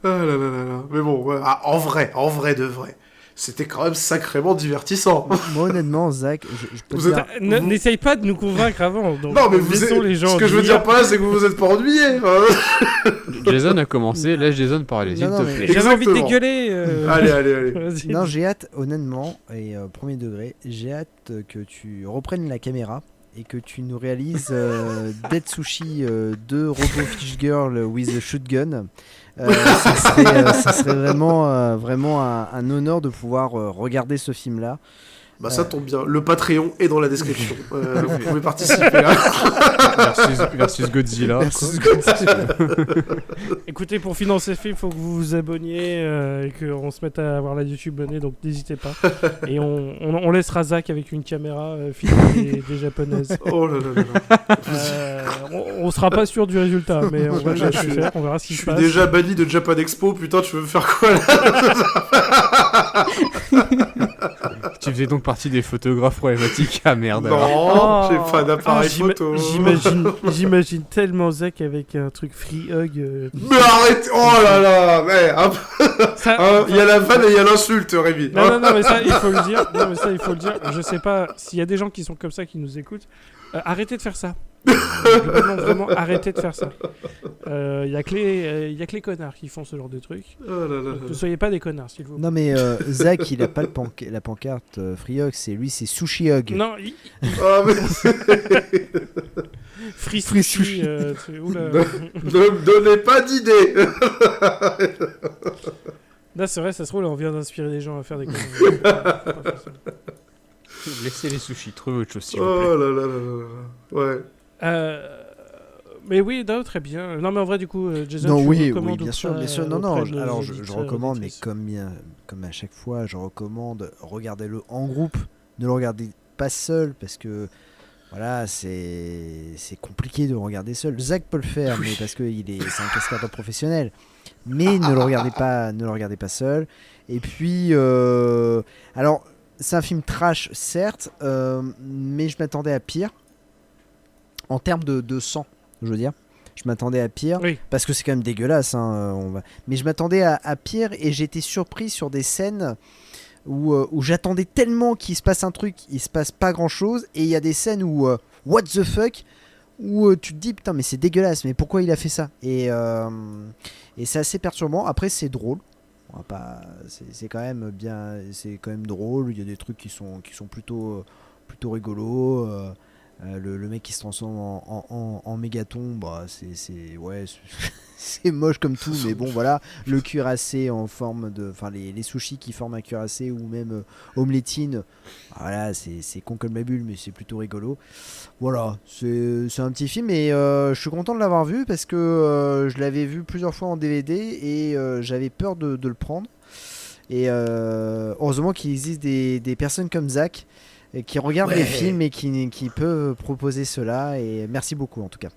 Ah là là là là. Mais bon, ouais. Ah, en vrai de vrai, c'était quand même sacrément divertissant. Moi honnêtement, Zach, je peux Vous te êtes- dire... N'essaye pas de nous convaincre avant. Donc Non, mais vous laissons êtes... les gens. Ce que je veux dire par là, c'est que vous vous êtes pas ennuyés. Jason a commencé, laisse Jason parler, s'il Non, te non, mais- plaît. J'avais envie de Exactement. dégueuler. Allez. Vas-y. Non, j'ai hâte, honnêtement, et premier degré, j'ai hâte que tu reprennes la caméra et que tu nous réalises Dead Sushi 2 Robo Fish Girl with a Shotgun. Ça serait vraiment, vraiment un honneur de pouvoir regarder ce film-là. Bah ça tombe bien. Le Patreon est dans la description. Vous pouvez participer. Hein. versus Godzilla. Versus quoi. Écoutez, pour financer le film, il faut que vous vous abonniez et qu'on se mette à avoir la YouTube abonnée, donc n'hésitez pas. Et on laissera Zach avec une caméra filmer des japonaises. Oh là là là là. On sera pas sûr du résultat, mais on va Je le suis- faire, on verra ce Je qui se suis passe. déjà banni de Japan Expo. Putain, tu veux me faire quoi là? Tu tu faisais donc partie des photographes problématiques. Ah merde. alors. Non, j'ai pas d'appareil photo. J'imagine tellement Zach avec un truc free hug. Mais arrête. Oh là là. Mais, il y a la vanne et il y a l'insulte, Rémi. Non, mais ça, il faut le dire. Non, mais ça, il faut le dire. Je sais pas s'il y a des gens qui sont comme ça, qui nous écoutent. Arrêtez de faire ça. Vraiment, arrêtez de faire ça. Il y a que les connards qui font ce genre de trucs. Oh là là Donc, là. ne soyez pas des connards, s'il vous plaît. Non mais Zach, il a pas la pancarte Free Hug, c'est Sushi Hug. Non, Ah, mais free Free sushi. sushi. Oula. ne me donnez pas d'idée. Là, c'est vrai, ça se trouve, là, on vient d'inspirer des gens à faire des conneries. Pas forcément. Laissez les sushis, trouvez autre chose s'il vous plaît. Oh là là là là là. Ouais. Mais oui, non, très bien. Non, mais en vrai, du coup, Jason, Non, tu oui, recommandes bien ou sûr, pas, bien sûr. Non, auprès de nos alors je auditeurs, recommande, mais auditrices comme à chaque fois, je recommande, regardez-le en groupe, ne le regardez pas seul, parce que voilà, c'est compliqué de le regarder seul. Zach peut le faire, mais parce que c'est un cascadeur professionnel. Mais ne le regardez pas seul. Et puis, alors, c'est un film trash, certes, mais je m'attendais à pire. En termes de sang, je veux dire. Je m'attendais à pire, Oui. parce que c'est quand même dégueulasse. Mais je m'attendais à pire, et j'ai été surpris sur des scènes où j'attendais tellement qu'il se passe un truc, il se passe pas grand-chose, et il y a des scènes où, what the fuck, où tu te dis, putain, mais c'est dégueulasse, mais pourquoi il a fait ça ? Et c'est assez perturbant. Après, c'est drôle. On va pas, c'est quand même bien, c'est quand même drôle. Il y a des trucs qui sont plutôt rigolos. Le mec qui se transforme en mégaton, bah c'est moche comme tout, mais bon voilà, le cuirassé en forme de, enfin les sushis qui forment un cuirassé, ou même omeletine, voilà, c'est con comme la bulle, mais c'est plutôt rigolo. Voilà, c'est un petit film, et je suis content de l'avoir vu, parce que je l'avais vu plusieurs fois en DVD, et j'avais peur de le prendre. Et heureusement qu'il existe des personnes comme Zach qui regardent les films et qui peuvent proposer cela, et merci beaucoup en tout cas.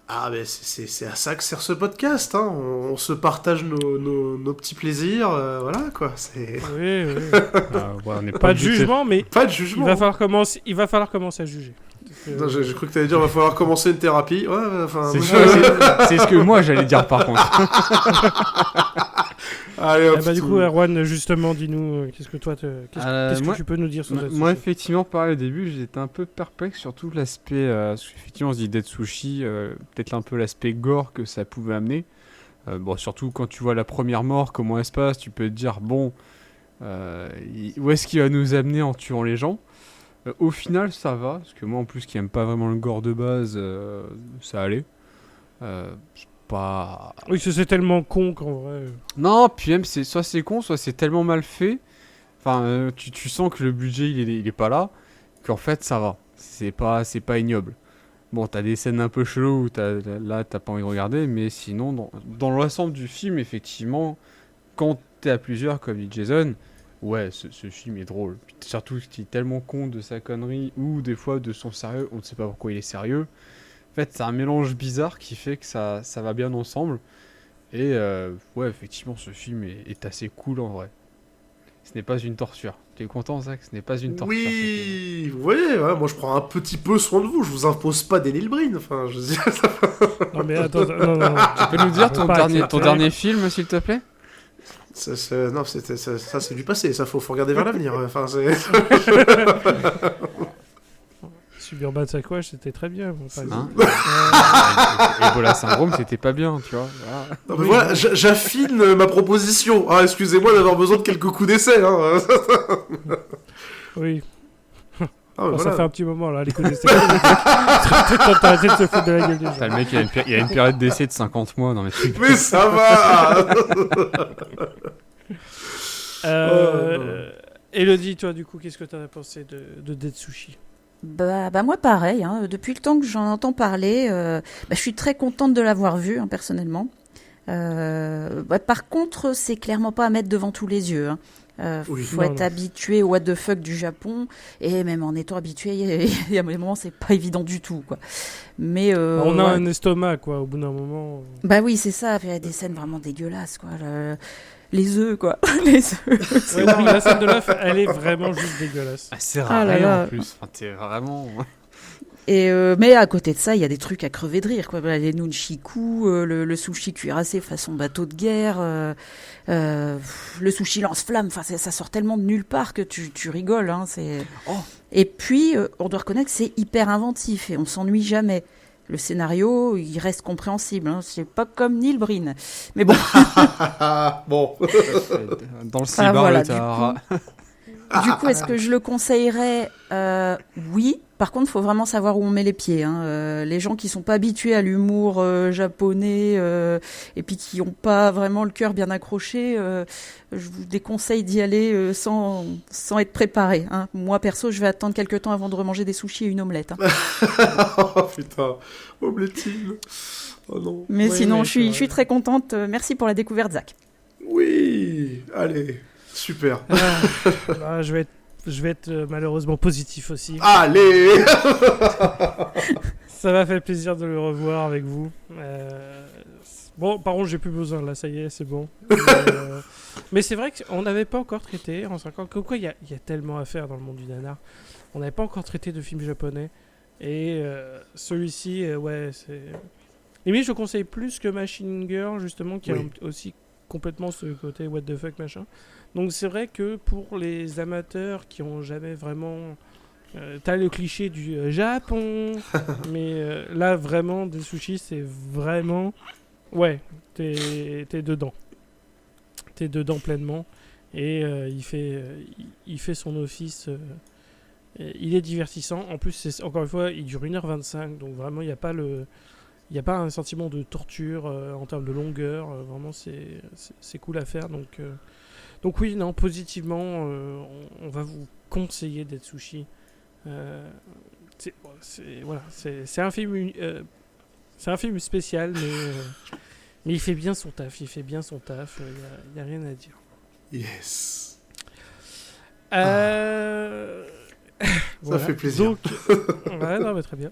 Ah, mais c'est à ça que sert ce podcast, hein. On se partage nos petits plaisirs, voilà quoi. C'est Oui. On n'est Pas de jugement, mais pas de il jugement. va falloir commencer à juger. Non, j'ai cru que t'allais dire, va falloir commencer une thérapie. Ouais, enfin. C'est ce que moi j'allais dire par contre. Allez, hop, Du tout. coup, Erwan, justement, dis-nous, qu'est-ce que moi- tu peux nous dire sur cette Moi, sushi effectivement, pareil au début, j'étais un peu perplexe sur tout l'aspect. Parce qu'effectivement, on se dit Dead Sushi, peut-être un peu l'aspect gore que ça pouvait amener. Bon, surtout quand tu vois la première mort, comment elle se passe, tu peux te dire, bon, où est-ce qu'il va nous amener en tuant les gens ? Au final, ça va, parce que moi, en plus, qui aime pas vraiment le gore de base, ça allait. C'est pas. Oui, c'est tellement con qu'en vrai. Non, puis même, soit c'est con, soit c'est tellement mal fait. Enfin, tu sens que le budget, il est pas là, qu'en fait, ça va. C'est pas ignoble. Bon, t'as des scènes un peu cheloues où t'as pas envie de regarder, mais sinon, dans l'ensemble du film, effectivement, quand t'es à plusieurs, comme dit Jason, ouais, ce film est drôle. Puis surtout qu'il est tellement con de sa connerie, ou des fois de son sérieux, on ne sait pas pourquoi il est sérieux. En fait, c'est un mélange bizarre qui fait que ça va bien ensemble. Et ouais, effectivement, ce film est assez cool en vrai. Ce n'est pas une torture. Tu es content, Zach ? Ce n'est pas une torture. ce film. Oui, vous voyez, ouais, moi je prends un petit peu soin de vous, je vous impose pas des Neil Breen, enfin je veux dire. Non, mais attends, non. Tu peux nous dire On ton peut pas dernier accepter. film, s'il te plaît ? Non, ça c'est du passé, ça faut regarder vers l'avenir. Enfin, c'est. Suburban Squash, c'était très bien. Bon, par Hein exemple. Ebola syndrome, c'était pas bien, tu vois. Voilà. Non, mais voilà, j'affine ma proposition. Ah, excusez-moi d'avoir besoin de quelques coups d'essai. Hein. Oui. Ah, mais Bon, voilà. ça fait un petit moment là, les coups d'essai. Peut-être temps d'arrêter de se foutre de la gueule des gens. T'as le mec, il y a une période d'essai de 50 mois. Non, mais tu... Mais ça va. Elodie, toi, du coup, qu'est-ce que t'en as pensé de Dead Sushi ? Bah moi pareil, hein. Depuis le temps que j'en entends parler, je suis très contente de l'avoir vu, hein, personnellement. Par contre, c'est clairement pas à mettre devant tous les yeux, hein. Oui. Faut Non, être non. habitué au what the fuck du Japon, et même en étant habitué, il y a des moments c'est pas évident du tout, quoi. Mais On a ouais. un estomac, quoi, au bout d'un moment. Bah oui, c'est ça. Il y a des scènes vraiment dégueulasses, quoi. les œufs, quoi. Les œufs. Ouais, non, la scène de l'œuf, elle est vraiment juste dégueulasse. Ah, c'est Ah là rare là. en plus. Enfin, t'es vraiment. Et mais à côté de ça, il y a des trucs à crever de rire, quoi. Voilà, les nunchiku, le sushi cuirassé façon bateau de guerre, le sushi lance-flamme. Enfin, ça sort tellement de nulle part que tu rigoles. Hein, Et puis, on doit reconnaître que c'est hyper inventif et on s'ennuie jamais. Le scénario, il reste compréhensible. Hein. C'est pas comme Neil Breen. Mais bon. Bon. Dans le cyber, voilà, le tard. Du coup, est-ce que je le conseillerais Oui. Par contre, il faut vraiment savoir où on met les pieds. Hein. Les gens qui sont pas habitués à l'humour japonais et puis qui n'ont pas vraiment le cœur bien accroché, je vous déconseille d'y aller sans être préparé. Hein. Moi, perso, je vais attendre quelques temps avant de remanger des sushis et une omelette. Hein. Oh putain, omeletine. Oh non. Mais Oui, sinon, mais je suis très contente. Merci pour la découverte, Zach. Oui, allez, super. Je vais être malheureusement positif aussi. Allez. Ça m'a fait plaisir de le revoir avec vous. Bon, par contre, j'ai plus besoin là, ça y est, c'est bon. Mais c'est vrai qu'on n'avait pas encore traité en 5 ans. Comme quoi, il y a tellement à faire dans le monde du nanar. On n'avait pas encore traité de films japonais. Et celui-ci, ouais, c'est. Limite, je conseille plus que Machine Girl, justement, qui Oui. a aussi complètement ce côté what the fuck machin. Donc, c'est vrai que pour les amateurs qui ont jamais vraiment. T'as le cliché du Japon, mais là, vraiment, des sushis, c'est vraiment. Ouais, t'es dedans. T'es dedans pleinement. Et il fait son office. Il est divertissant. En plus, encore une fois, il dure 1h25. Donc vraiment, il n'y a pas un sentiment de torture en termes de longueur. Vraiment, c'est cool à faire. Donc oui, non, positivement, on va vous conseiller Dead Sushi. C'est un film... c'est un film spécial, mais il fait bien son taf. Il n'y a rien à dire. Yes. Voilà. fait plaisir. Donc, ouais, non, mais très bien.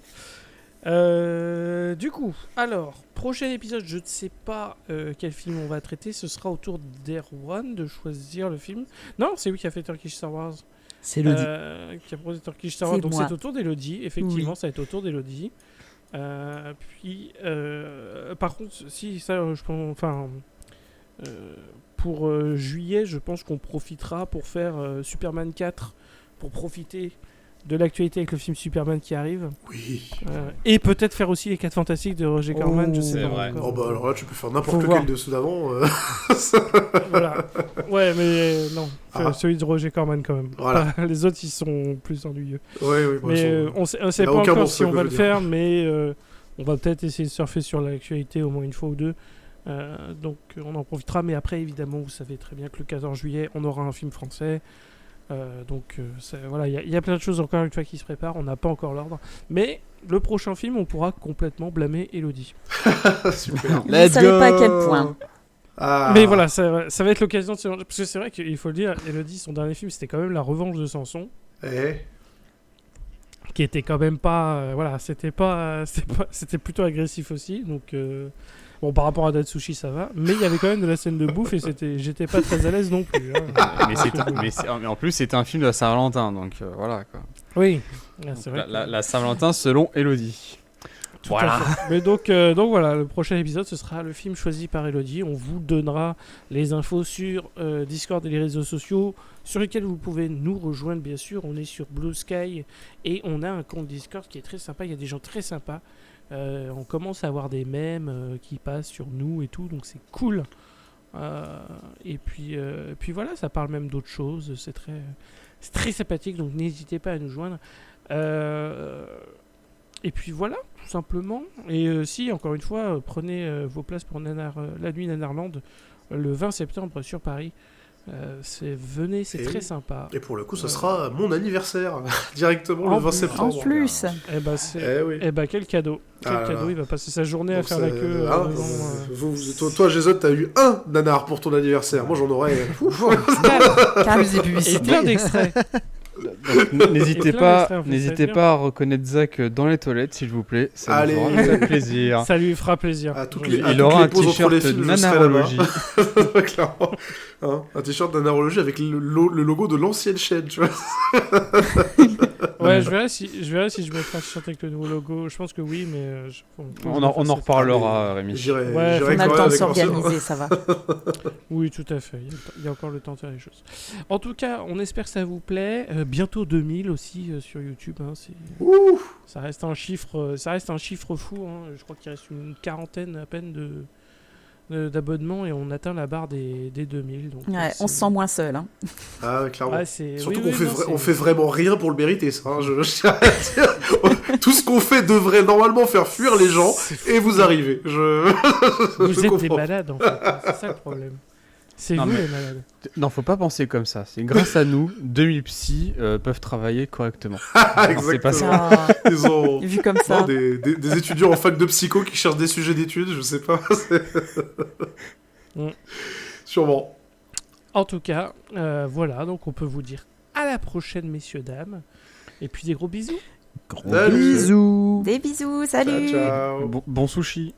Du coup, alors, prochain épisode, je ne sais pas quel film on va traiter. Ce sera au tour d'Erwan de choisir le film. Non, c'est lui qui a fait Turkish Star Wars. C'est Elodie. Qui a proposé Turkish Star Wars. C'est Donc moi. c'est au tour d'Elodie. Effectivement, Oui. ça va être au tour d'Elodie. Par contre, si ça, je pense, enfin, pour juillet, je pense qu'on profitera pour faire Superman 4, pour profiter de l'actualité avec le film Superman qui arrive. Oui. Et peut-être faire aussi les 4 Fantastiques de Roger Corman, je sais c'est pas vrai. encore. Oh bah alors là, tu peux faire Faut n'importe voir. lequel de ceux d'avant. Voilà. Ouais, mais non, Ah. celui de Roger Corman quand même. Voilà. Les autres, ils sont plus ennuyeux. Ouais, oui. Mais on sait n'a pas aucun encore bon, si c'est on ce que va je le veux faire, mais on va peut-être essayer de surfer sur l'actualité au moins une fois ou deux. Donc on en profitera, mais après évidemment vous savez très bien que le 14 juillet on aura un film français. Voilà, il y a plein de choses encore une fois qui se préparent, on n'a pas encore l'ordre. Mais le prochain film on pourra complètement blâmer Elodie. Super. Vous ne savez pas à quel point. Ah. Mais voilà, ça va être l'occasion de parce que c'est vrai qu'il faut le dire, Elodie, son dernier film c'était quand même La Revanche de Samson, Eh. qui était quand même pas voilà, c'était plutôt agressif aussi, donc bon, par rapport à Dead Sushi ça va, mais il y avait quand même de la scène de bouffe et j'étais pas très à l'aise non plus hein. Mais en plus, c'était un film de la Saint-Valentin, donc voilà quoi. Oui, c'est vrai. La Saint-Valentin selon Elodie. Tout Voilà. à fait. Mais donc voilà, le prochain épisode ce sera le film choisi par Elodie. On vous donnera les infos sur Discord et les réseaux sociaux sur lesquels vous pouvez nous rejoindre bien sûr. On est sur Blue Sky et on a un compte Discord qui est très sympa. Il y a des gens très sympas. On commence à avoir des mèmes qui passent sur nous et tout, donc c'est cool. Et puis voilà, ça parle même d'autres choses. C'est très sympathique, donc n'hésitez pas à nous joindre. Et puis voilà, tout simplement. Et si, encore une fois, prenez vos places pour la nuit Nanarland le 20 septembre sur Paris. Venez, c'est Et très oui. sympa. Et pour le coup, ce sera mon anniversaire directement En le 20 plus. septembre. En plus. Eh ben, oui. quel cadeau. Quel Ah là cadeau, là. il va passer sa journée à Donc faire la ça- queue. hein, toi, Jason, t'as eu un nanar pour ton anniversaire. Moi, j'en aurais. Plus des Et publicités. plein d'extraits. N'hésitez Et plein pas, d'extraits, en fait, n'hésitez ça va être pas à reconnaître Zach dans les toilettes, s'il vous plaît. Ça Allez. nous fera très plaisir. Ça lui fera plaisir. À toutes Oui. les- à Il toutes aura un pauses entre t-shirt les films, je serai nanarologie. Clairement. Hein, un t-shirt d'anarologie avec le logo de l'ancienne chaîne, tu vois. Ouais, je verrai si je mettrai un t-shirt avec le nouveau logo. Je pense que oui, mais On en reparlera, Rémi. J'irai Ouais, j'irai On a quand le temps même de avec l'ancienne. s'organiser, ça va. Oui, tout à fait. Il y a encore le temps de faire les choses. En tout cas, on espère que ça vous plaît. Bientôt 2000 aussi sur YouTube. Hein, Ouh. ça reste un chiffre fou. Hein. Je crois qu'il reste une quarantaine à peine d'abonnements et on atteint la barre des 2000. Donc, Ouais, on se sent moins seul. Hein. Ah, clairement. Ouais, c'est... Surtout oui, qu'on oui, non, on c'est- fait vraiment rien pour le mériter, ça. Hein, je tiens à dire. Tout ce qu'on fait devrait normalement faire fuir les gens, c'est et vous arrivez. Vous Je êtes des comprends. malades, en fait. C'est ça le problème. C'est Non, vous mais- les malades. Non, faut pas penser comme ça. C'est grâce à nous, 2000 psys peuvent travailler correctement. C'est pas ça. Exactement. Ah, Ils ont vu comme ça. non, des étudiants en fac de psycho qui cherchent des sujets d'études, je sais pas. Mm. Sûrement. En tout cas, voilà. Donc, on peut vous dire à la prochaine, messieurs, dames. Et puis, des gros bisous. Gros Salut. bisous. Des bisous, Ciao, salut. ciao. Bon sushi.